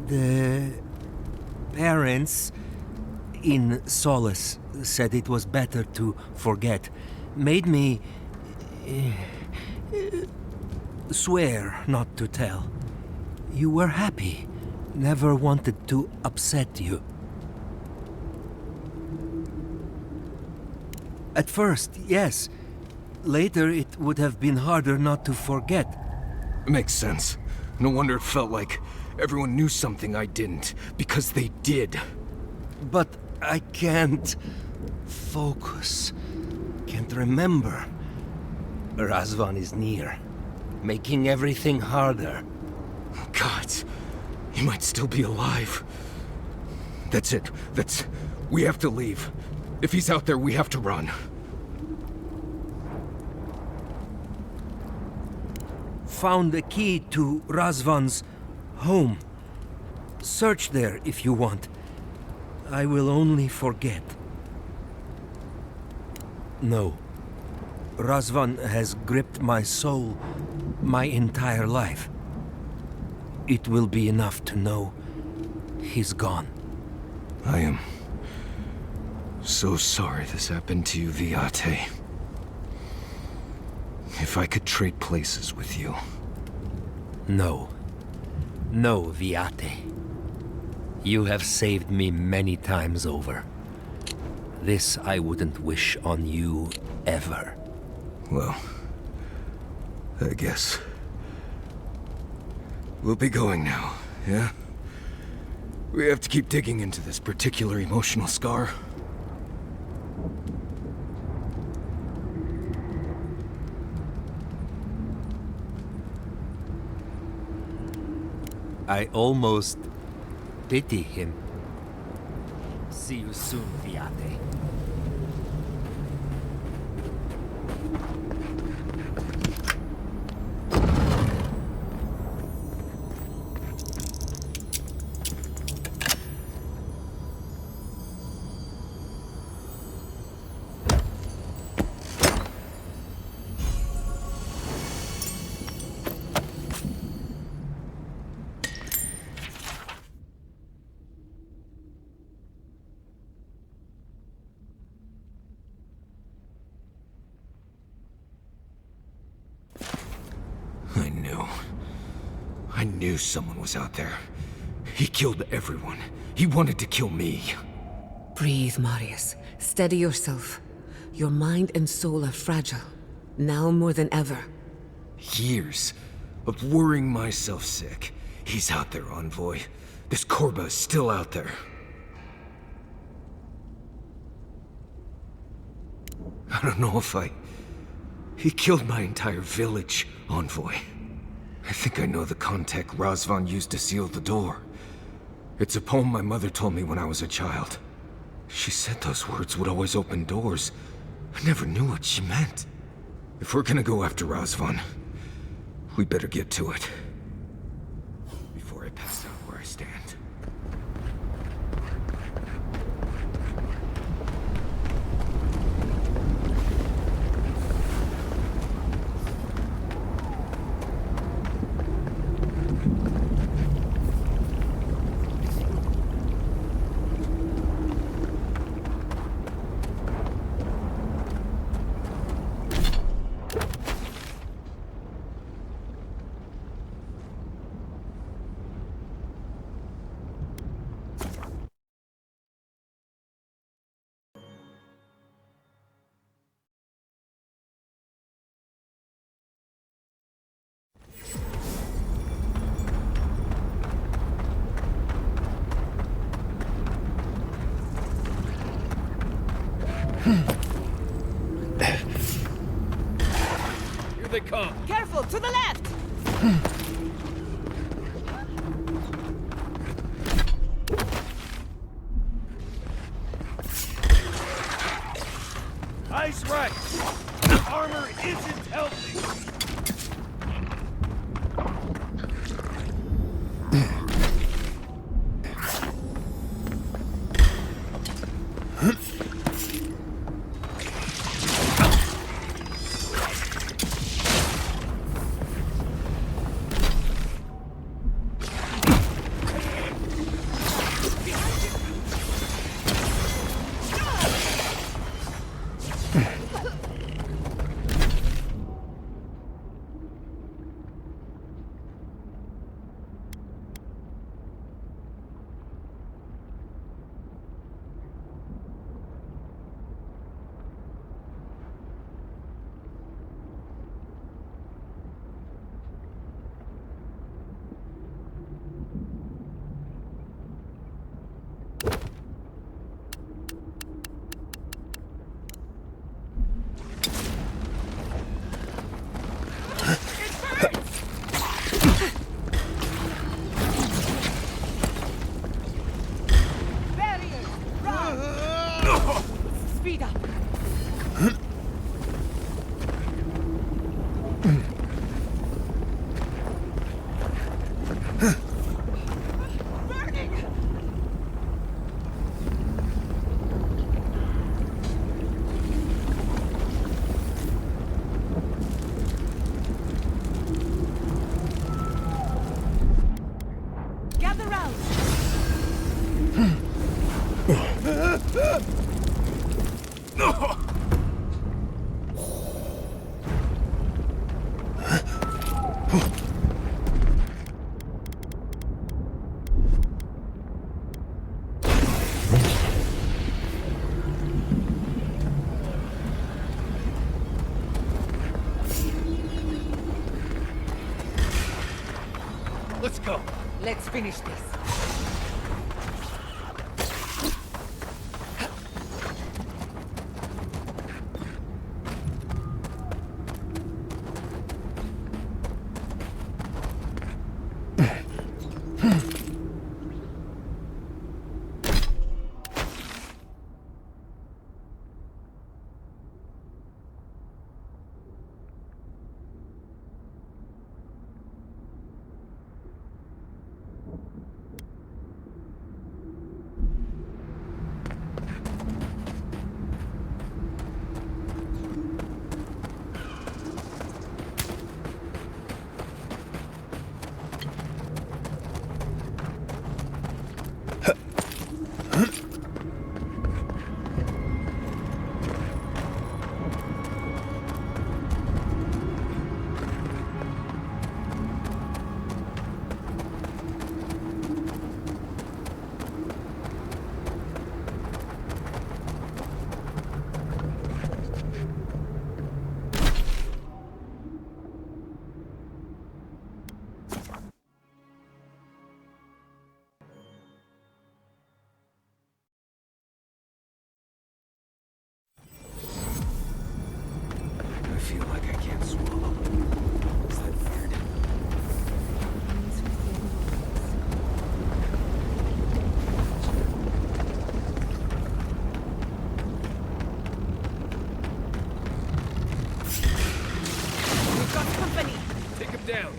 The parents in Solace said it was better to forget. Made me Swear not to tell. You were happy. Never wanted to upset you. At first, yes. Later, it would have been harder not to forget. Makes sense. No wonder it felt like everyone knew something I didn't, because they did. But I can't focus. Can't remember. Razvan is near, making everything harder. God, he might still be alive. That's it. We have to leave. If he's out there, we have to run. Found the key to Razvan's home. Search there if you want. I will only forget. No. Razvan has gripped my soul my entire life. It will be enough to know he's gone. I am so sorry this happened to you, Viate. If I could trade places with you. No. No, Viate. You have saved me many times over. This I wouldn't wish on you ever. Well, I guess we'll be going now, yeah? We have to keep digging into this particular emotional scar. I almost pity him. See you soon, Viate. I knew someone was out there. He killed everyone. He wanted to kill me. Breathe, Marius. Steady yourself. Your mind and soul are fragile. Now more than ever. Years of worrying myself sick. He's out there, Envoy. This Korba is still out there. I don't know if He killed my entire village, Envoy. I think I know the contact Razvan used to seal the door. It's a poem my mother told me when I was a child. She said those words would always open doors. I never knew what she meant. If we're gonna go after Razvan, we better get to it. Before I pass out where I stand. Here they come. Careful, to the left! Ice right. Armor isn't healthy. Gather round! Let's go. Let's finish this. I feel like I can't swallow. Is that weird? We've got company! Take him down.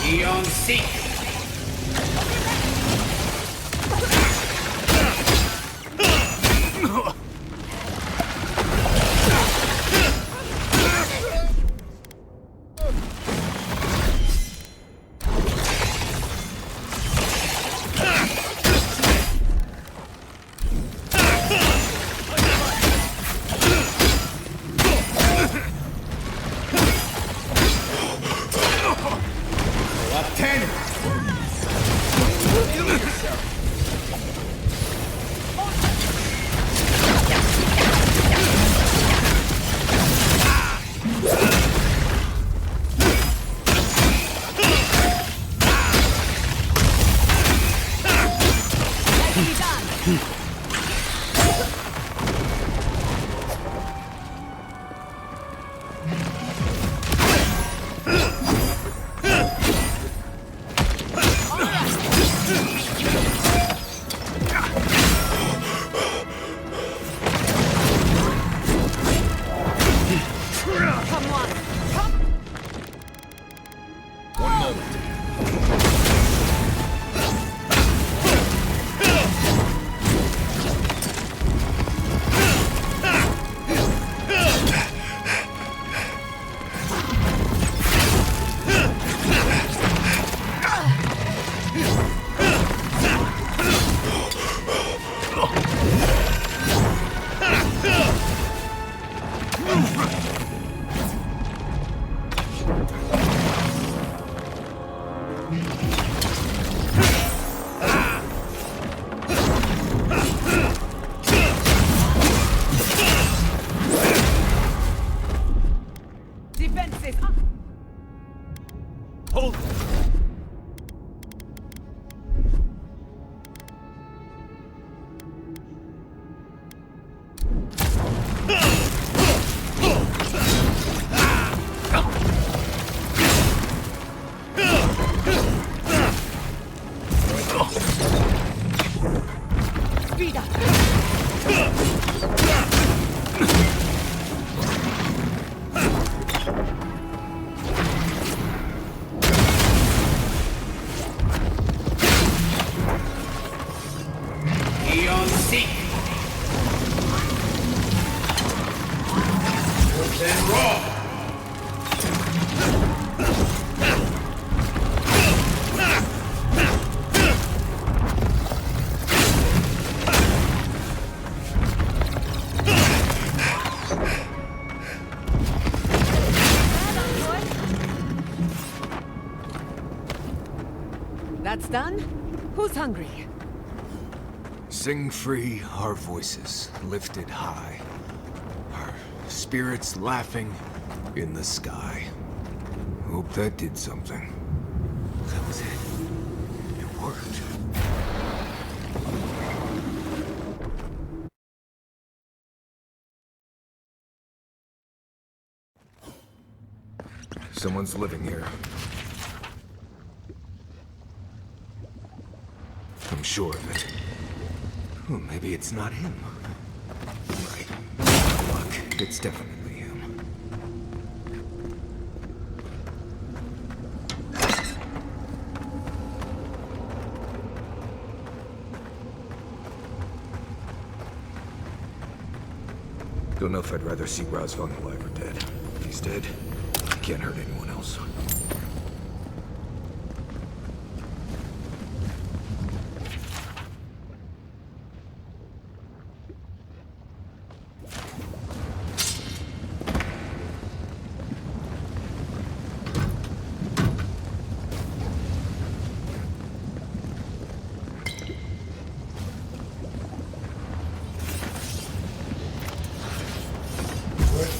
Eon Seek! Hold! Speed up! Eon Seek! Then raw! That's done? Who's hungry? Sing free, our voices lifted high. Our spirits laughing in the sky. Hope that did something. That was it. It worked. Someone's living here. I'm sure of it. Oh, maybe it's not him. Right. Look, it's definitely him. Don't know if I'd rather see Razvan alive or dead. If he's dead, he can't hurt anyone else.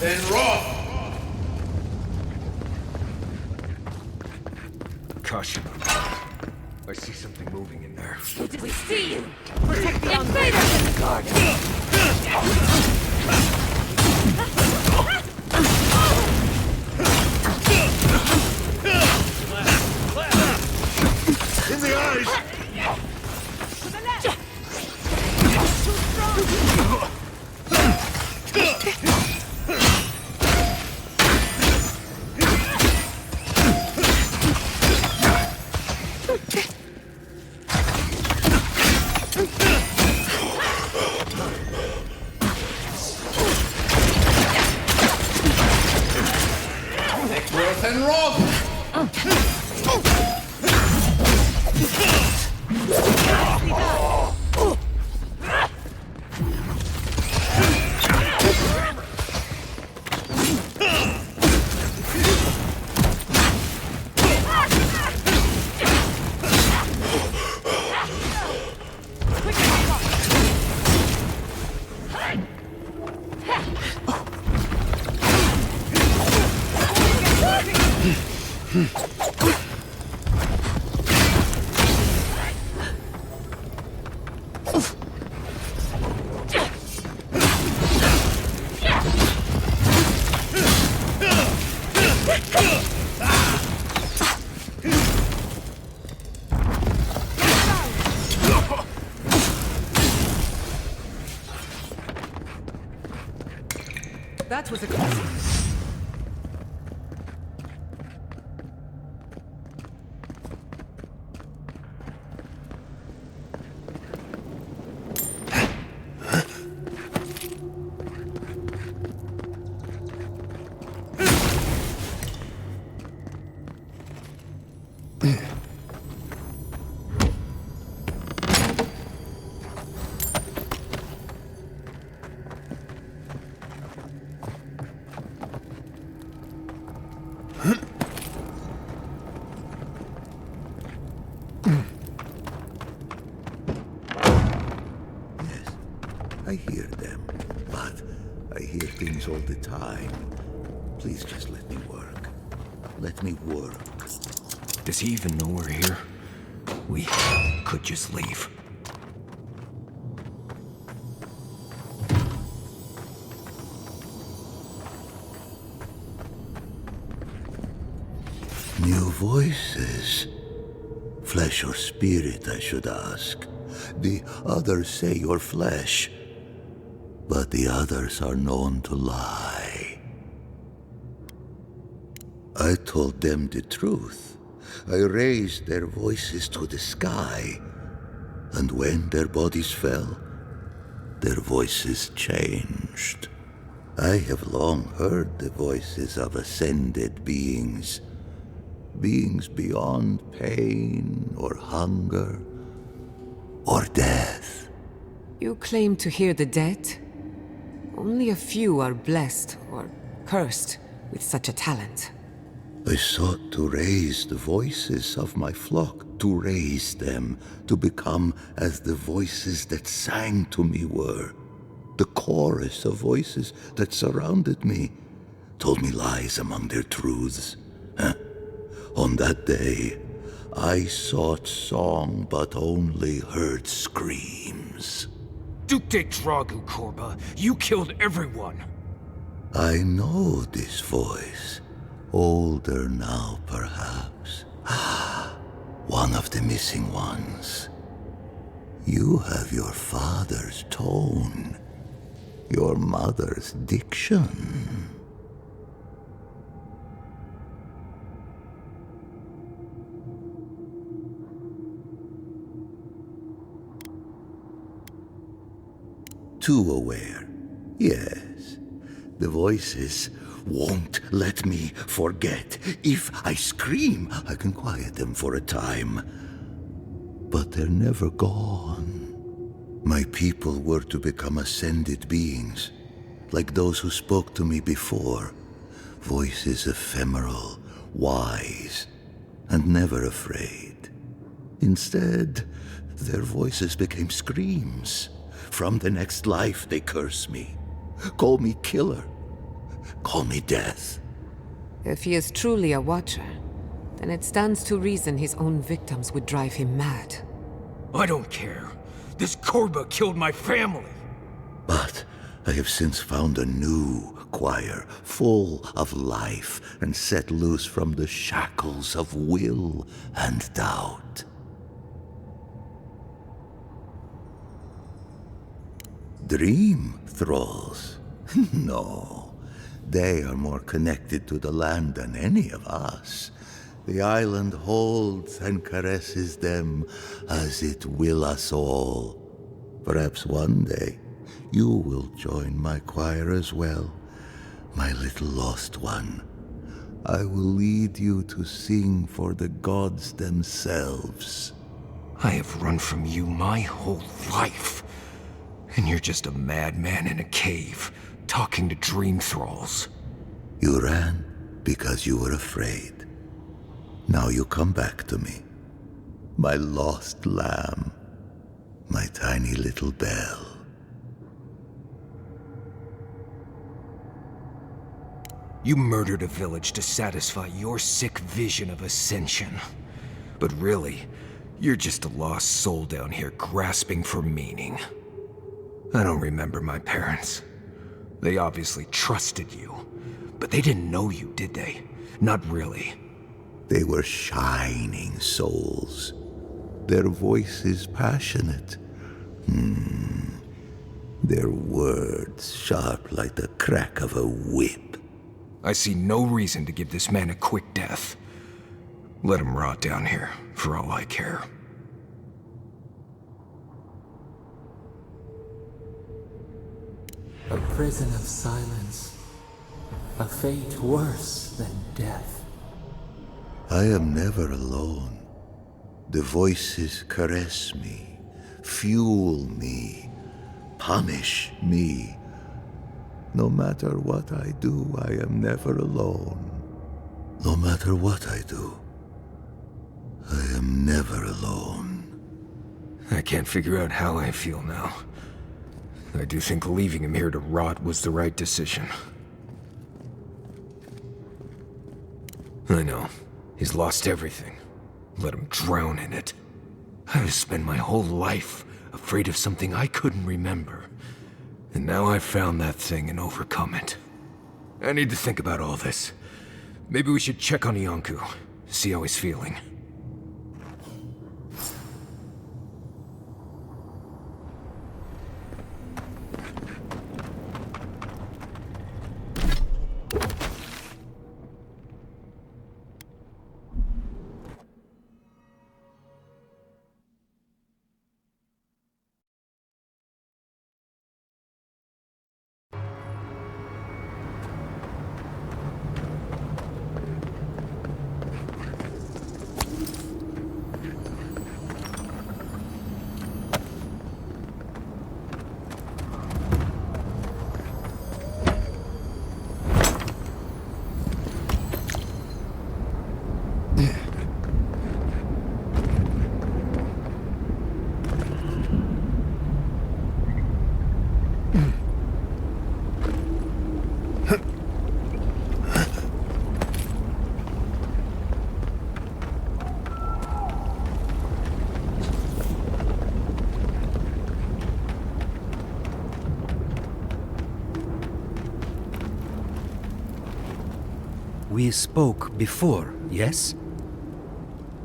Then raw! Caution. I see something moving in there. We see you! Protect the invaders in the garden! In the eyes! To the left! Too strong! Growth and rob! That was a good one. I hear them, but I hear things all the time. Please just let me work. Let me work. Does he even know we're here? We could just leave. New voices. Flesh or spirit, I should ask. The others say you're flesh, but the others are known to lie. I told them the truth. I raised their voices to the sky, and when their bodies fell, their voices changed. I have long heard the voices of ascended beings. Beings beyond pain or hunger or death. You claim to hear the dead? Only a few are blessed or cursed with such a talent. I sought to raise the voices of my flock, to raise them, to become as the voices that sang to me were. The chorus of voices that surrounded me told me lies among their truths. On that day, I sought song but only heard screams. Duke de Dragu, Korba, you killed everyone! I know this voice. Older now, perhaps. One of the missing ones. You have your father's tone, your mother's diction. Too aware, yes. The voices won't let me forget. If I scream, I can quiet them for a time. But they're never gone. My people were to become ascended beings, like those who spoke to me before. Voices ephemeral, wise, and never afraid. Instead, their voices became screams. From the next life, they curse me. Call me killer. Call me death. If he is truly a Watcher, then it stands to reason his own victims would drive him mad. I don't care. This Korba killed my family! But I have since found a new choir, full of life, and set loose from the shackles of will and doubt. Dream thralls? No. They are more connected to the land than any of us. The island holds and caresses them as it will us all. Perhaps one day you will join my choir as well, my little lost one. I will lead you to sing for the gods themselves. I have run from you my whole life. And you're just a madman in a cave, talking to dream thralls. You ran because you were afraid. Now you come back to me. My lost lamb. My tiny little bell. You murdered a village to satisfy your sick vision of ascension. But really, you're just a lost soul down here grasping for meaning. I don't remember my parents. They obviously trusted you, but they didn't know you, did they? Not really. They were shining souls. Their voices passionate. Their words sharp like the crack of a whip. I see no reason to give this man a quick death. Let him rot down here, for all I care. A prison of silence. A fate worse than death. I am never alone. The voices caress me, fuel me, punish me. No matter what I do, I am never alone. No matter what I do, I am never alone. I can't figure out how I feel now. I do think leaving him here to rot was the right decision. I know. He's lost everything. Let him drown in it. I've spent my whole life afraid of something I couldn't remember. And now I've found that thing and overcome it. I need to think about all this. Maybe we should check on Iancu, see how he's feeling. We spoke before, yes?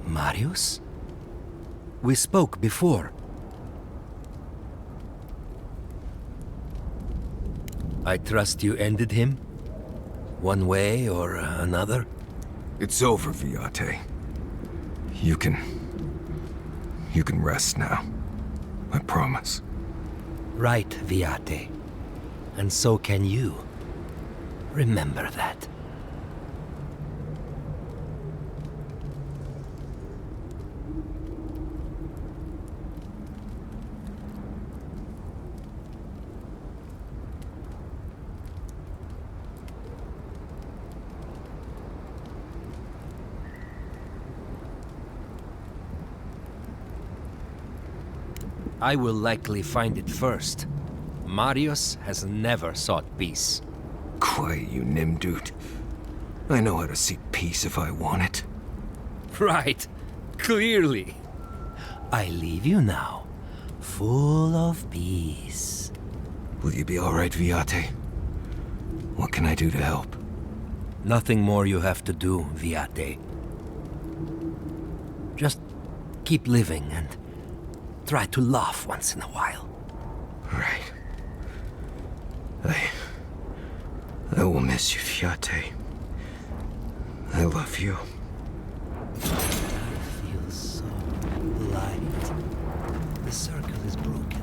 Marius? We spoke before. I trust you ended him? One way or another? It's over, Viate. You can rest now. I promise. Right, Viate. And so can you. Remember that. I will likely find it first. Marius has never sought peace. Quiet, you Nimdude. I know how to seek peace if I want it. Right. Clearly. I leave you now, full of peace. Will you be all right, Viate? What can I do to help? Nothing more you have to do, Viate. Just keep living and try to laugh once in a while. Right. I will miss you, Viate. I love you. I feel so light. The circle is broken.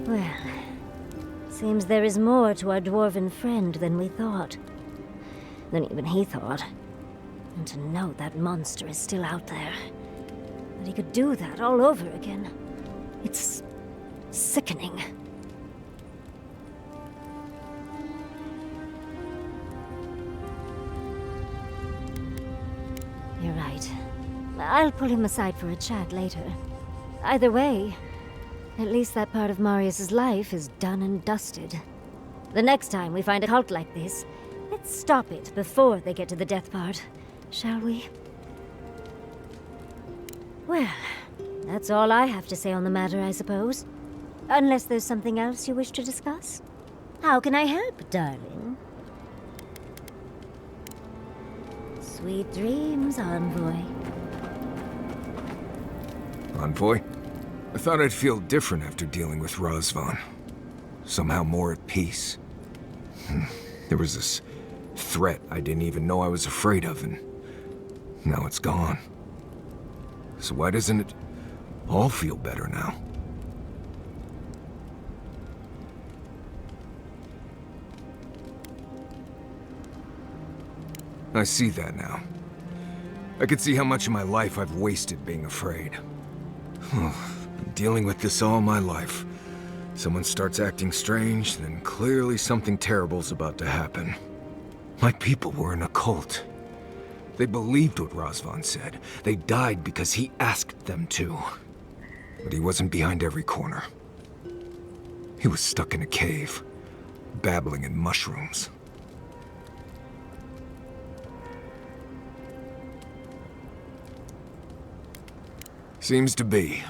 Well, seems there is more to our dwarven friend than we thought. Than even he thought. And to know that monster is still out there. That he could do that all over again. It's sickening. You're right. I'll pull him aside for a chat later. Either way, at least that part of Marius's life is done and dusted. The next time we find a cult like this, let's stop it before they get to the death part, shall we? Well, that's all I have to say on the matter, I suppose. Unless there's something else you wish to discuss? How can I help, darling? Sweet dreams, Envoy. Envoy? I thought I'd feel different after dealing with Razvan. Somehow more at peace. There was this threat I didn't even know I was afraid of, and now it's gone. So why doesn't it all feel better now? I see that now. I can see how much of my life I've wasted being afraid. Been dealing with this all my life. Someone starts acting strange, then clearly something terrible's about to happen. My people were in a cult. They believed what Razvan said. They died because he asked them to. But he wasn't behind every corner. He was stuck in a cave, babbling in mushrooms. Seems to be.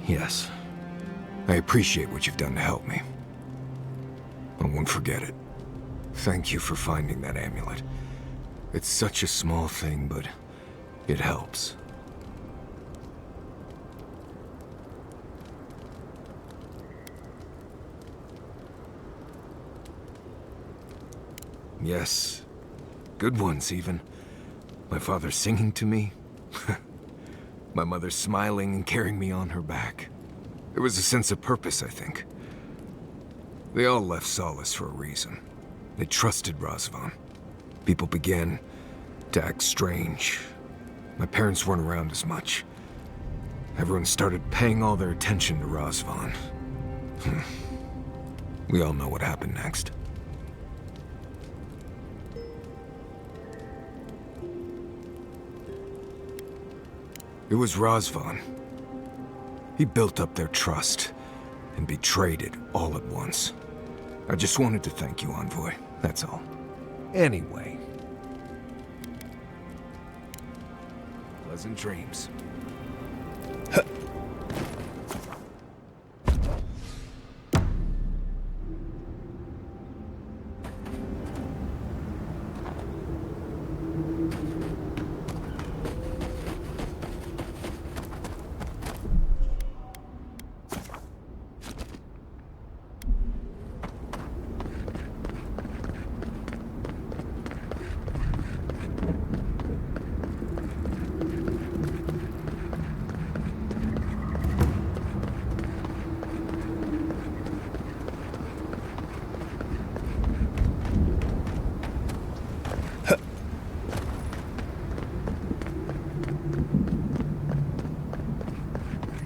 Yes. I appreciate what you've done to help me. I won't forget it. Thank you for finding that amulet. It's such a small thing, but it helps. Yes. Good ones, even. My father singing to me. My mother smiling and carrying me on her back. There was a sense of purpose, I think. They all left solace for a reason. They trusted Razvan. People began to act strange. My parents weren't around as much. Everyone started paying all their attention to Razvan. We all know what happened next. It was Razvan. He built up their trust and betrayed it all at once. I just wanted to thank you, Envoy. That's all. Anyway. Pleasant dreams.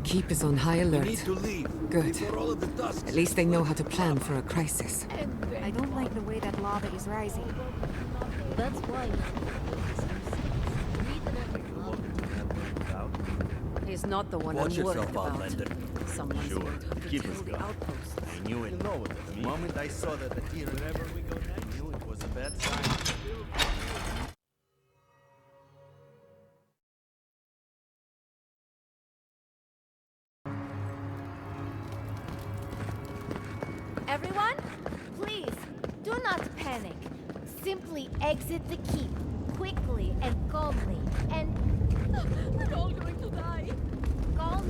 Keep is on high alert. We need to leave. Good. Before all of the dust. At least they know how to plan for a crisis. I don't like the way that lava is rising. That's why. He's not the one Watch I'm worried yourself, about. Outlander. Someone's Sure. going to have to Keep tell us the going. outpost. I knew it. The moment I saw that the deer wherever we go next, I knew it was a bad sign. Everyone, please, do not panic. Simply exit the keep, quickly and calmly, and... We're all going to die. Calm.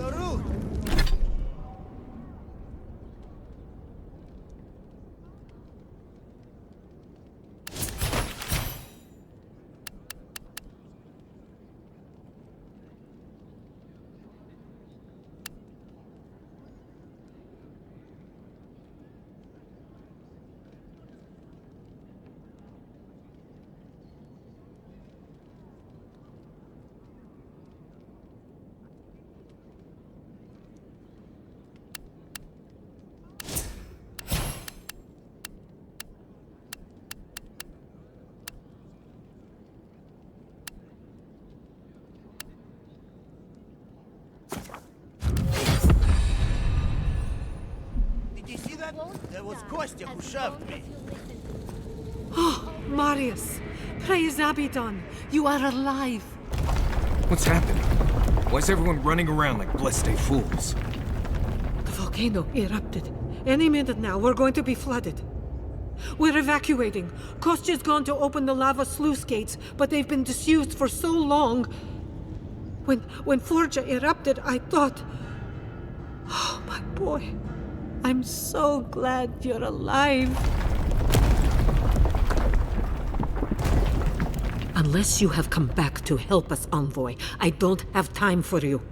That was Kostya who shoved me. Oh, Marius! Praise Abaddon! You are alive! What's happening? Why is everyone running around like blessed fools? The volcano erupted. Any minute now, we're going to be flooded. We're evacuating. Kostya's gone to open the lava sluice gates, but they've been disused for so long. When Forja erupted, I thought... Oh, my boy. I'm so glad you're alive. Unless you have come back to help us, Envoy, I don't have time for you.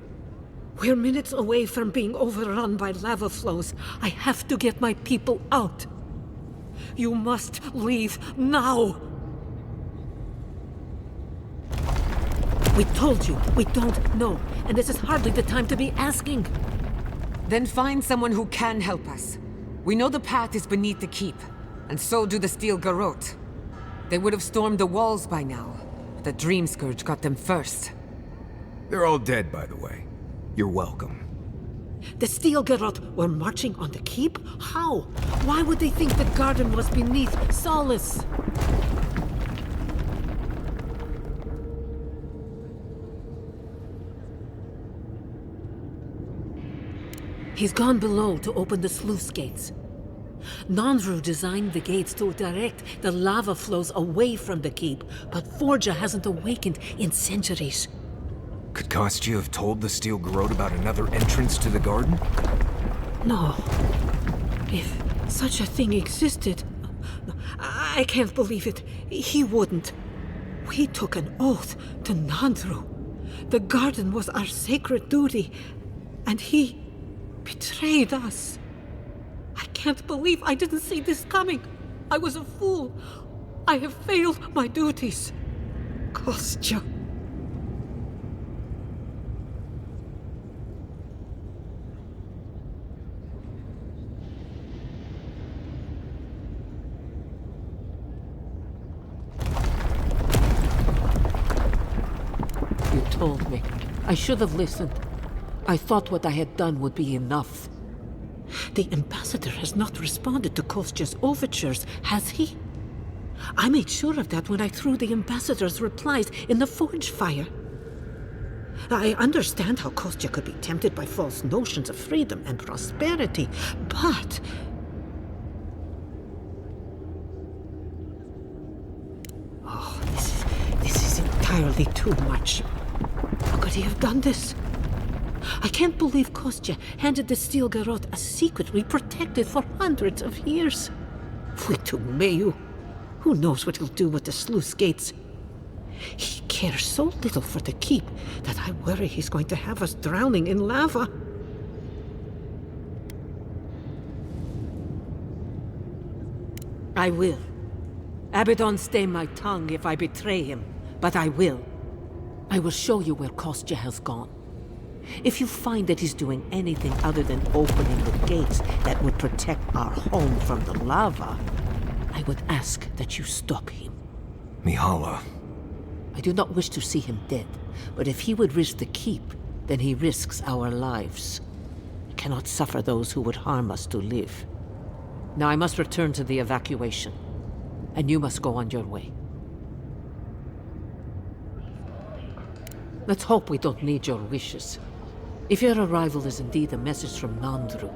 We're minutes away from being overrun by lava flows. I have to get my people out. You must leave now! We told you, we don't know, and this is hardly the time to be asking. Then find someone who can help us. We know the path is beneath the keep, and so do the steel garrote. They would have stormed the walls by now, but the Dream Scourge got them first. They're all dead, by the way. You're welcome. The steel garrote were marching on the keep? How? Why would they think the garden was beneath Solace? He's gone below to open the sluice gates. Nandru designed the gates to direct the lava flows away from the keep, but Forja hasn't awakened in centuries. Could Kostya have told the steel garrote about another entrance to the garden? No. If such a thing existed, I can't believe it. He wouldn't. We took an oath to Nandru. The garden was our sacred duty, and he betrayed us. I can't believe I didn't see this coming. I was a fool. I have failed my duties. Kostya. You told me. I should have listened. I thought what I had done would be enough. The ambassador has not responded to Kostya's overtures, has he? I made sure of that when I threw the ambassador's replies in the forge fire. I understand how Kostya could be tempted by false notions of freedom and prosperity, but... Oh, this is entirely too much. How could he have done this? I can't believe Kostya handed the steel garrote a secret we protected for hundreds of years. Mayu. Who knows what he'll do with the sluice gates? He cares so little for the keep that I worry he's going to have us drowning in lava. I will. Abaddon stay my tongue if I betray him, but I will. I will show you where Kostya has gone. If you find that he's doing anything other than opening the gates that would protect our home from the lava, I would ask that you stop him. Mihala. I do not wish to see him dead, but if he would risk the keep, then he risks our lives. I cannot suffer those who would harm us to live. Now I must return to the evacuation, and you must go on your way. Let's hope we don't need your wishes. If your arrival is indeed a message from Nandru,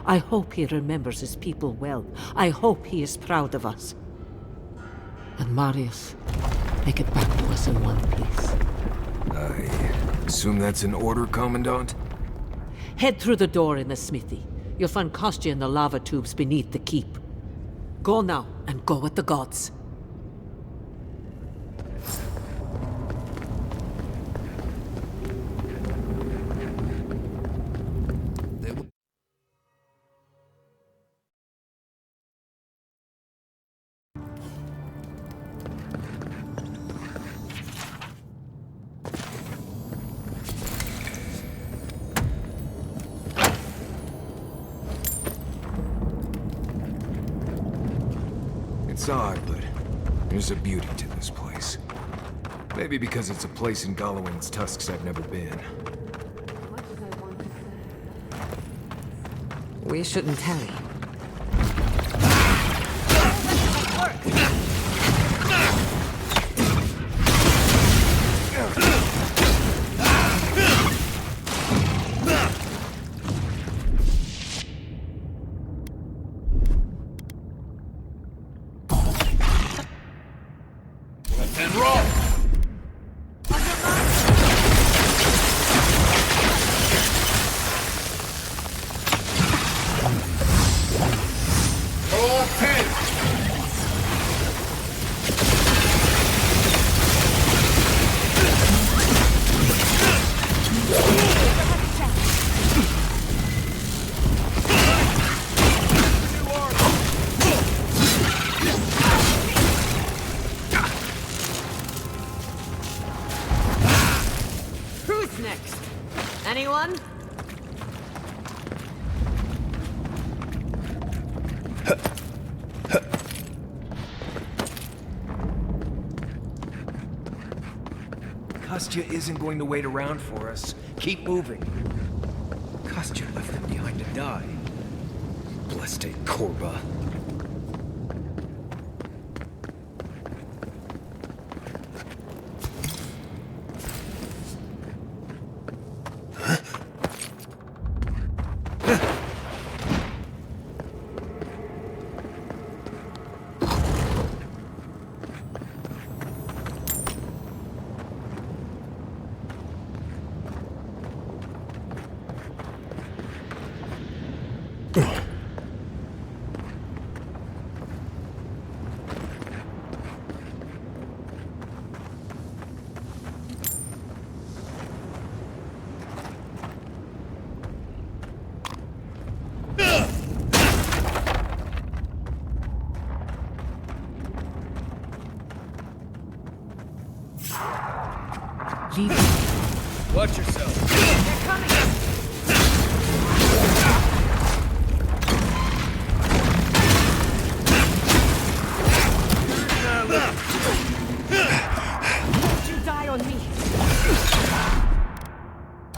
I hope he remembers his people well. I hope he is proud of us. And Marius, make it back to us in one piece. I assume that's an order, Commandant? Head through the door in the smithy. You'll find Kostya in the lava tubes beneath the keep. Go now, and go with the gods. It's odd, but there's a beauty to this place. Maybe because it's a place in Galloway's tusks I've never been. We shouldn't tarry. Kostya isn't going to wait around for us. Keep moving. Kostya left them behind to die. Blessed Korba. Watch yourself. They're coming! Don't you die on me!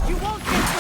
You won't get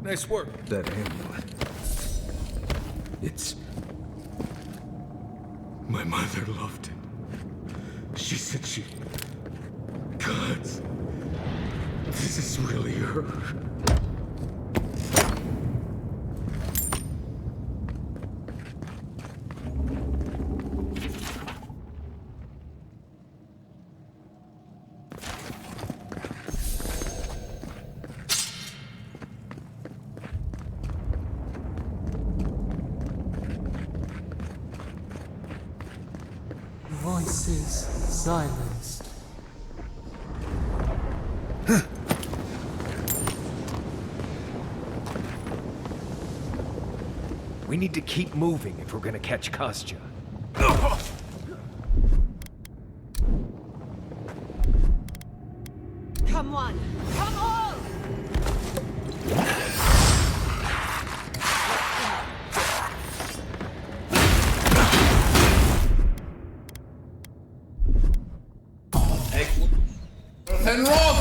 Nice work. That amulet. It's... My mother loved it. She said she... Gods... This is really her. Voices silenced. We need to keep moving if we're gonna catch Kostya. Come on! Come on! And Rob!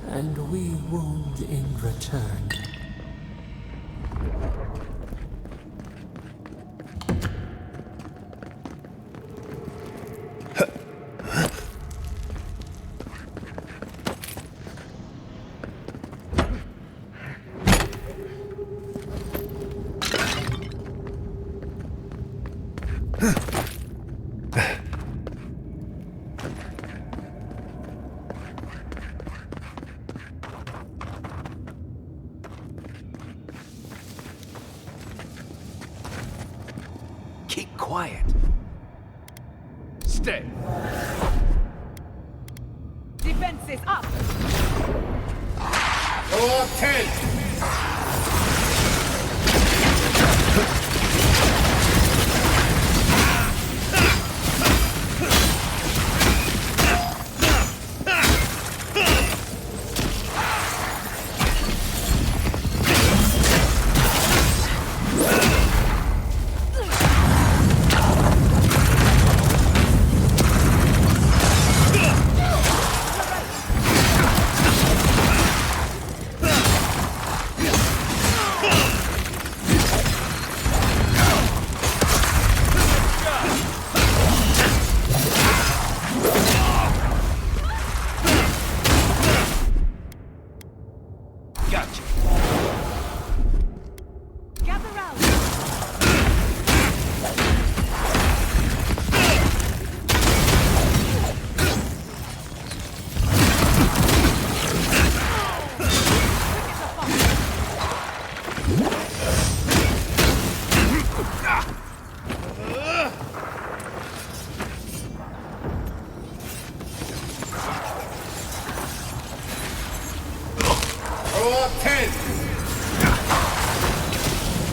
And we wound in return. Keep quiet. Stay. Defenses up! Go up 10! Go up 10!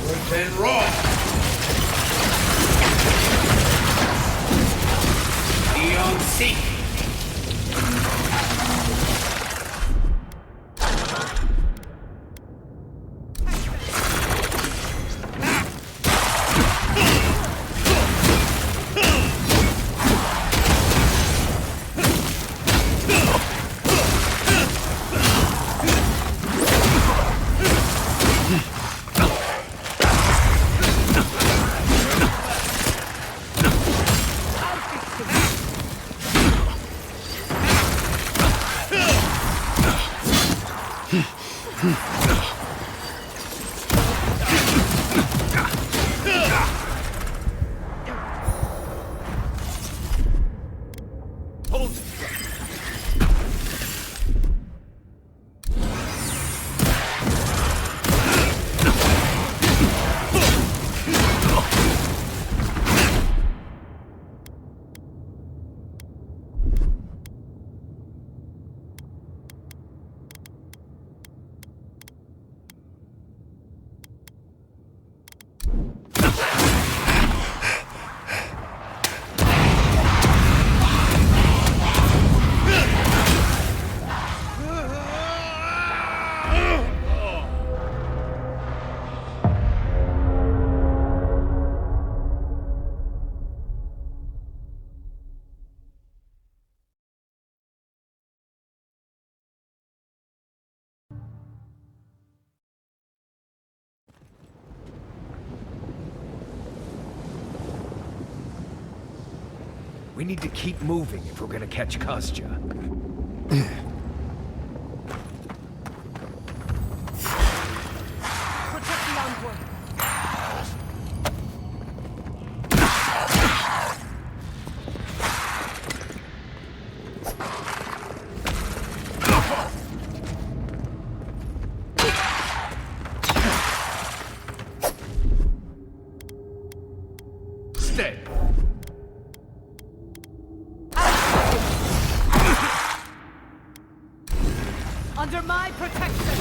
We're 10 raw! Beyond seek! We need to keep moving if we're gonna catch Kostya. Protect the envoy! Under my protection!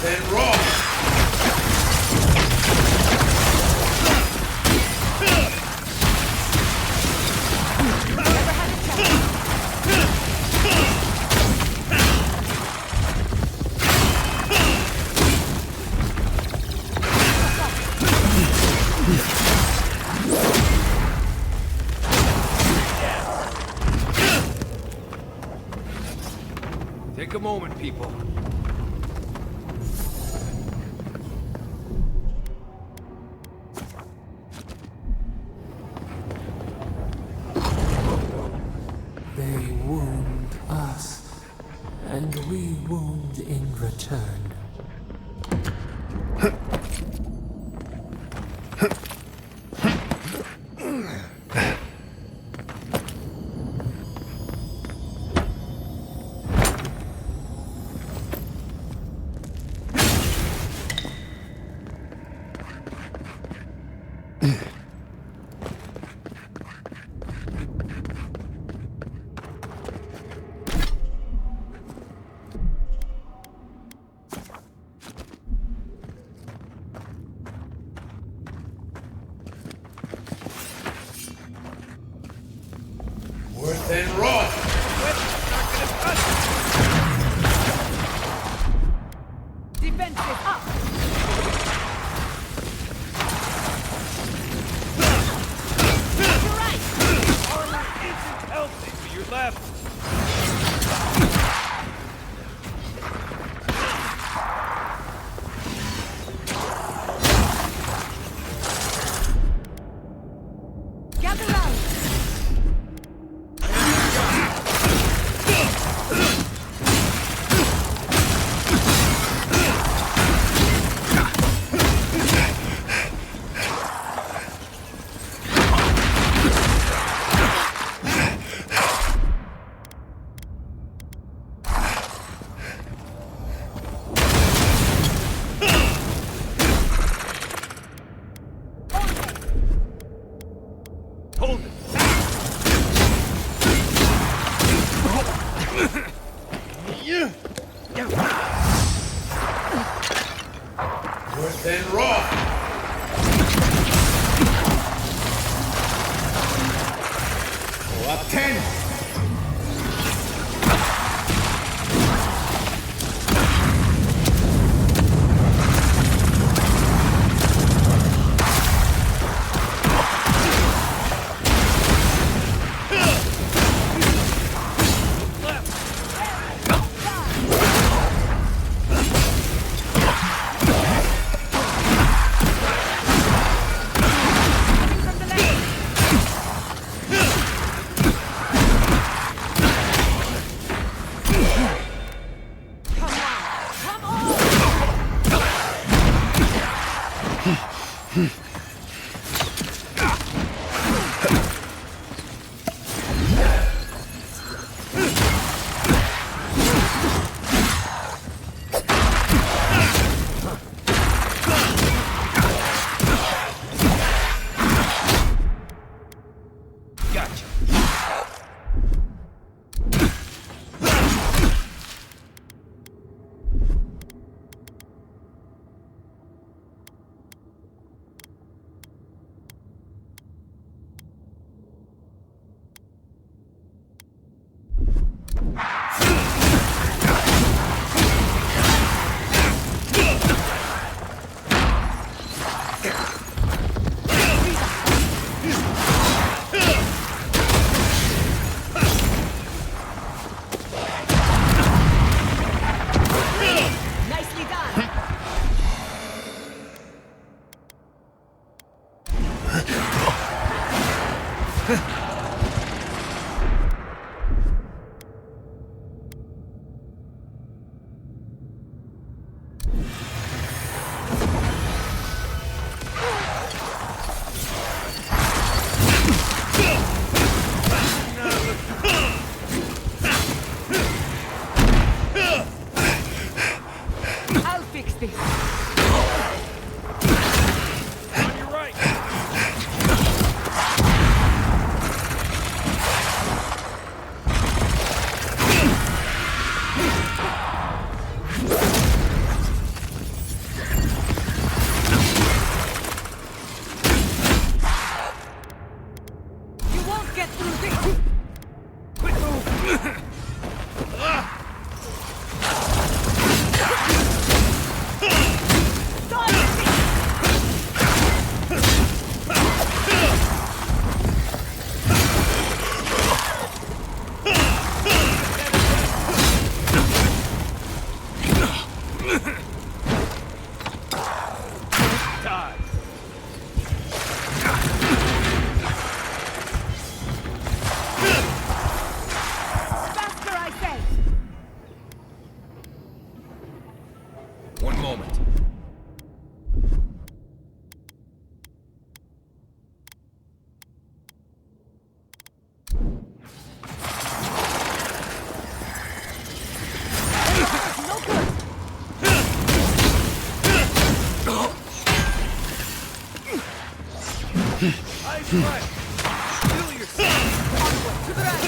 And roll! Take a moment, people. They wound us, and we wound in return. Worth and raw! Defenses up! You're right! Armor isn't healthy for your left! Gather round! right. Feel yourself. Onward, to the right.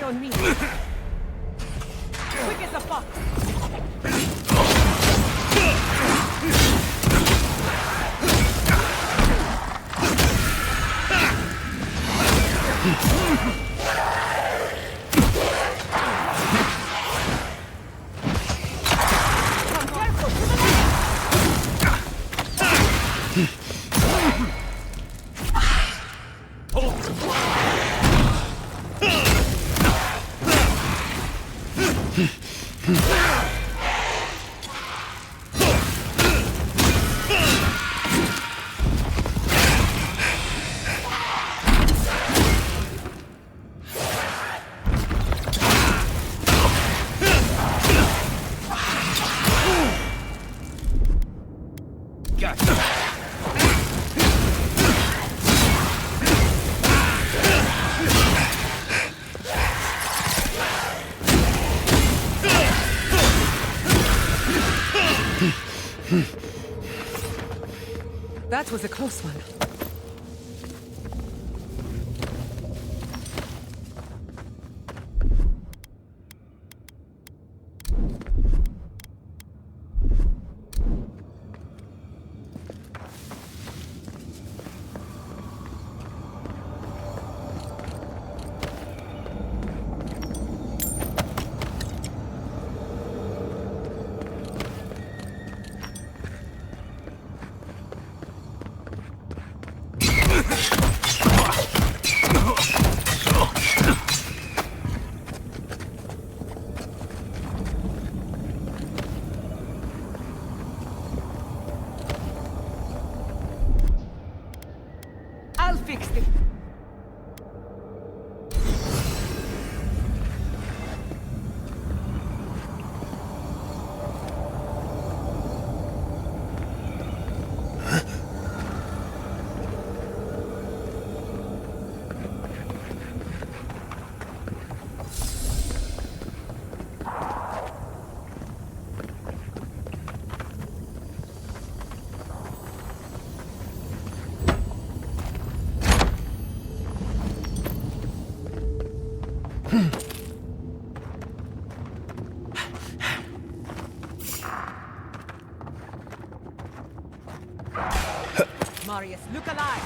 On me. Quick as a fox. That was a close one. I'll fix it. Marius, look alive!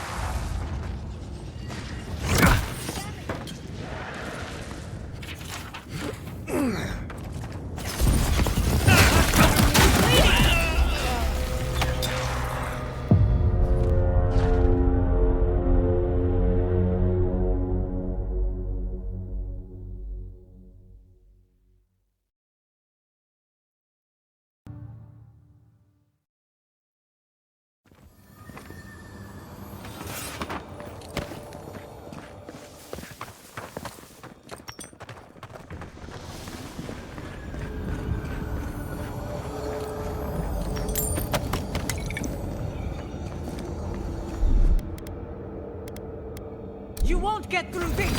You won't get through this!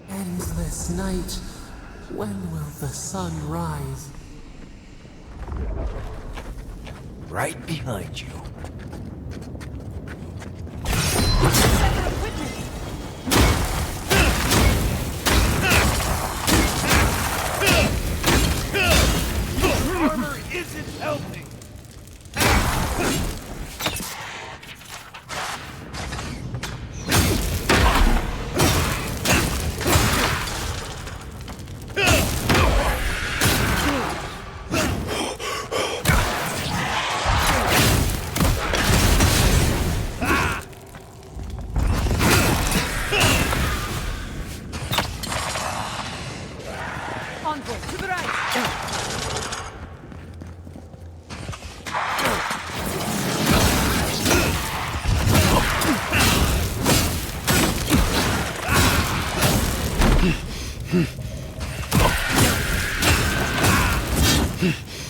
Endless night. When will the sun rise? Right behind you. Armor isn't helping. Onward, to the right!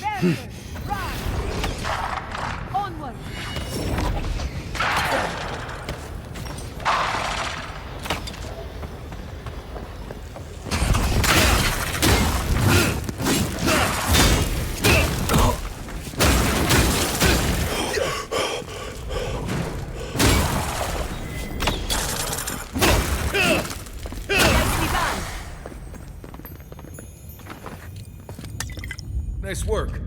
Barrier, rise! Onward! Nice work.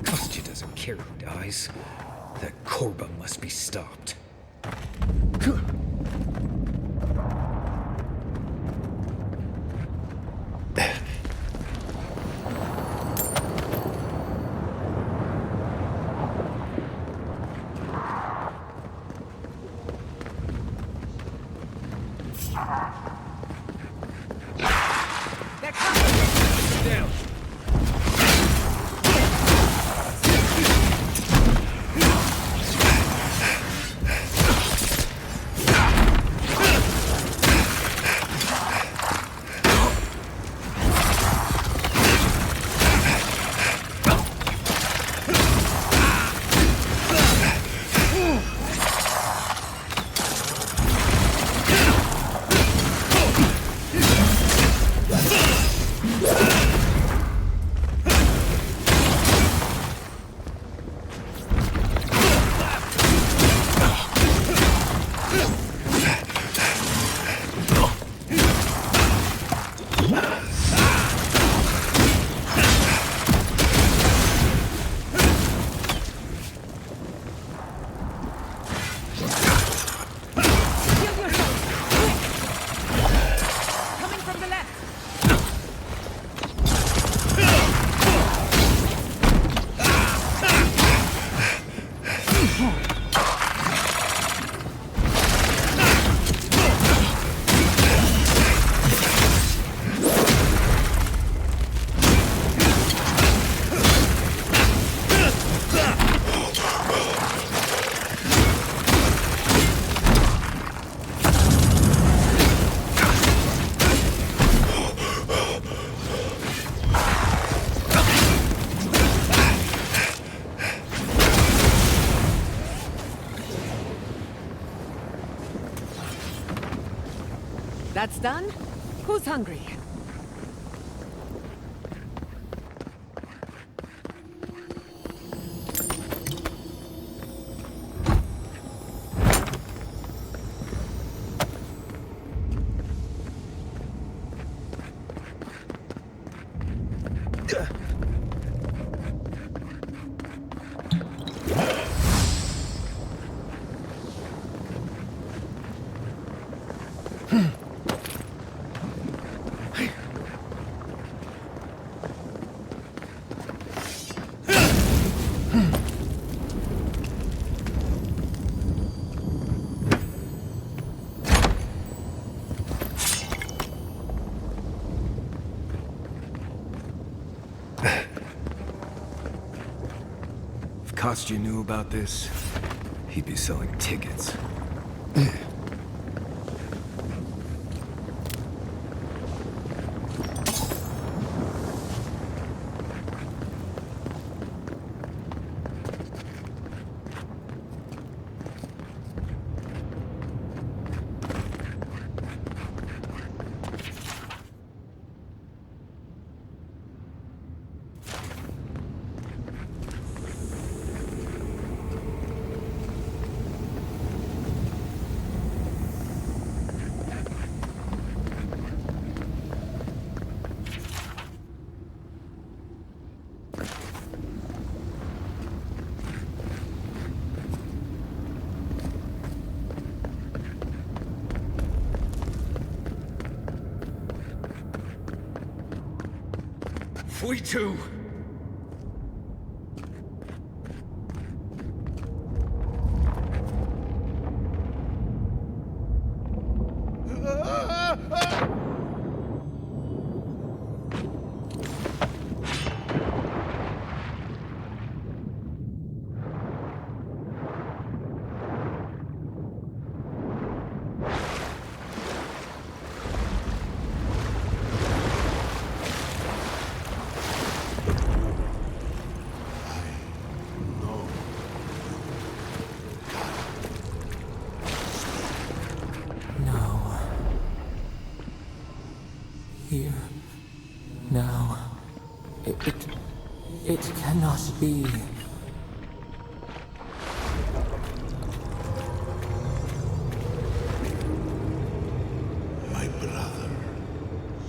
Kostya doesn't care who dies. That Kombat must be stopped. They're coming! Down. Coming from the left! That's done? Who's hungry? If Kostya knew about this, He'd be selling tickets. We too. No. Here. Now. It cannot be. My brother,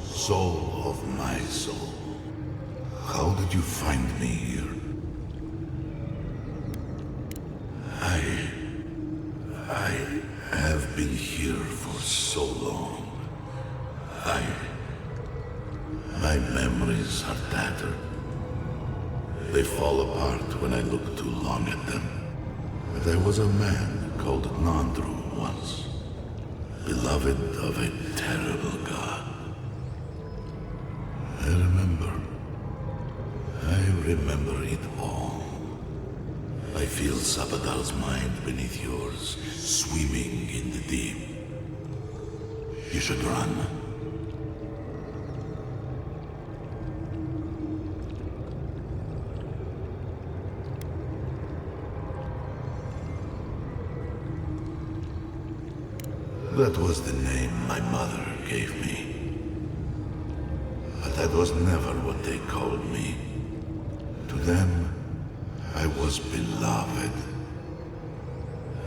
soul of my soul, how did you find me here? I have been here for so long. My memories are tattered. They fall apart when I look too long at them. There was a man called Nandru once, beloved of a terrible god. I remember it all. I feel Sabadal's mind beneath yours, swimming in the deep. You should run. That was the name my mother gave me. But that was never what they called me. To them, I was beloved.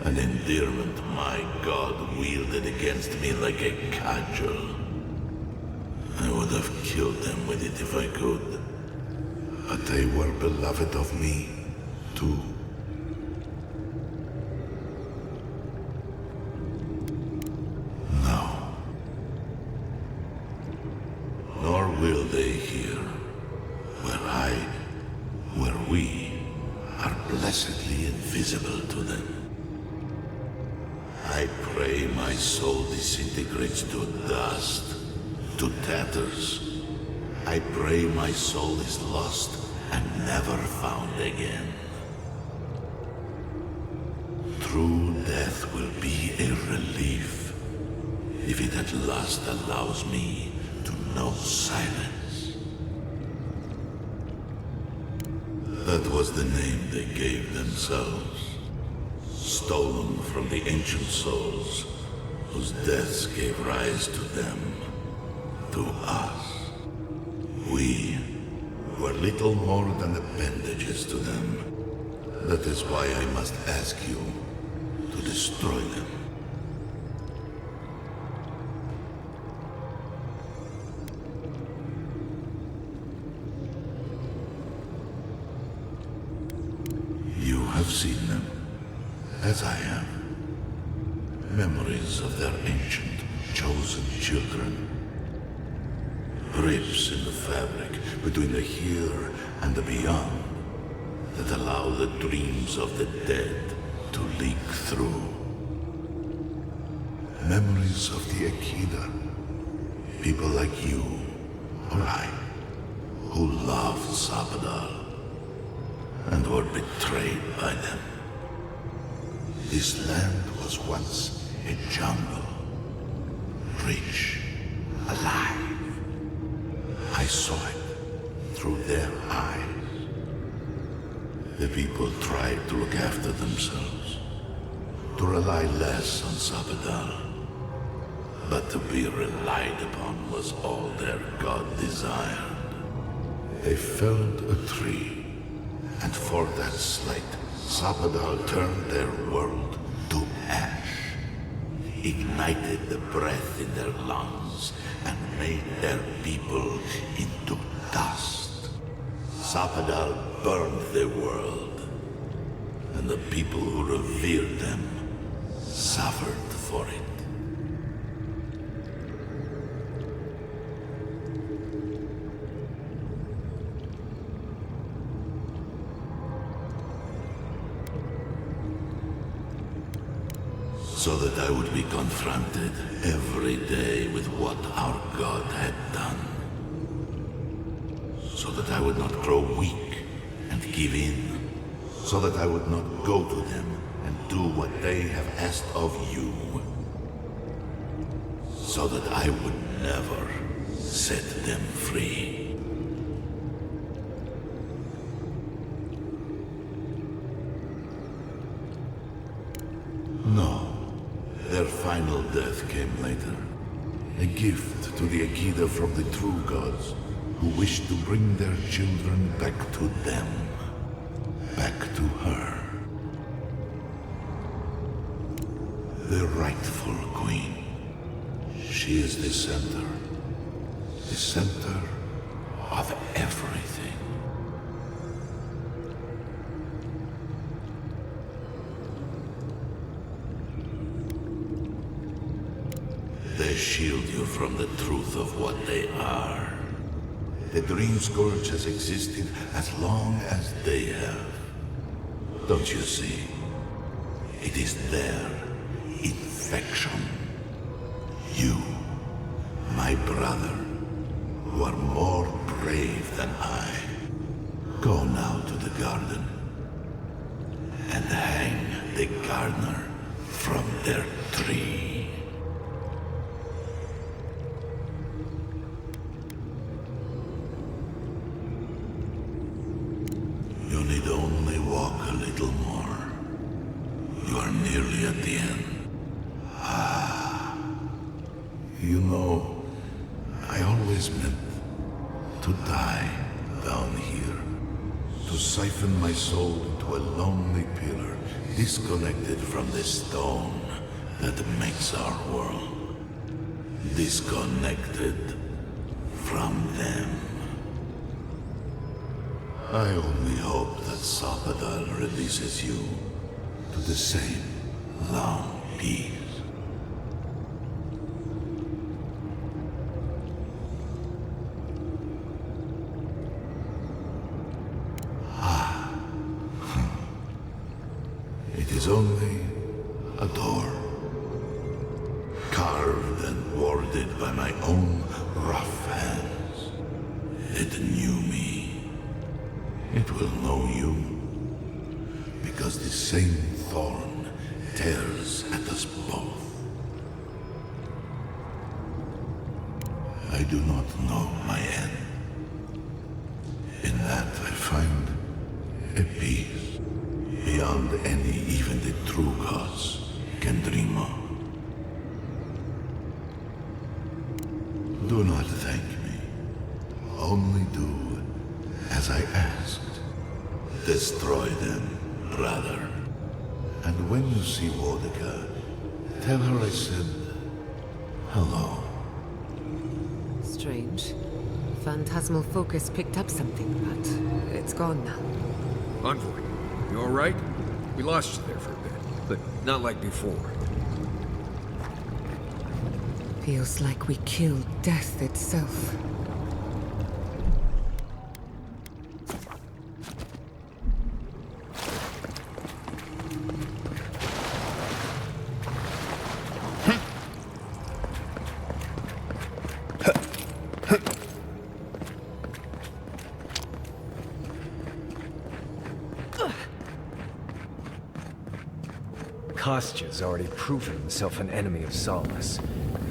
An endearment my God wielded against me like a cudgel. I would have killed them with it if I could. But they were beloved of me, too. Nor will they here, where we are blessedly invisible to them. I pray my soul disintegrates to dust, to tatters. I pray my soul is lost and never found again. True death will be a relief, if it at last allows me to know silence. That was the name they gave themselves, stolen from the ancient souls whose deaths gave rise to them, to us. We were little more than appendages to them. That is why I must ask you to destroy them. You have seen them, as I have. Memories of their ancient, chosen children. Rips in the fabric between the here and the beyond that allow the dreams of the dead to leak through. Memories of the Akida. People like you, or I, who loved Sabadal and were betrayed by them. This land was once a jungle, rich, alive. I saw it through their eyes. The people tried to look after themselves, to rely less on Sabadal. But to be relied upon was all their god desired. They felled a tree, and for that slight, Sabadal turned their world to ash, ignited the breath in their lungs, and made their people into dust. Sabadal burned the world, and the people who revered them suffered for it. So that I would be confronted every day with what our God had done. So that I would not grow weak and give in. So that I would not go to them and do what they have asked of you. So that I would never set them free. No. Their final death came later. A gift to the Akida from the true gods, who wished to bring their children back to them. Back to her. The rightful queen. She is the center. The center of everything. They shield you from the truth of what they are. The Dream Scourge has existed as long as they have. Don't you see? It is their infection. You, my brother, who are more brave than I, go now to the garden and hang the gardener from their tree. You need only walk a little more. You are nearly at the end. Ah. You know, I always meant to die down here. To siphon my soul into a lonely pillar, disconnected from the stone that makes our world. Disconnected from them. I only hope that Sabadal releases you to the same long peace. It is only a door, carved and warded by my own rough hands. It knew me. It will know you, because the same thorn tears at us both. I do not know my end. In that I find a peace beyond any even the true gods can dream of. Do not thank me. Only do as I asked. Destroy them, brother. And when you see Wodika, tell her I said hello. Strange. Phantasmal focus picked up something, but it's gone now. Envoy, you alright? We lost you there for a bit, but not like before. Feels like we killed death itself. Kostya's already proven himself an enemy of Solace.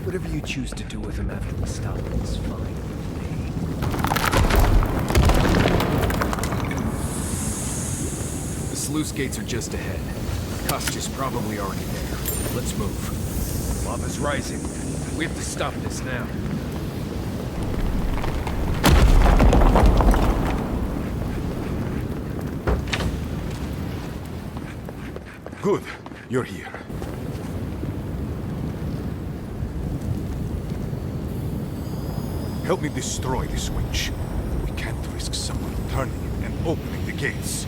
Whatever you choose to do with him after we stop him is fine with me. The sluice gates are just ahead. Kostya's probably already there. Let's move. Lava's rising. We have to stop this now. Good. You're here. Help me destroy this witch. We can't risk someone turning it and opening the gates.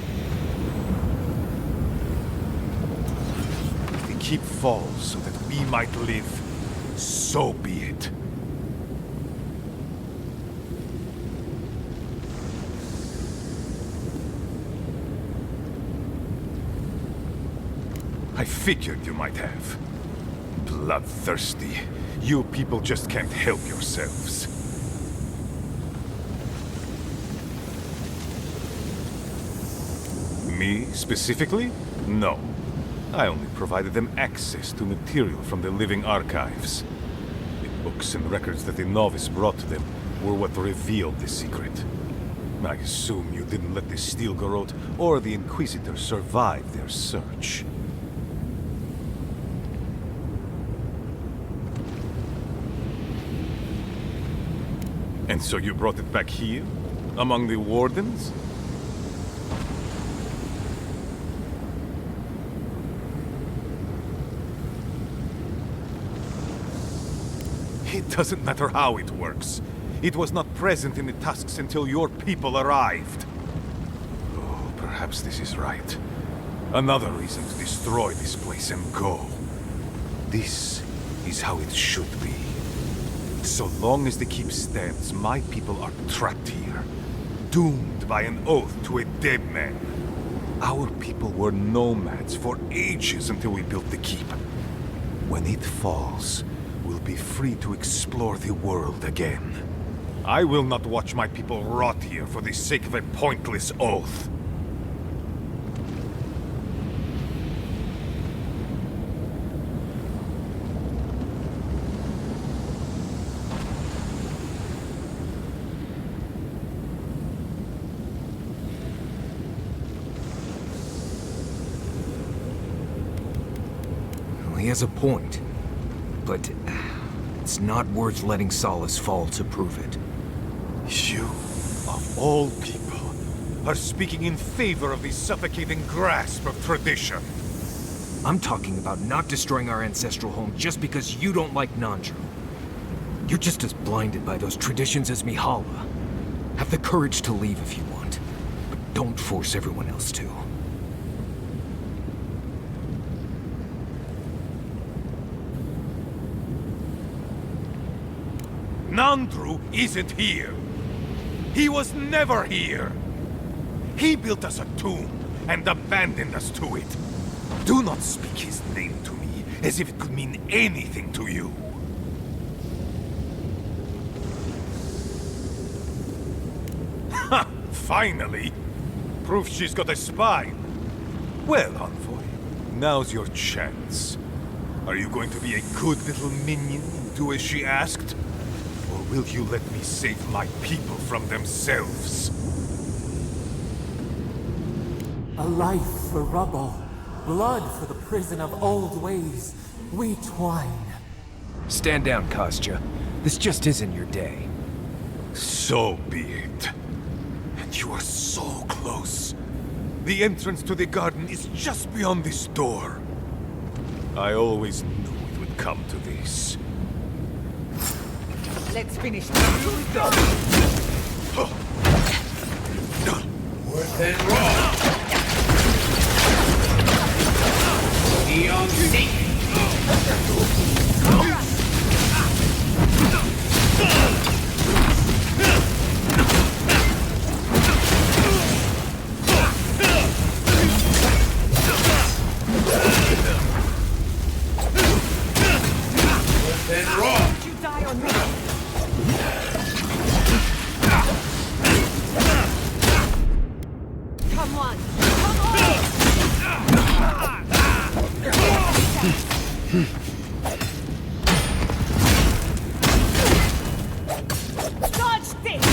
If the keep falls so that we might live, so be it. I figured you might have. Bloodthirsty. You people just can't help yourselves. Me, specifically? No. I only provided them access to material from the living archives. The books and records that the novice brought to them were what revealed the secret. I assume you didn't let the Steel Garrote or the Inquisitor survive their search. And so you brought it back here? Among the Wardens? It doesn't matter how it works. It was not present in the tusks until your people arrived. Oh, perhaps this is right. Another reason to destroy this place and go. This is how it should be. So long as the keep stands, my people are trapped here, doomed by an oath to a dead man. Our people were nomads for ages until we built the keep. When it falls, we'll be free to explore the world again. I will not watch my people rot here for the sake of a pointless oath. He has a point, but it's not worth letting Solace fall to prove it. You, of all people, are speaking in favor of the suffocating grasp of tradition. I'm talking about not destroying our ancestral home just because you don't like Nandru. You're just as blinded by those traditions as Mihala. Have the courage to leave if you want, but don't force everyone else to. Nandru isn't here. He was never here. He built us a tomb and abandoned us to it. Do not speak his name to me as if it could mean anything to you. Ha! Finally! Proof she's got a spine. Well, Envoy, now's your chance. Are you going to be a good little minion and do as she asked? Or will you let me save my people from themselves? A life for rubble, blood for the prison of old ways. We twine. Stand down, Kostya. This just isn't your day. So be it. And you are so close. The entrance to the garden is just beyond this door. I always knew it would come to this. Let's finish this. Here we go. Worth it raw. Neon Seek. Worth it raw. You die on me. Come on. Dodge this!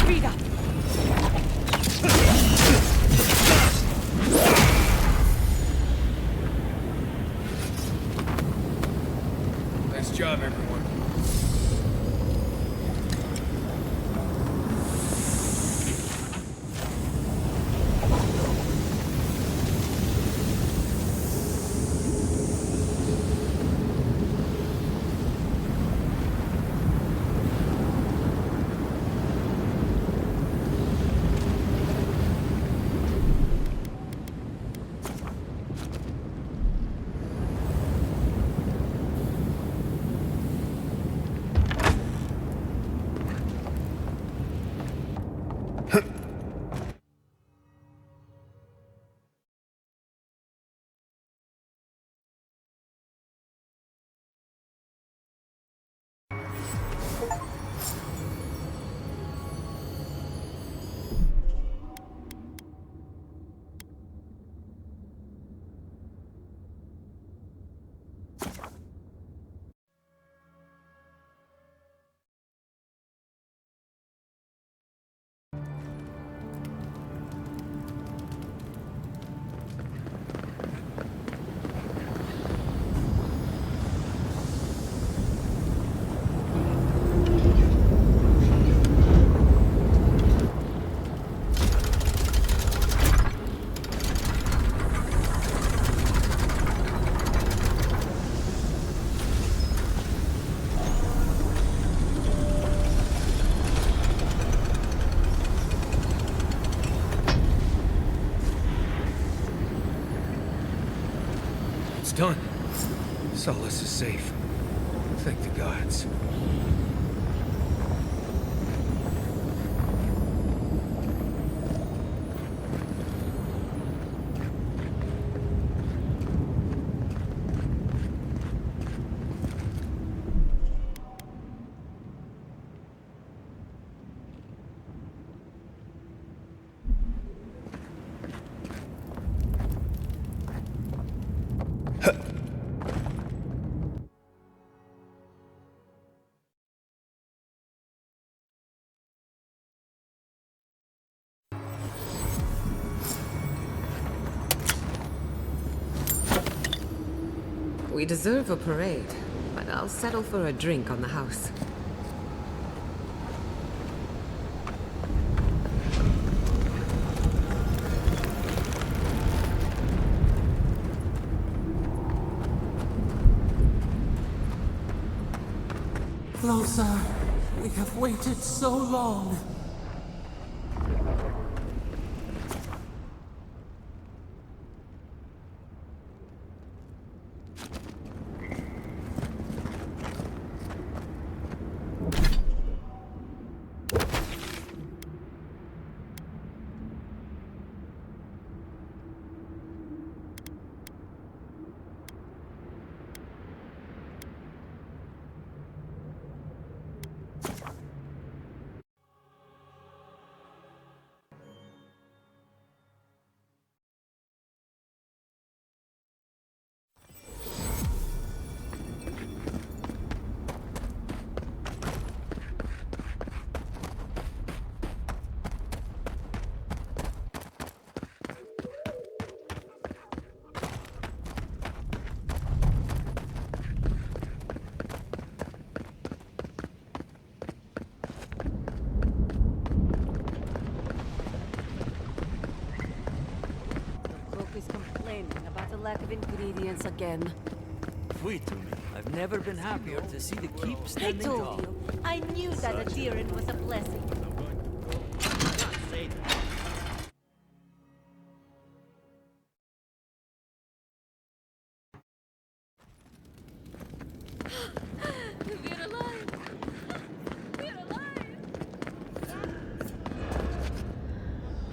Vida! Nice job, everyone. It's done. Solace is safe. Thank the gods. We deserve a parade, but I'll settle for a drink on the house. Closer. We have waited so long. Lack of ingredients again. Wait to me. I've never been happier to see the keep I standing tall. told you. I knew that a Tyrion was a blessing. We're alive! We're alive!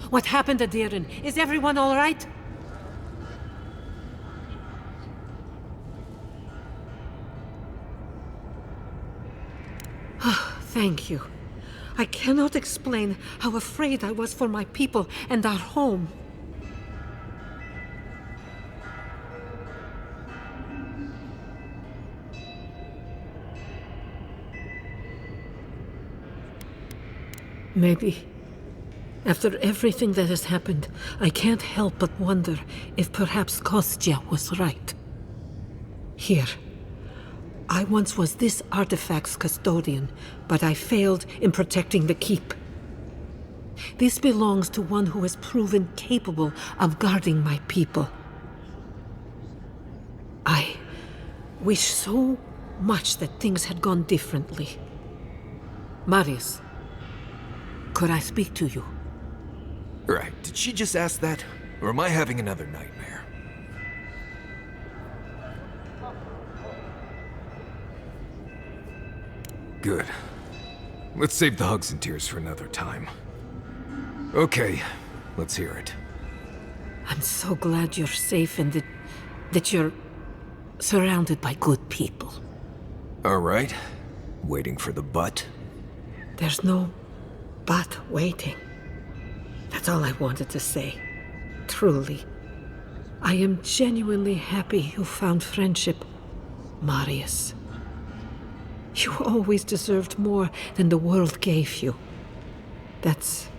What happened to Tyrion? Is everyone all right? Thank you. I cannot explain how afraid I was for my people and our home. Maybe, after everything that has happened, I can't help but wonder if perhaps Kostya was right. Here, I once was this artifact's custodian, but I failed in protecting the keep. This belongs to one who has proven capable of guarding my people. I wish so much that things had gone differently. Marius, could I speak to you? Right, did she just ask that? Or am I having another nightmare? Good. Let's save the hugs and tears for another time. Okay, let's hear it. I'm so glad you're safe and that you're surrounded by good people. All right. Waiting for the but? There's no but waiting. That's all I wanted to say. Truly. I am genuinely happy you found friendship, Marius. You always deserved more than the world gave you. That's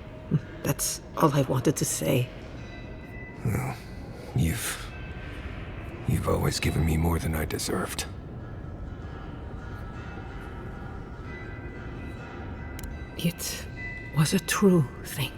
all I wanted to say. Well, you've always given me more than I deserved. It was a true thing.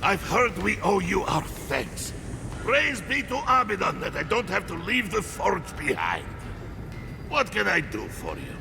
I've heard we owe you our thanks. Praise be to Abaddon that I don't have to leave the forge behind. What can I do for you?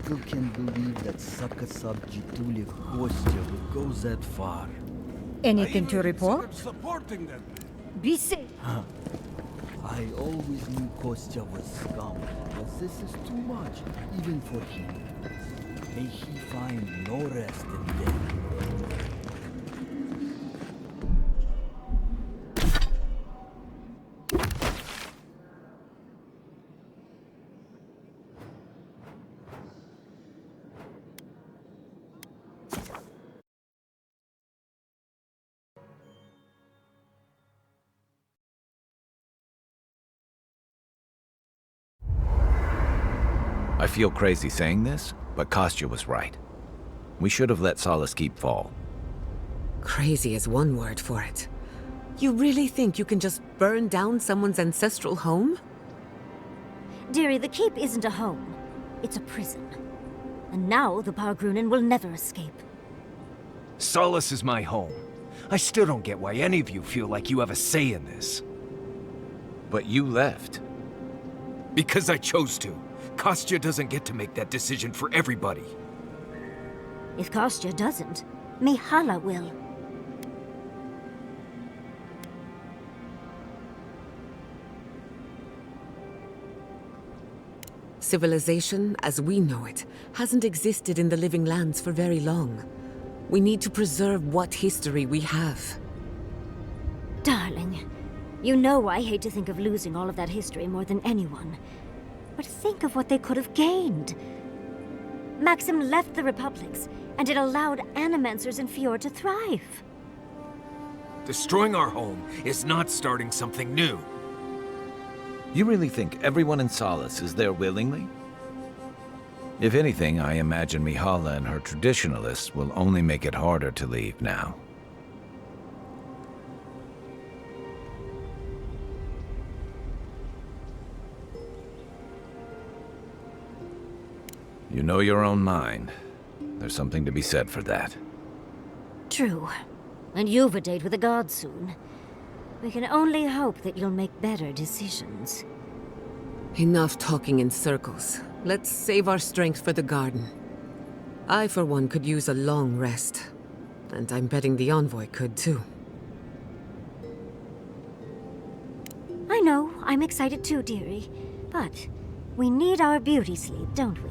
still can't believe that Sakasab Jituliv Kostya would go that far. Anything to report? Supporting them. Be safe. Huh. I always knew Kostya was scum, but this is too much, even for him. May he find no rest in death. I feel crazy saying this, but Kostya was right. We should have let Solace Keep fall. Crazy is one word for it. You really think you can just burn down someone's ancestral home? Dearie, the keep isn't a home. It's a prison. And now the Pargrunen will never escape. Solace is my home. I still don't get why any of you feel like you have a say in this. But you left. Because I chose to. Kostya doesn't get to make that decision for everybody. If Kostya doesn't, Mihala will. Civilization, as we know it, hasn't existed in the Living Lands for very long. We need to preserve what history we have. Darling, you know I hate to think of losing all of that history more than anyone. But think of what they could have gained. Maxim left the Republics, and it allowed Animancers in Fjord to thrive. Destroying our home is not starting something new. You really think everyone in Solace is there willingly? If anything, I imagine Mihala and her traditionalists will only make it harder to leave now. You know your own mind. There's something to be said for that. True. And you've a date with the gods soon. We can only hope that you'll make better decisions. Enough talking in circles. Let's save our strength for the garden. I, for one, could use a long rest. And I'm betting the envoy could, too. I know, I'm excited too, dearie. But we need our beauty sleep, don't we?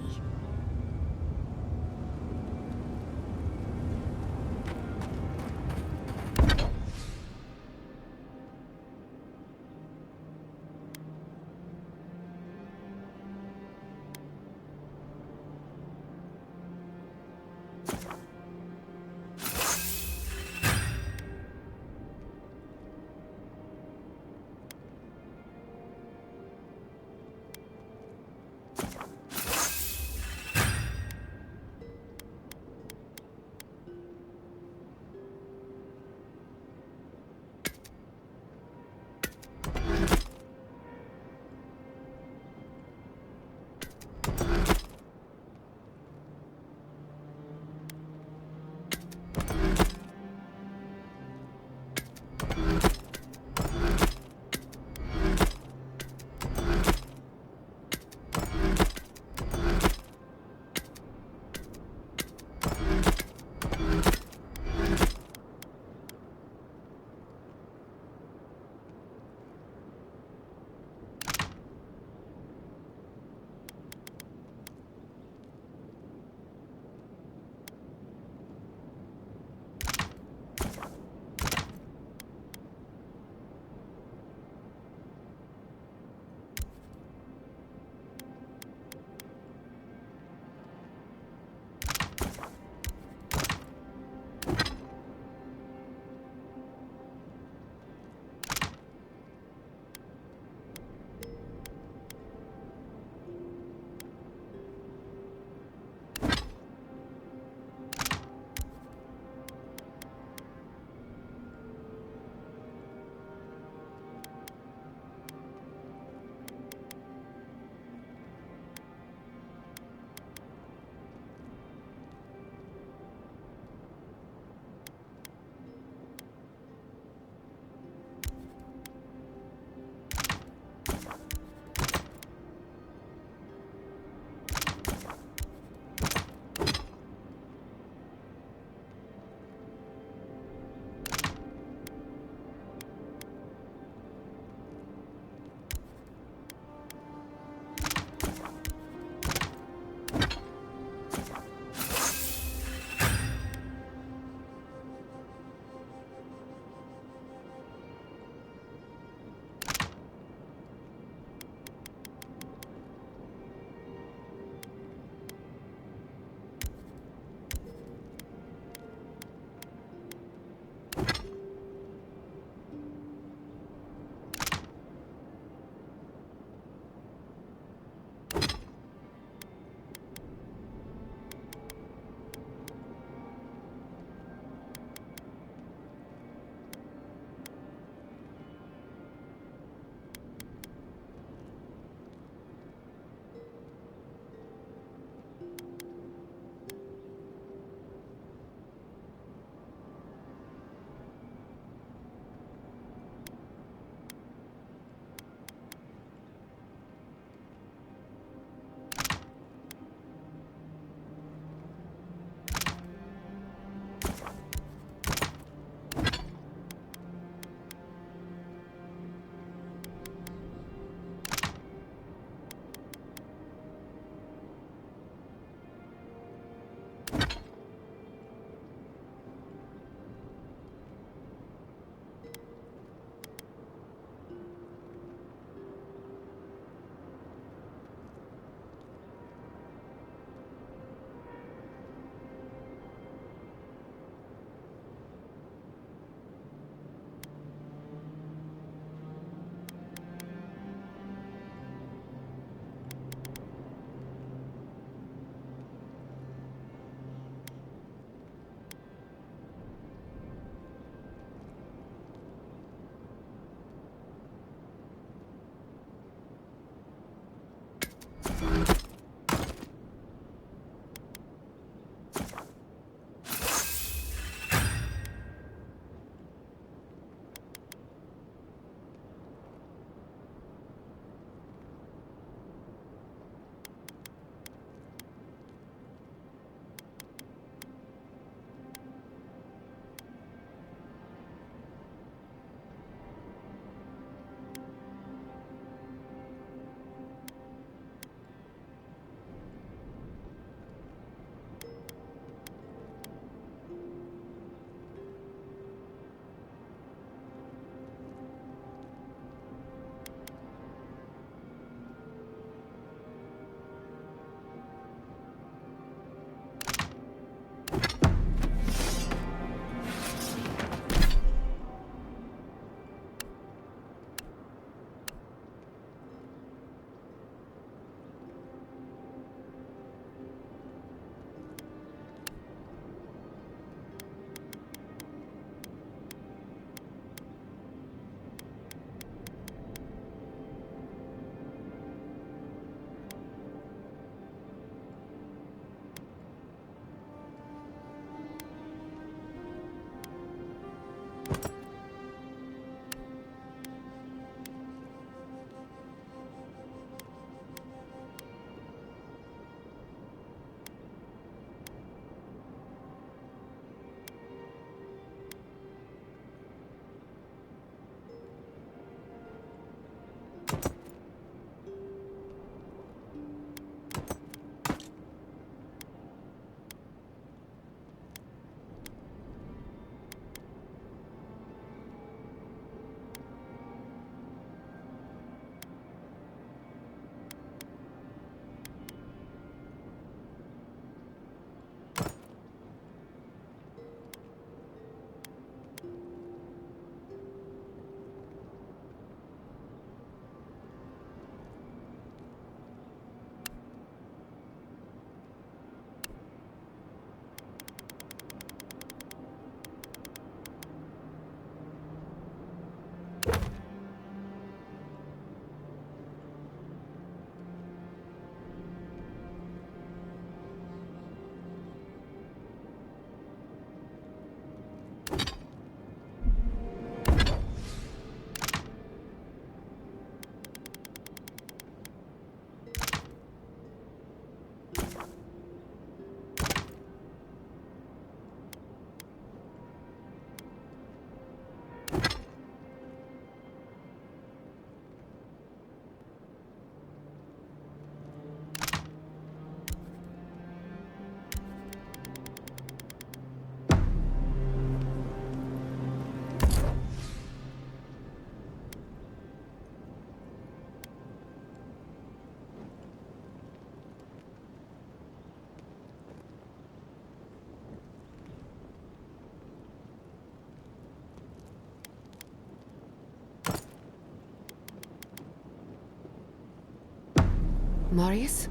Marius?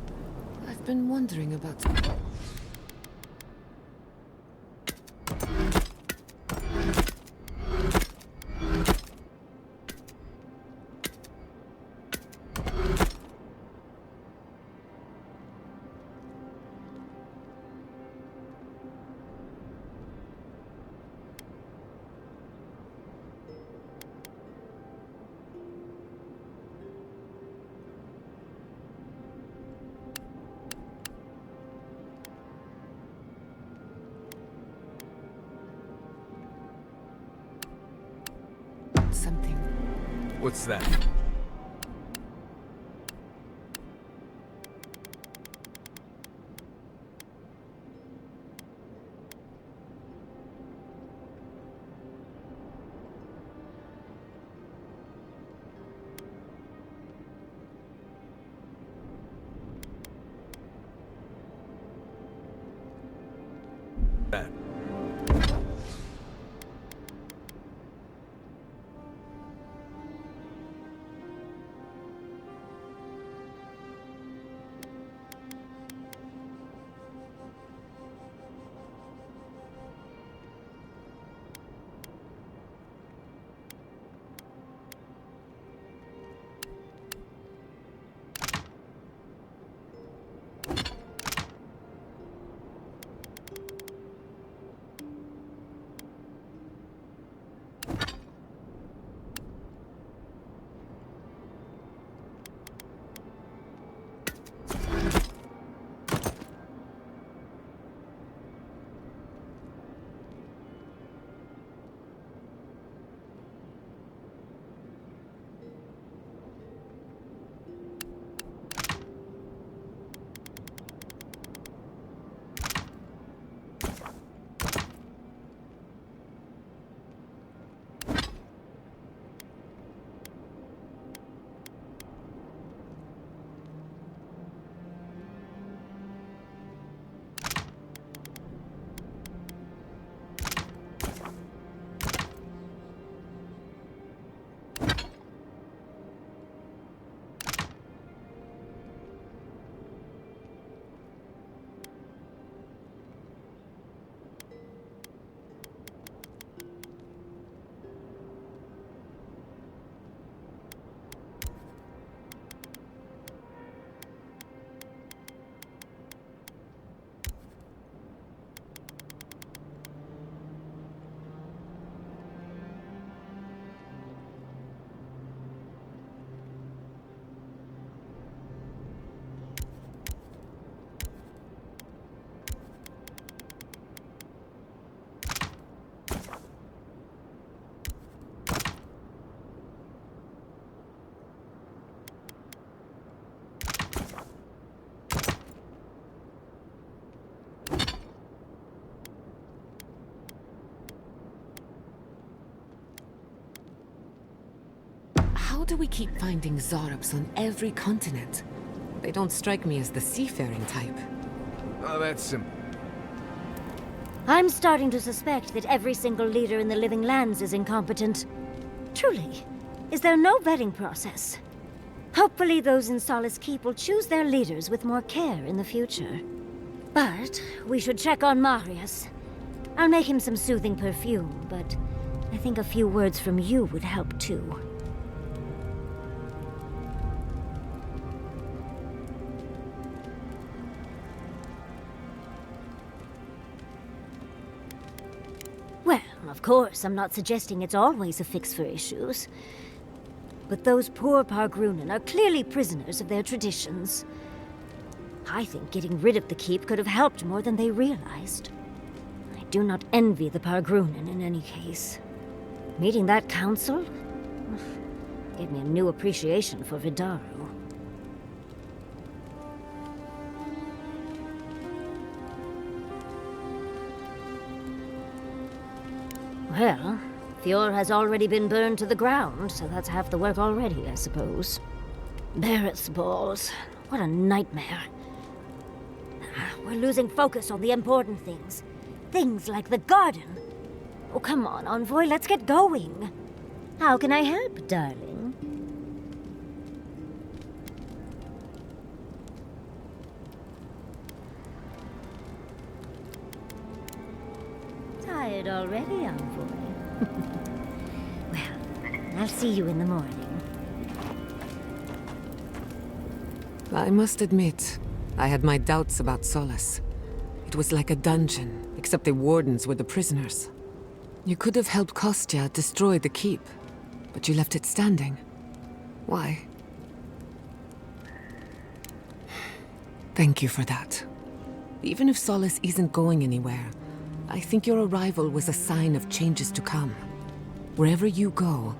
I've been wondering about... something. What's that? That. How do we keep finding Zorobs on every continent? They don't strike me as the seafaring type. Oh, that's simple. I'm starting to suspect that every single leader in the Living Lands is incompetent. Truly, is there no vetting process? Hopefully those in Solace Keep will choose their leaders with more care in the future. But we should check on Marius. I'll make him some soothing perfume, but I think a few words from you would help too. Well, of course, I'm not suggesting it's always a fix for issues. But those poor Pargrunen are clearly prisoners of their traditions. I think getting rid of the keep could have helped more than they realized. I do not envy the Pargrunen in any case. Meeting that council gave me a new appreciation for Vidaru. Well, Fjord has already been burned to the ground, so that's half the work already, I suppose. Barrett's balls. What a nightmare. We're losing focus on the important things. Things like the garden. Oh, come on, Envoy, let's get going. How can I help, darling? tired already, envoy. Well, I'll see you in the morning. I must admit, I had my doubts about Solace. It was like a dungeon, except the wardens were the prisoners. You could have helped Kostya destroy the keep, but you left it standing. Why? Thank you for that. Even if Solace isn't going anywhere, I think your arrival was a sign of changes to come. Wherever you go,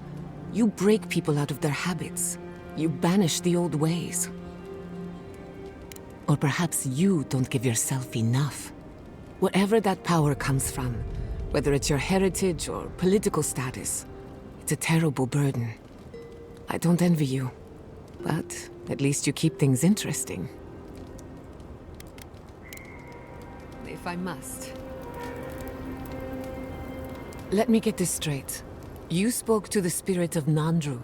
you break people out of their habits. You banish the old ways. Or perhaps you don't give yourself enough. Wherever that power comes from, whether it's your heritage or political status, it's a terrible burden. I don't envy you, but at least you keep things interesting. If I must. Let me get this straight. You spoke to the spirit of Nandru,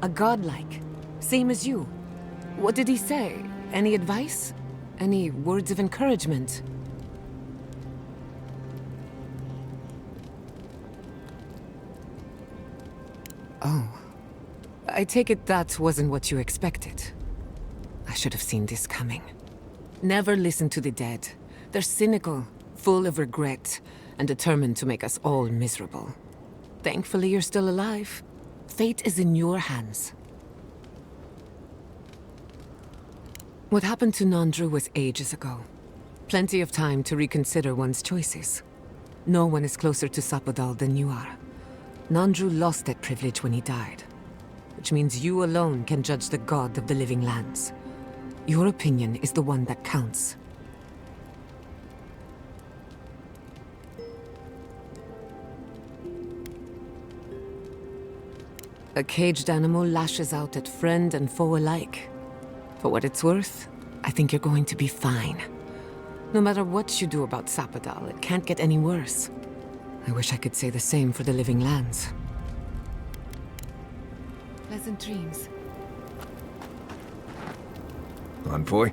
a godlike, same as you. What did he say? Any advice? Any words of encouragement? Oh. I take it that wasn't what you expected. I should have seen this coming. Never listen to the dead. They're cynical, full of regret, and determined to make us all miserable. Thankfully, you're still alive. Fate is in your hands. What happened to Nandru was ages ago. Plenty of time to reconsider one's choices. No one is closer to Sapadal than you are. Nandru lost that privilege when he died, which means you alone can judge the god of the living lands. Your opinion is the one that counts. A caged animal lashes out at friend and foe alike. For what it's worth, I think you're going to be fine. No matter what you do about Sapadal, it can't get any worse. I wish I could say the same for the living lands. Pleasant dreams. Envoy?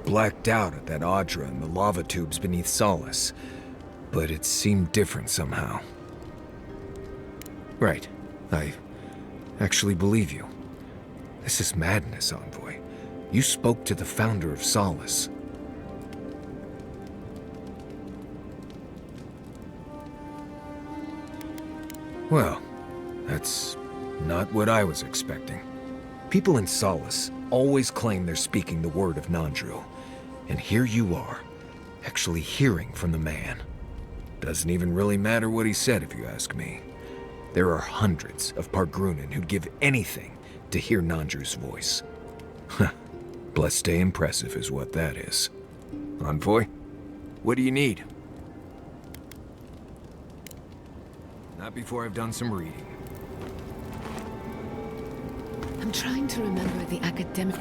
Blacked out at that Audra and the lava tubes beneath Solace. But it seemed different somehow. Right. I actually believe you. This is madness, Envoy. You spoke to the founder of Solace. Well, that's not what I was expecting. People in Solace always claim they're speaking the word of Nandru. And here you are, actually hearing from the man. Doesn't even really matter what he said if you ask me. There are hundreds of Pargrunen who'd give anything to hear Nandru's voice. Blessed stay impressive is what that is. Envoy, what do you need? Not before I've done some reading. I'm trying to remember the academic...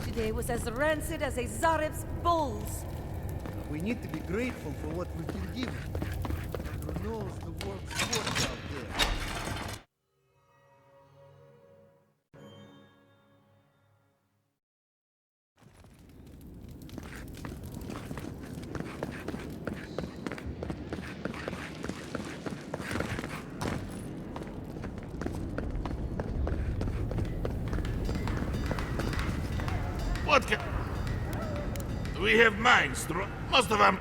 Today was as rancid as a Zarev's bulls. We need to be grateful for what we've been given. Who knows the world's worth out there? What can... We have mines. Most of them...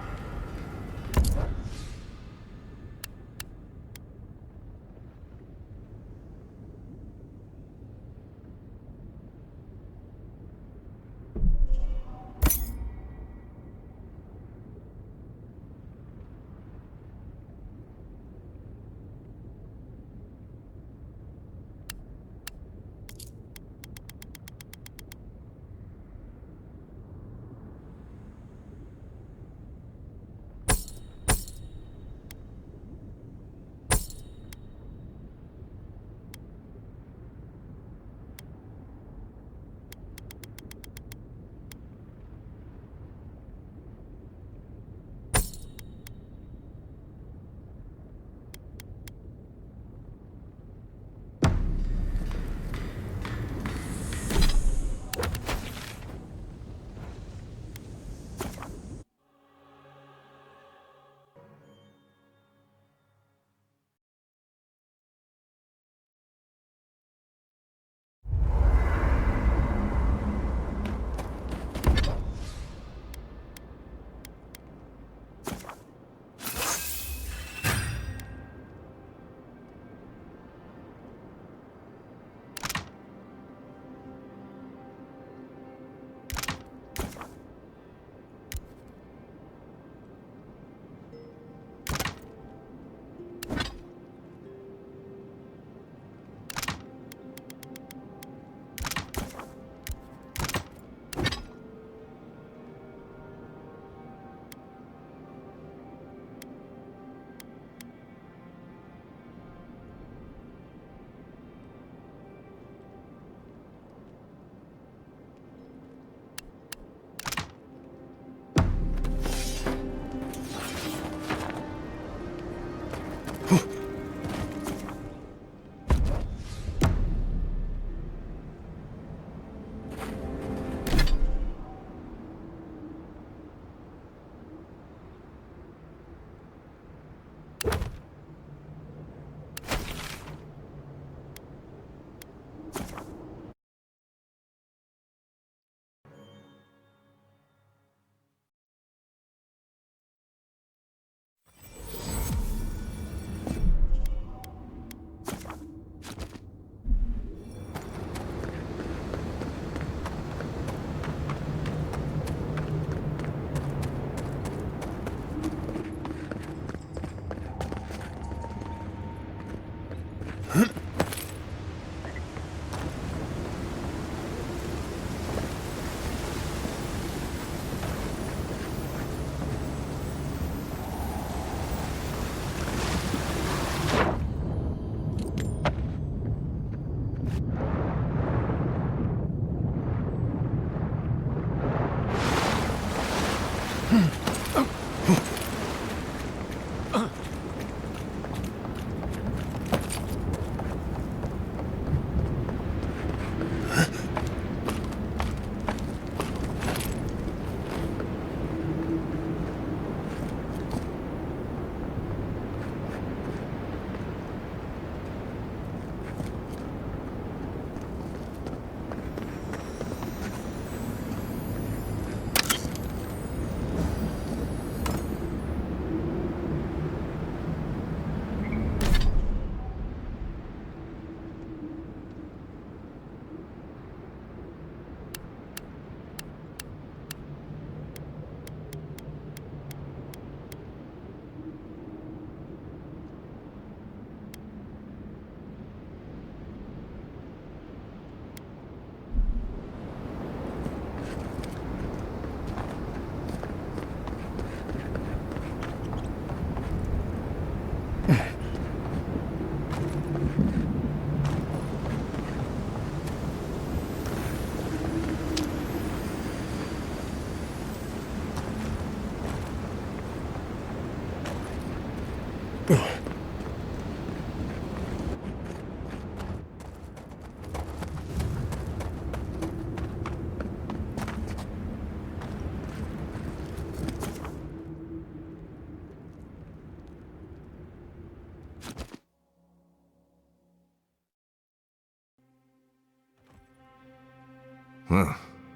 Huh.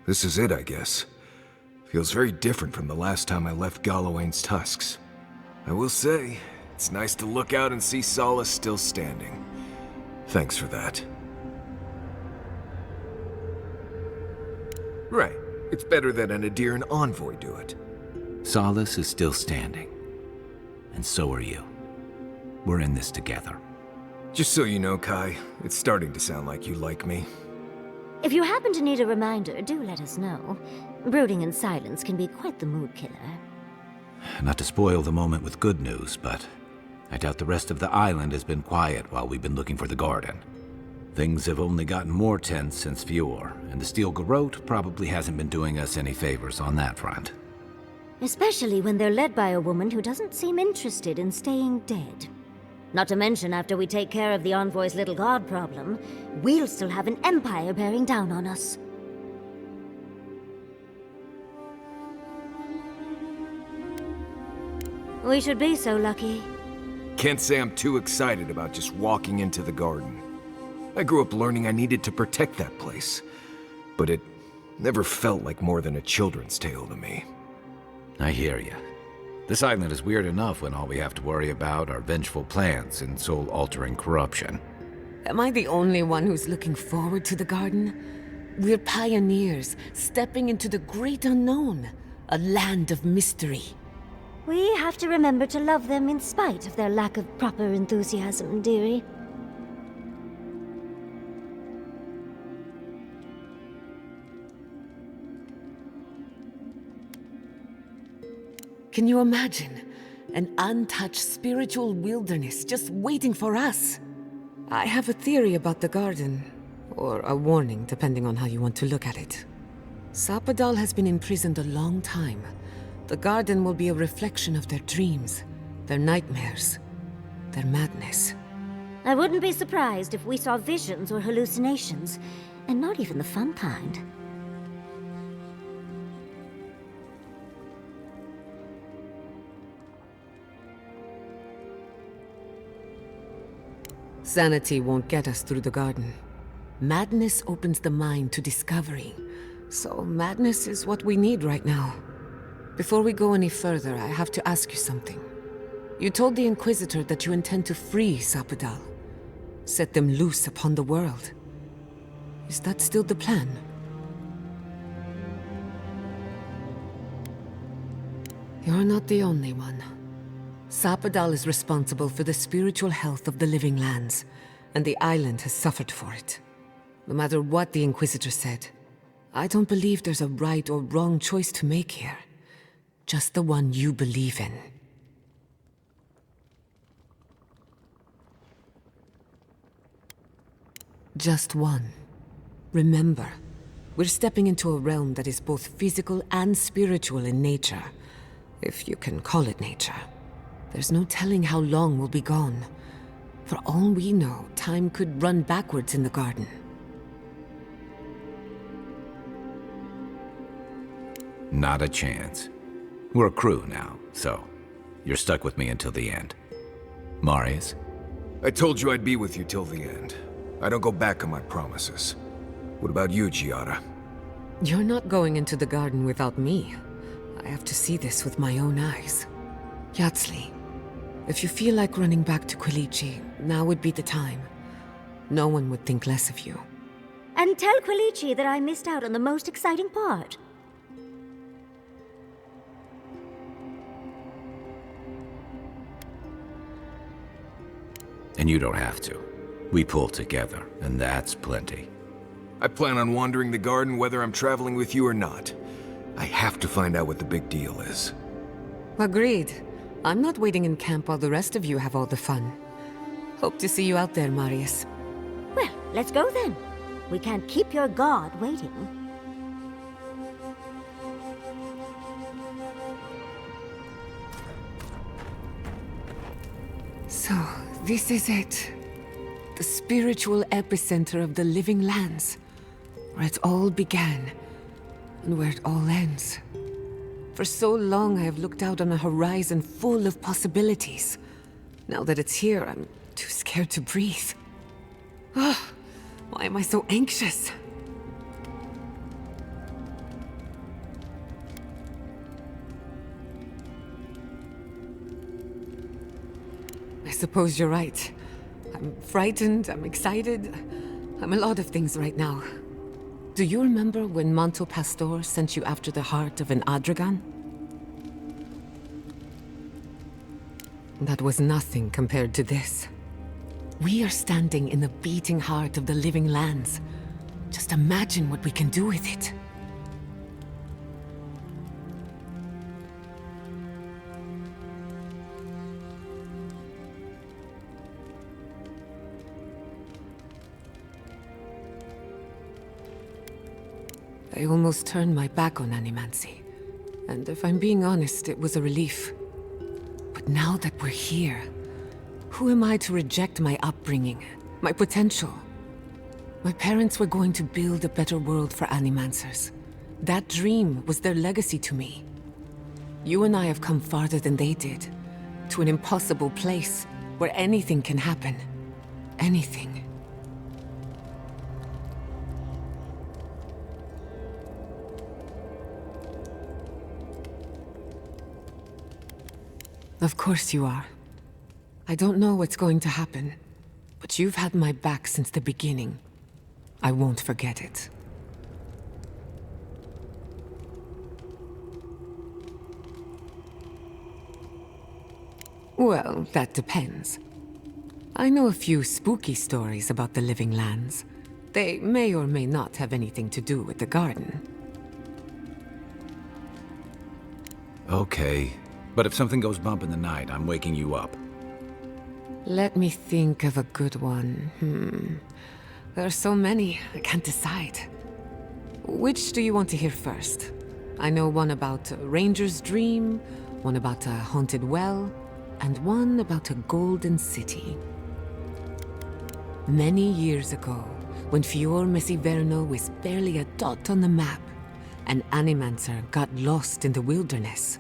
This is it, I guess. Feels very different from the last time I left Galawain's tusks. I will say, it's nice to look out and see Solace still standing. Thanks for that. Right. It's better that an Adiran envoy do it. Solace is still standing. And so are you. We're in this together. Just so you know, Kai, it's starting to sound like you like me. If you happen to need a reminder, do let us know. Brooding in silence can be quite the mood killer. Not to spoil the moment with good news, but I doubt the rest of the island has been quiet while we've been looking for the garden. Things have only gotten more tense since Fior, and the Steel Garrote probably hasn't been doing us any favors on that front. Especially when they're led by a woman who doesn't seem interested in staying dead. Not to mention, after we take care of the Envoy's little god problem, we'll still have an empire bearing down on us. We should be so lucky. Can't say I'm too excited about just walking into the garden. I grew up learning I needed to protect that place, but it never felt like more than a children's tale to me. I hear you. This island is weird enough when all we have to worry about are vengeful plans and soul-altering corruption. Am I the only one who's looking forward to the garden? We're pioneers, stepping into the great unknown, a land of mystery. We have to remember to love them in spite of their lack of proper enthusiasm, dearie. Can you imagine? An untouched spiritual wilderness just waiting for us. I have a theory about the garden, or a warning, depending on how you want to look at it. Sapadal has been imprisoned a long time. The garden will be a reflection of their dreams, their nightmares, their madness. I wouldn't be surprised if we saw visions or hallucinations, and not even the fun kind. Sanity won't get us through the garden. Madness opens the mind to discovery. So madness is what we need right now. Before we go any further, I have to ask you something. You told the Inquisitor that you intend to free Sapadal. Set them loose upon the world. Is that still the plan? You're not the only one. Sapadal is responsible for the spiritual health of the living lands, and the island has suffered for it. No matter what the Inquisitor said, I don't believe there's a right or wrong choice to make here. Just the one you believe in. Just one. Remember, we're stepping into a realm that is both physical and spiritual in nature, if you can call it nature. There's no telling how long we'll be gone. For all we know, time could run backwards in the garden. Not a chance. We're a crew now, so you're stuck with me until the end. Marius? I told you I'd be with you till the end. I don't go back on my promises. What about you, Giada? You're not going into the garden without me. I have to see this with my own eyes. Yatsli, if you feel like running back to Quilichi, now would be the time. No one would think less of you. And tell Quilichi that I missed out on the most exciting part. And you don't have to. We pull together, and that's plenty. I plan on wandering the garden whether I'm traveling with you or not. I have to find out what the big deal is. Agreed. I'm not waiting in camp while the rest of you have all the fun. Hope to see you out there, Marius. Well, let's go then. We can't keep your god waiting. So, this is it. The spiritual epicenter of the living lands. Where it all began, and where it all ends. For so long I have looked out on a horizon full of possibilities. Now that it's here, I'm too scared to breathe. Oh, why am I so anxious? I suppose you're right. I'm frightened, I'm excited. I'm a lot of things right now. Do you remember when Manto Pastor sent you after the heart of an Adragan? That was nothing compared to this. We are standing in the beating heart of the living lands. Just imagine what we can do with it. I almost turned my back on animancy. And if I'm being honest, it was a relief. But now that we're here, who am I to reject my upbringing, my potential? My parents were going to build a better world for animancers. That dream was their legacy to me. You and I have come farther than they did, to an impossible place where anything can happen. Anything. Of course you are. I don't know what's going to happen, but you've had my back since the beginning. I won't forget it. Well, that depends. I know a few spooky stories about the living lands. They may or may not have anything to do with the garden. Okay. But if something goes bump in the night, I'm waking you up. Let me think of a good one. There are so many, I can't decide. Which do you want to hear first? I know one about a ranger's dream, one about a haunted well, and one about a golden city. Many years ago, when Fior Messiverno was barely a dot on the map, an animancer got lost in the wilderness.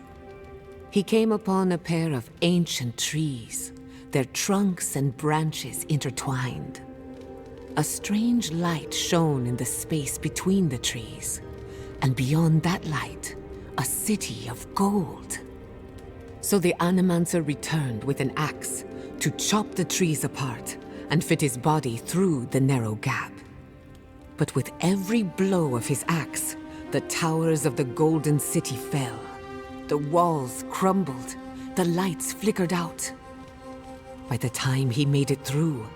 He came upon a pair of ancient trees, their trunks and branches intertwined. A strange light shone in the space between the trees, and beyond that light, a city of gold. So the animancer returned with an axe to chop the trees apart and fit his body through the narrow gap. But with every blow of his axe, the towers of the golden city fell. The walls crumbled, the lights flickered out. By the time he made it through,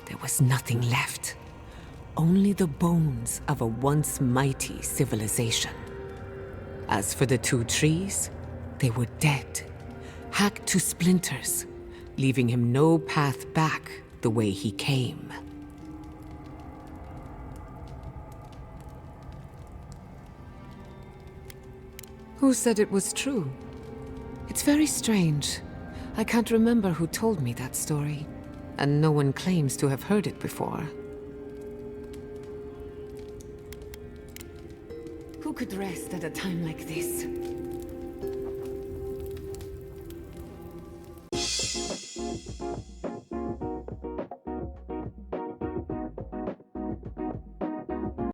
there was nothing left. Only the bones of a once mighty civilization. As for the two trees, they were dead, hacked to splinters, leaving him no path back the way he came. Who said it was true? It's very strange. I can't remember who told me that story, and no one claims to have heard it before. Who could rest at a time like this?